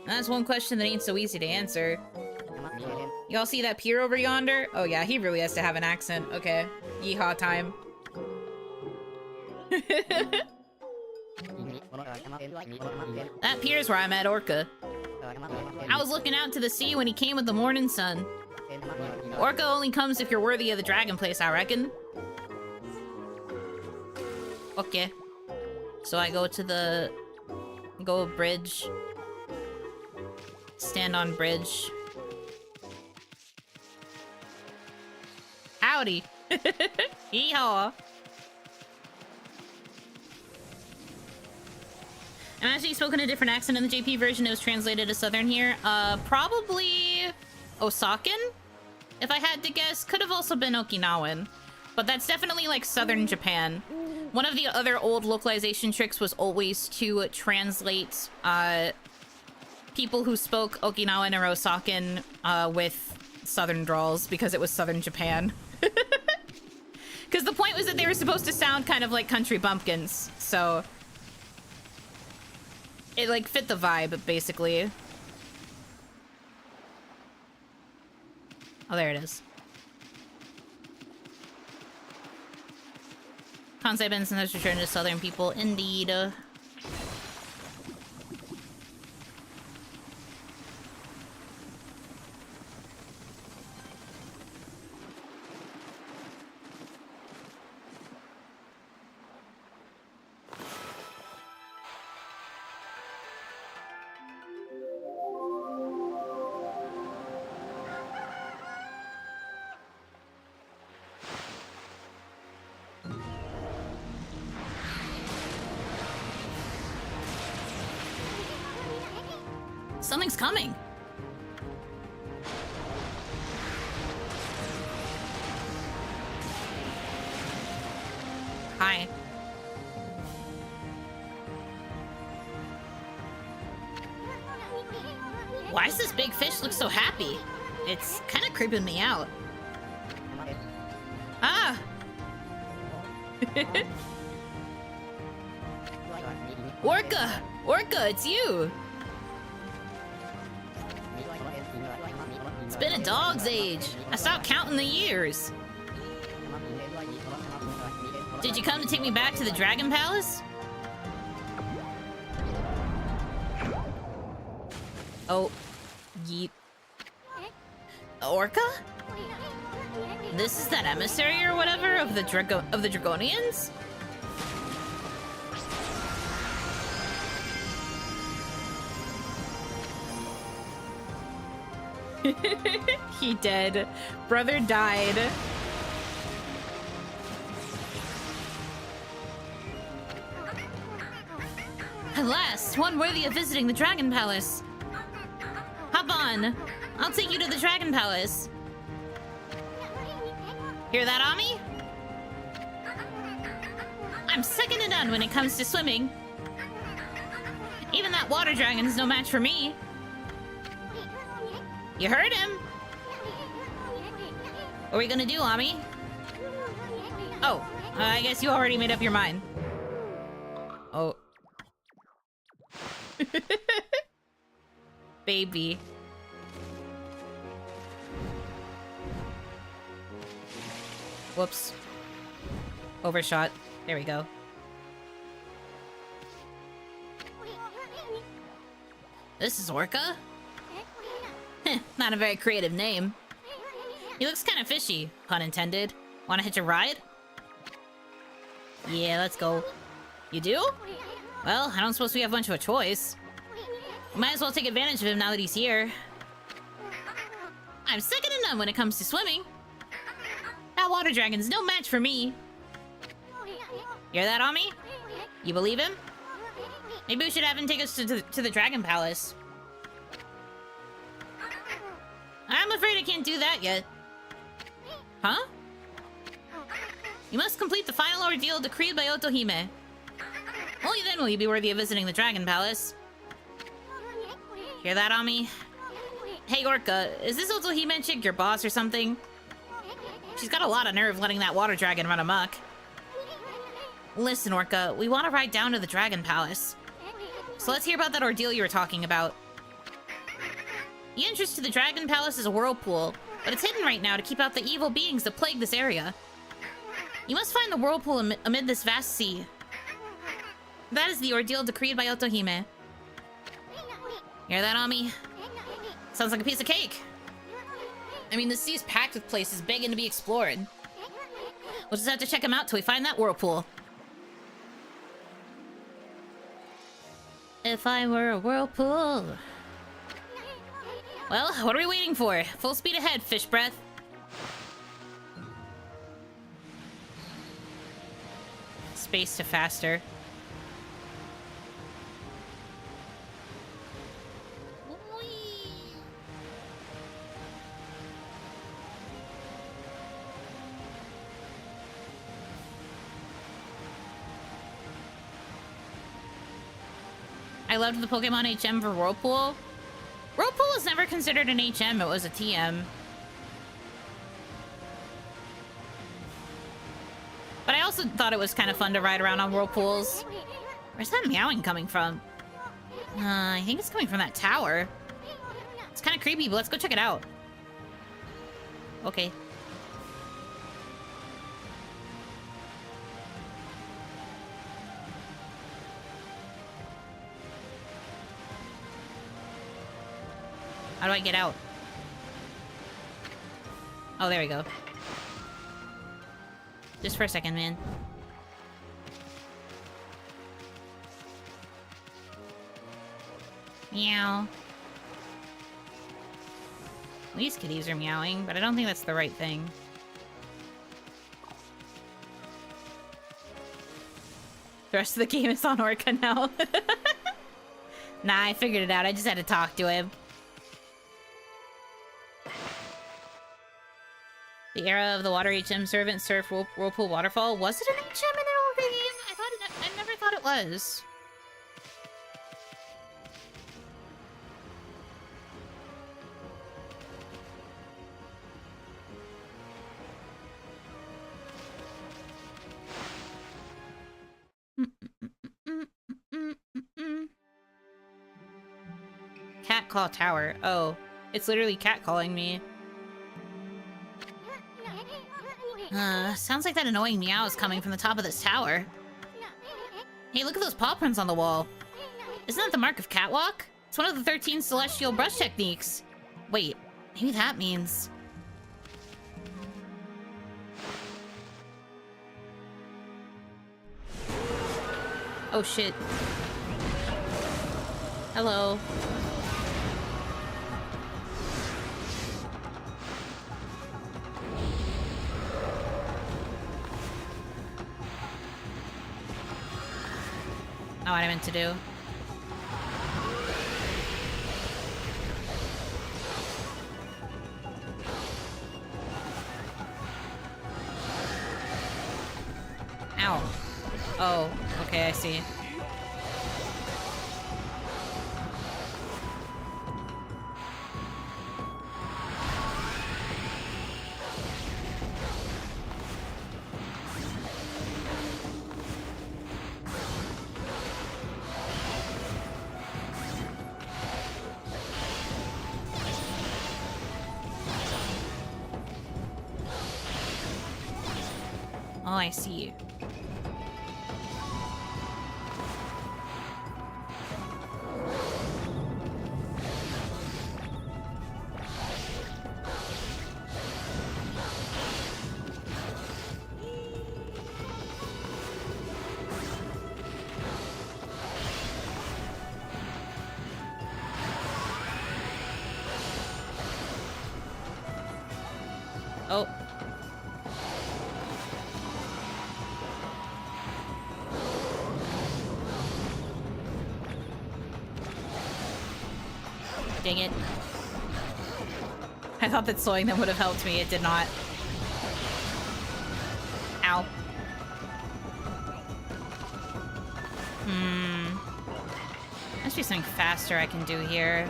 That's one question that ain't so easy to answer. Y'all see that pier over yonder? Oh yeah, he really has to have an accent. Okay. Yeehaw time. That pier's where I met Orca. I was looking out to the sea when he came with the morning sun. Orca only comes if you're worthy of the dragon place, I reckon. Okay. So I go to the... Go bridge. Stand on bridge. Howdy. Yeehaw. I'm actually spoken a different accent in the JP version. It was translated as Southern here. Probably Osakan, if I had to guess. Could have also been Okinawan, but that's definitely like Southern Japan. One of the other old localization tricks was always to translate people who spoke Okinawan or Osakan with Southern drawls because it was Southern Japan. Because the point was that they were supposed to sound kind of like country bumpkins, so it like fit the vibe basically. Oh, there it is. Kansai Benson has returned to Southern people, indeed. Something's coming. Hi. Why does this big fish look so happy? It's kind of creeping me out. Ah! Orca! Orca, it's you! It's been a dog's age. I stopped counting the years. Did you come to take me back to the Dragon Palace? Oh, yeet. Orca? This is that emissary or whatever of the Dragonians? He dead. Brother died. At last, one worthy of visiting the Dragon Palace. Hop on. I'll take you to the Dragon Palace. Hear that, Ami? I'm second to none when it comes to swimming. Even that water dragon is no match for me. You heard him. What are we gonna do, Ami? Oh, I guess you already made up your mind. Oh. Baby. Whoops. Overshot. There we go. This is Orca? Not a very creative name. He looks kind of fishy, pun intended. Want to hitch a ride? Yeah, let's go. You do? Well, I don't suppose we have much of a choice. We might as well take advantage of him now that he's here. I'm second to none when it comes to swimming. That water dragon's no match for me. Hear that, Ami? You believe him? Maybe we should have him take us to the Dragon Palace. I'm afraid I can't do that yet. Huh? You must complete the final ordeal decreed by Otohime. Only then will you be worthy of visiting the Dragon Palace. Hear that, Ami? Hey, Orca, is this Otohime chick your boss or something? She's got a lot of nerve letting that water dragon run amok. Listen, Orca, we want to ride down to the Dragon Palace. So let's hear about that ordeal you were talking about. The entrance to the Dragon Palace is a whirlpool, but it's hidden right now to keep out the evil beings that plague this area. You must find the whirlpool amid this vast sea. That is the ordeal decreed by Otohime. Hear that, Ami? Sounds like a piece of cake. I mean, the sea is packed with places begging to be explored. We'll just have to check them out till we find that whirlpool. If I were a whirlpool... Well, what are we waiting for? Full speed ahead, fish breath. Space to faster. I loved the Pokemon HM for Whirlpool. Whirlpool was never considered an HM, it was a TM. But I also thought it was kind of fun to ride around on Whirlpools. Where's that meowing coming from? I think it's coming from that tower. It's kind of creepy, but let's go check it out. Okay. How do I get out? Oh, there we go. Just for a second, man. Meow. These kitties are meowing, but I don't think that's the right thing. The rest of the game is on Orca now. Nah, I figured it out. I just had to talk to him. The era of the Water HM servant surf Whirlpool Waterfall. Was it an HM in an old game? I never thought it was. Cat Call Tower. Oh, it's literally catcalling me. Sounds like that annoying meow is coming from the top of this tower. Hey, look at those paw prints on the wall. Isn't that the mark of catwalk? It's one of the 13 celestial brush techniques. Wait, maybe that means... Oh shit. Hello. Not what I meant to do. Ow. Oh, okay, I see. Oh, I see. Oh. Dang it. I thought that slowing them would have helped me. It did not. Ow. Must be something faster I can do here.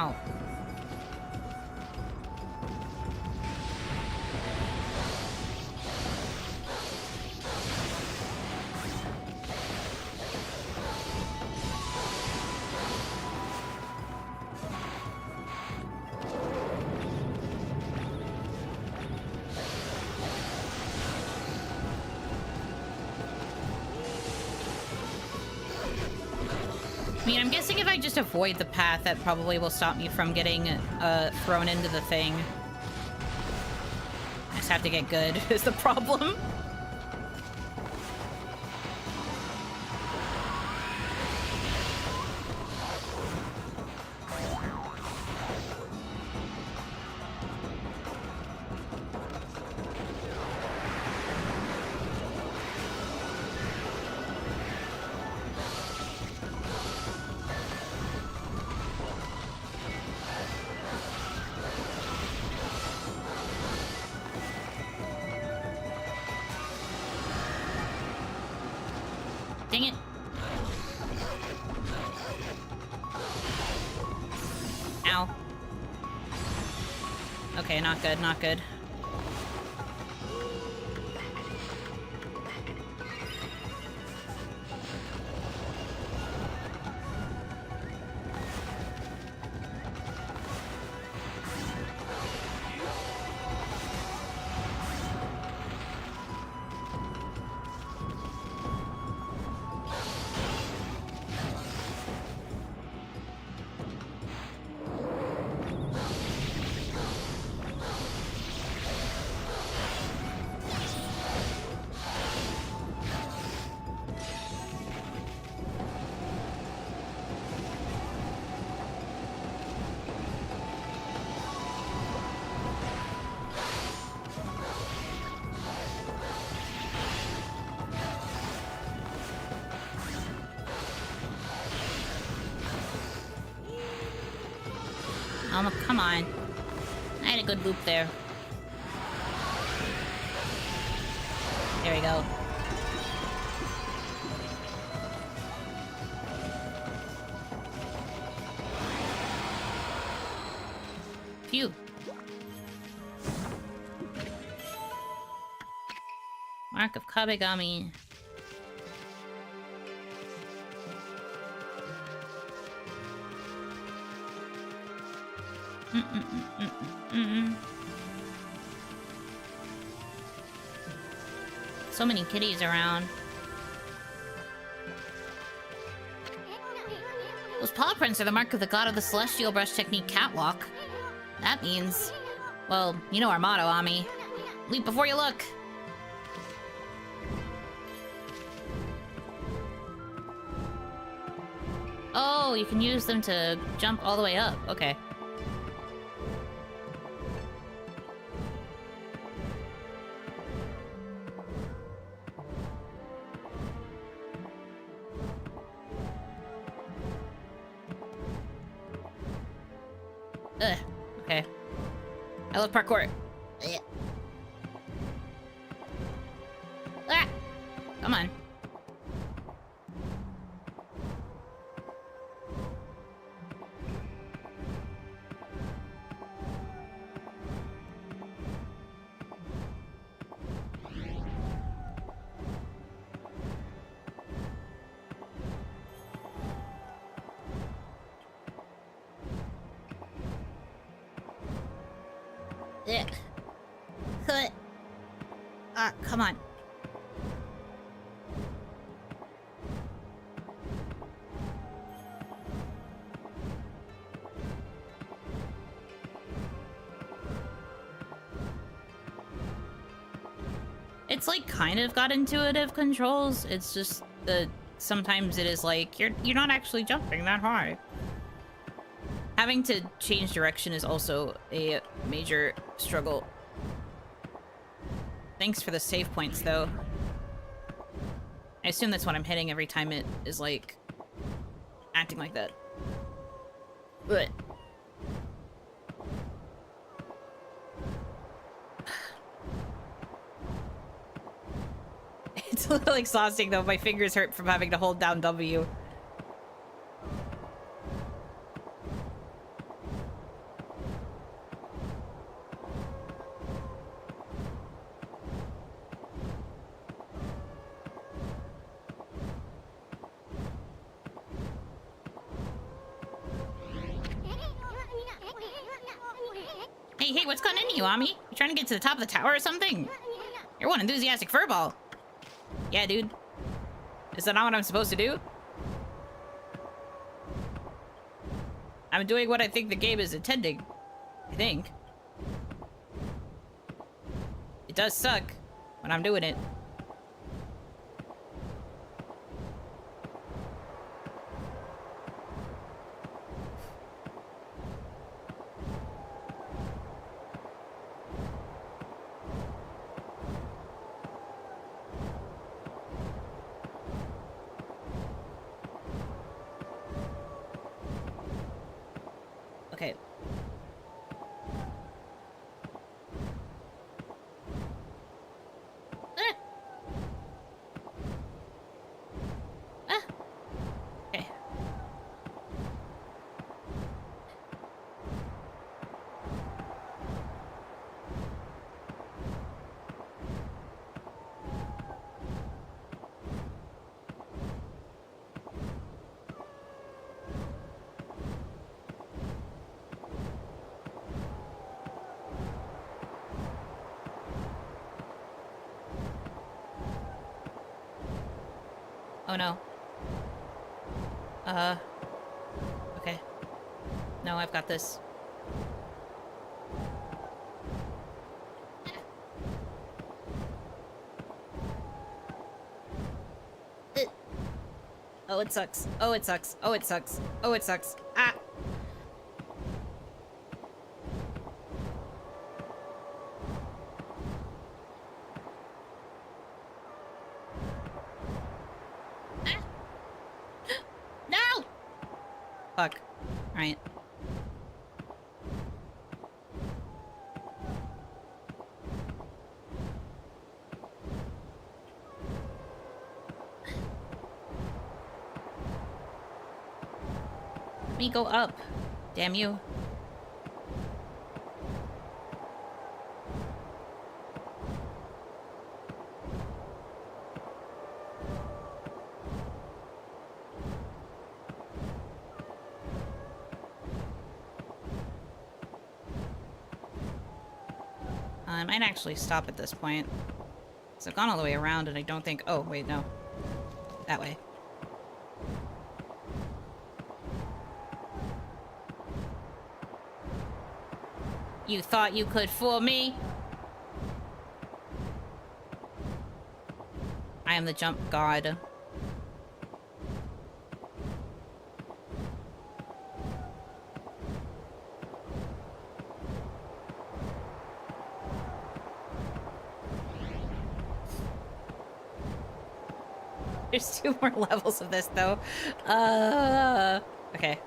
Ow. I mean, I'm guessing if I just avoid the path, that probably will stop me from getting thrown into the thing. I just have to get good, is the problem. Dang it. Ow. Okay, not good, not good. Come on. I had a good loop there. There we go. Phew. Mark of Kabegami. So many kitties around. Those paw prints are the mark of the god of the celestial brush technique catwalk. That means... well, you know our motto, Ami. Leap before you look. Oh, you can use them to jump all the way up. Okay. Ugh. Okay. I love parkour. Ugh. Ah! Come on. Come on. It's like kind of got intuitive controls. It's just that sometimes it is like you're not actually jumping that high. Having to change direction is also a major struggle. Thanks for the save points, though. I assume that's what I'm hitting every time it is, like, acting like that. But it's a little exhausting, though. My fingers hurt from having to hold down W. Hey, what's going into you, Ami? You trying to get to the top of the tower or something? You're one enthusiastic furball. Yeah, dude. Is that not what I'm supposed to do? I'm doing what I think the game is intending. I think. It does suck when I'm doing it. Okay. Okay. Oh no. Okay. No, I've got this. Oh, it sucks. Oh, it sucks. Oh, it sucks. Oh, it sucks. Ah! No! Fuck. Alright. Let me go up. Damn you. I might actually stop at this point. So I've gone all the way around and I don't think... Oh, wait, no. That way. You thought you could fool me? I am the jump god. There's 2 more levels of this, though. Okay.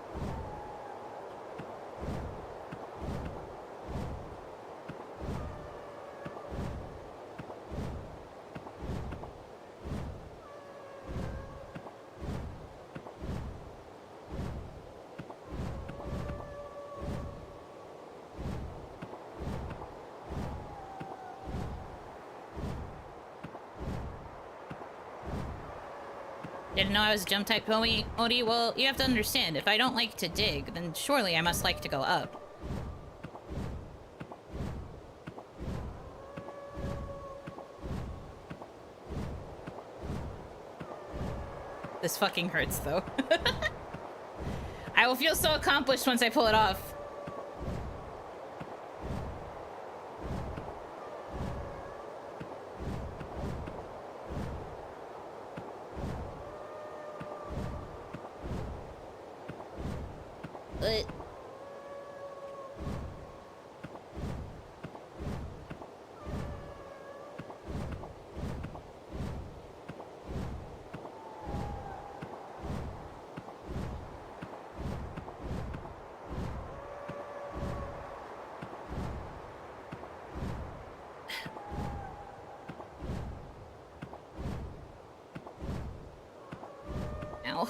Didn't know I was a jump type Odie. Well, you have to understand, if I don't like to dig, then surely I must like to go up. This fucking hurts, though. I will feel so accomplished once I pull it off. Ow.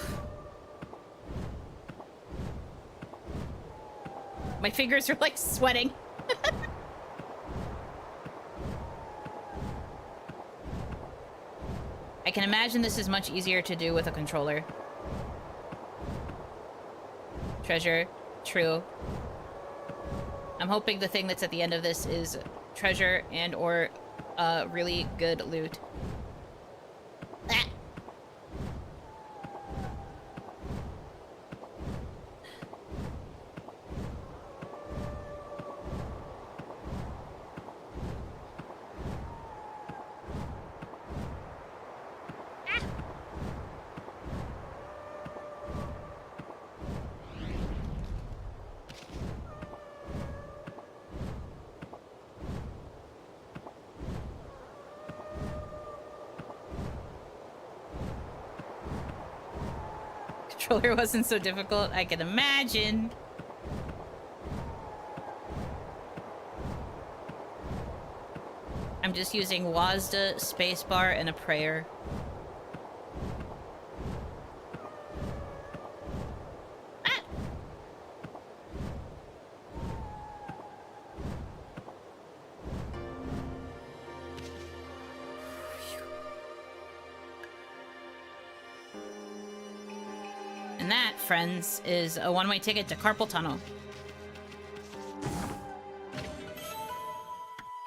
My fingers are like sweating. I can imagine this is much easier to do with a controller. Treasure. True. I'm hoping the thing that's at the end of this is treasure and or really good loot. Ah. Controller wasn't so difficult, I can imagine. I'm just using WASD, spacebar, and a prayer. Ah! And that, friends, is a one-way ticket to Carpal Tunnel.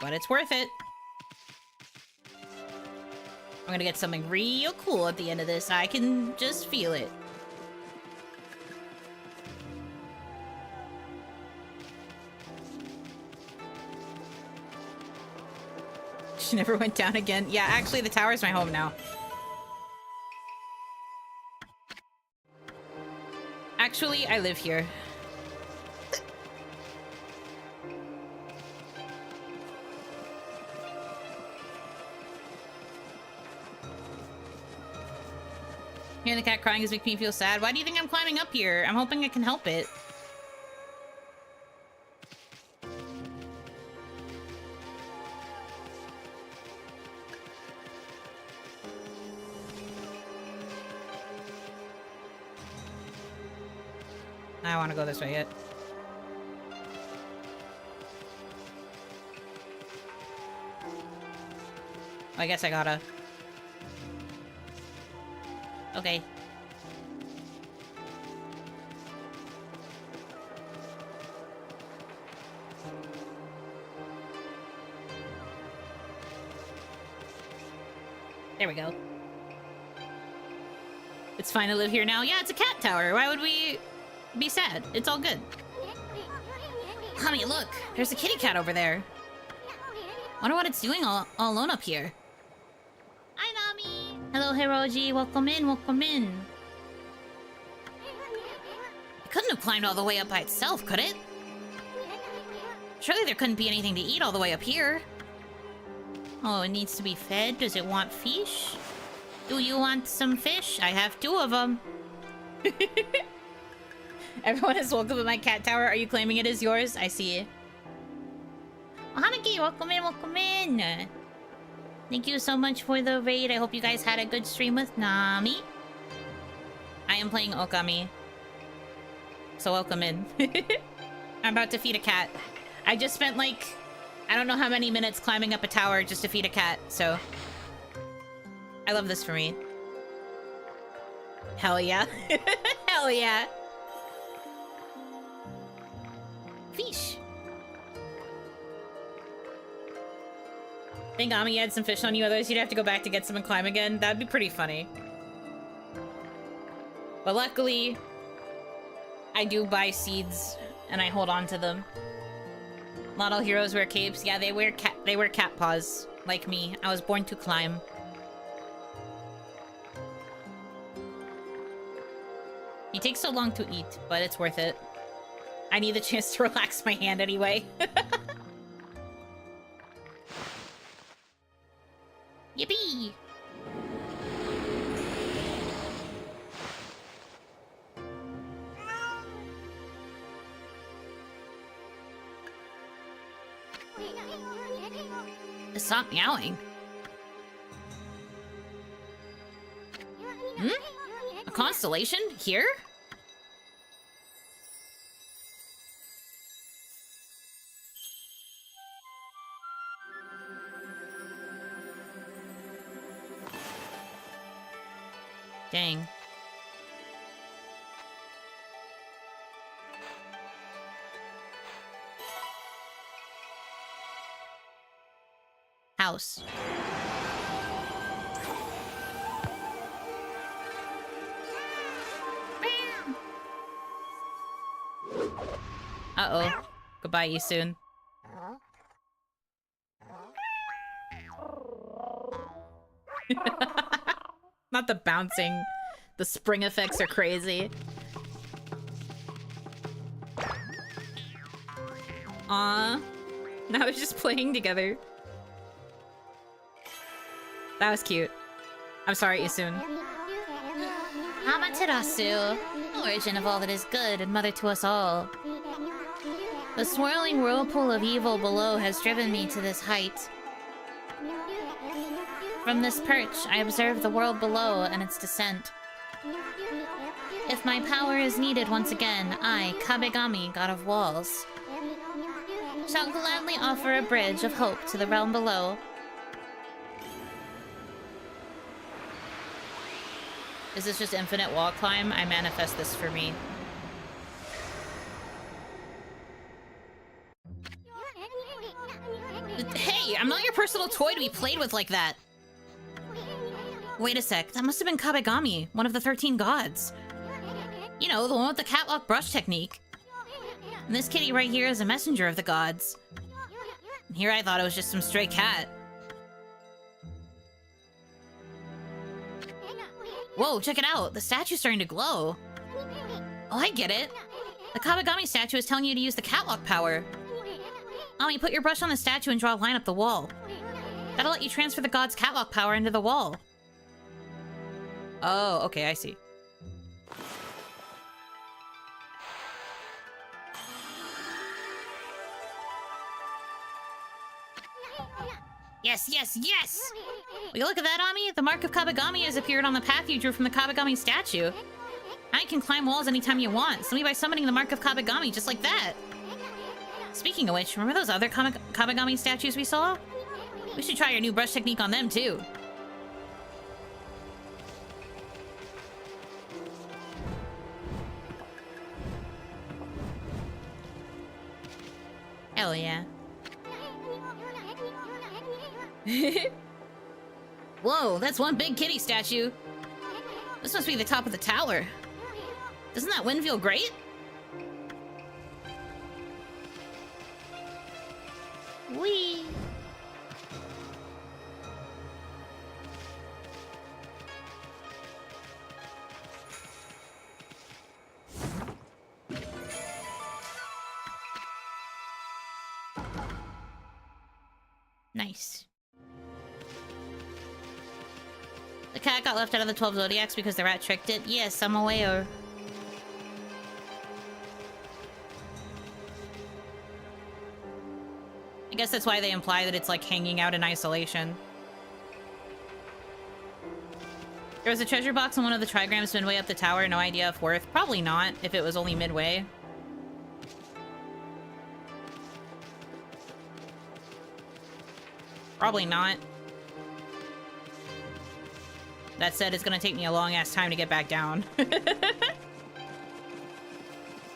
But it's worth it. I'm gonna get something real cool at the end of this. I can just feel it. She never went down again. Yeah, actually, the tower's my home now. Actually, I live here. Hearing the cat crying is making me feel sad. Why do you think I'm climbing up here? I'm hoping I can help it. I don't want to go this way yet. I guess I gotta. Okay. There we go. It's fine to live here now. Yeah, it's a cat tower. Why would we be sad? It's all good. Honey, look. There's a kitty cat over there. Wonder what it's doing all alone up here. Hi, Nami. Hello, Hiroji. Welcome in. Welcome in. It couldn't have climbed all the way up by itself, could it? Surely there couldn't be anything to eat all the way up here. Oh, it needs to be fed. Does it want fish? Do you want some fish? I have 2 of them. Everyone is welcome at my cat tower. Are you claiming it as yours? I see. Oh, Hanaki, welcome in, welcome in. Thank you so much for the raid. I hope you guys had a good stream with Nami. I am playing Okami. So welcome in. I'm about to feed a cat. I just spent like, I don't know how many minutes climbing up a tower just to feed a cat, so... I love this for me. Hell yeah. Hell yeah. Fish. Think Ami had some fish on you, otherwise you'd have to go back to get some and climb again. That'd be pretty funny. But luckily, I do buy seeds and I hold on to them. Not all heroes wear capes. Yeah, they wear cat paws, like me. I was born to climb. He takes so long to eat, but it's worth it. I need the chance to relax my hand anyway. Yippee! Stop meowing. Hmm? A constellation? Here? Dang. house. Uh-oh. Goodbye, you soon. Not the bouncing. The spring effects are crazy. Aww. Now they're just playing together. That was cute. I'm sorry, Isun. Amaterasu, origin of all that is good and mother to us all. The swirling whirlpool of evil below has driven me to this height. From this perch, I observe the world below and its descent. If my power is needed once again, I, Kabegami, god of walls, shall gladly offer a bridge of hope to the realm below. Is this just infinite wall climb? I manifest this for me. Hey, I'm not your personal toy to be played with like that. Wait a sec, that must have been Kabegami, one of the 13 gods. You know, the one with the catwalk brush technique. And this kitty right here is a messenger of the gods. And here I thought it was just some stray cat. Whoa, check it out. The statue's starting to glow. Oh, I get it. The Kabegami statue is telling you to use the catwalk power. Ami, put your brush on the statue and draw a line up the wall. That'll let you transfer the god's catwalk power into the wall. Oh, okay, I see. Yes, yes, yes! Will you look at that, Ami? The mark of Kabegami has appeared on the path you drew from the Kabegami statue. Now you can climb walls anytime you want, simply by summoning the mark of Kabegami, just like that. Speaking of which, remember those other Kabegami statues we saw? We should try your new brush technique on them, too. Hell yeah. Whoa, that's one big kitty statue. This must be the top of the tower. Doesn't that wind feel great? Whee! Nice. The cat got left out of the 12 zodiacs because the rat tricked it. Yes, I'm aware. I guess that's why they imply that it's like hanging out in isolation. There was a treasure box on one of the trigrams midway up the tower. No idea if worth. Probably not, if it was only midway. Probably not. That said, it's gonna take me a long-ass time to get back down.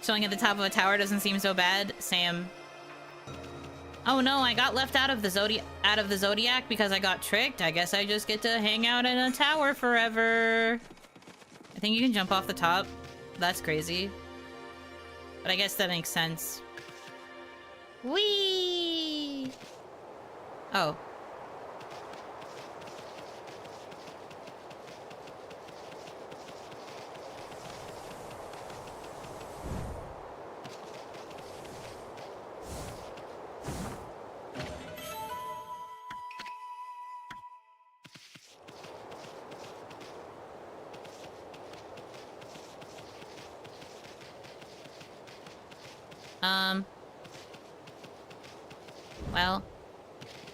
Chilling at the top of a tower doesn't seem so bad. Sam. Oh no, I got left out of the Zodiac because I got tricked. I guess I just get to hang out in a tower forever. I think you can jump off the top. That's crazy. But I guess that makes sense. Whee! Oh. Well,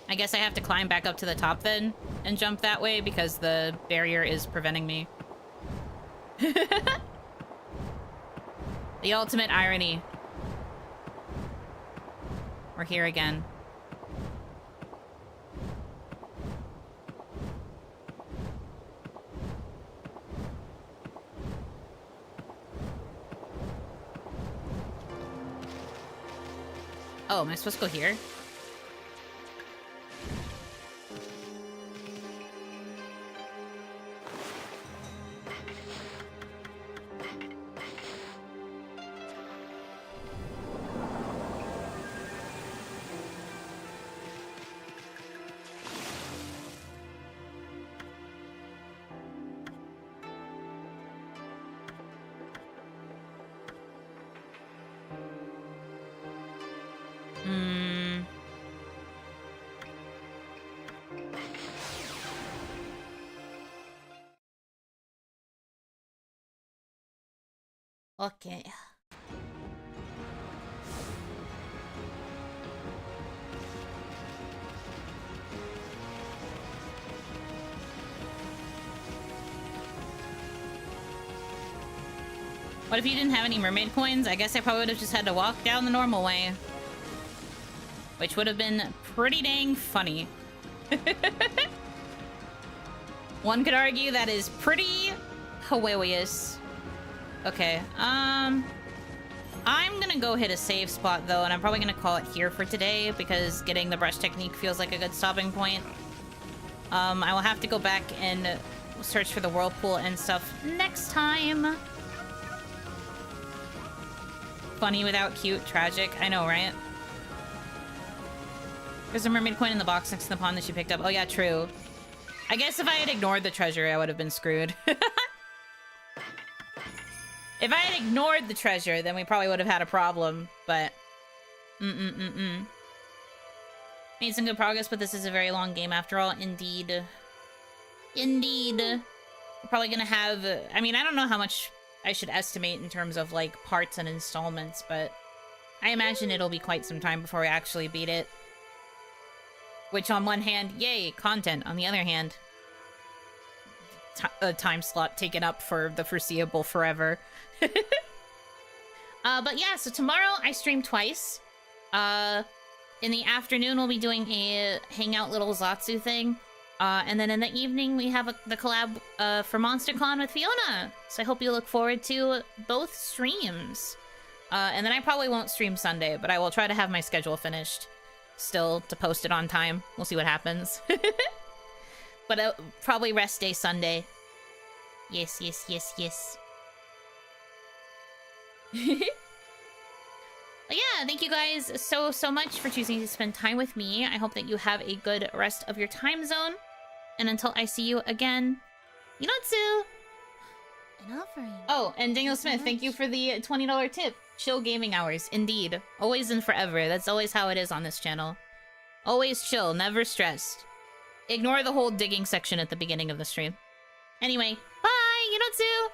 I guess I have to climb back up to the top then and jump that way because the barrier is preventing me. The ultimate irony. We're here again. Oh, am I supposed to go here? Okay. What if you didn't have any mermaid coins? I guess I probably would have just had to walk down the normal way. Which would have been pretty dang funny. One could argue that is pretty hilarious. Okay, I'm gonna go hit a save spot though, and I'm probably gonna call it here for today because getting the brush technique feels like a good stopping point. I will have to go back and search for the whirlpool and stuff next time. Funny without cute, tragic. I know, right? There's a mermaid coin in the box next to the pond that she picked up. Oh yeah, true. I guess if I had ignored the treasure, I would have been screwed. If I had ignored the treasure, then we probably would have had a problem, but... Made some good progress, but this is a very long game after all. Indeed. Indeed. We're probably gonna have... I mean, I don't know how much I should estimate in terms of, like, parts and installments, but... I imagine it'll be quite some time before we actually beat it. Which, on one hand, yay, content. On the other hand... a time slot taken up for the foreseeable forever. But yeah, so tomorrow I stream twice. In the afternoon we'll be doing a hangout little Zatsu thing. And then in the evening we have the collab for MonsterCon with Fiona. So I hope you look forward to both streams. And then I probably won't stream Sunday, but I will try to have my schedule finished still to post it on time. We'll see what happens. But probably rest day Sunday. Yes, yes, yes, yes. But yeah, thank you guys so much for choosing to spend time with me. I hope that you have a good rest of your time zone. And until I see you again, Yunotsu! An offering. Oh, and Daniel Smith, thank you for the $20 tip. Chill gaming hours, indeed. Always and forever. That's always how it is on this channel. Always chill, never stressed. Ignore the whole digging section at the beginning of the stream. Anyway, bye, Yunotsu!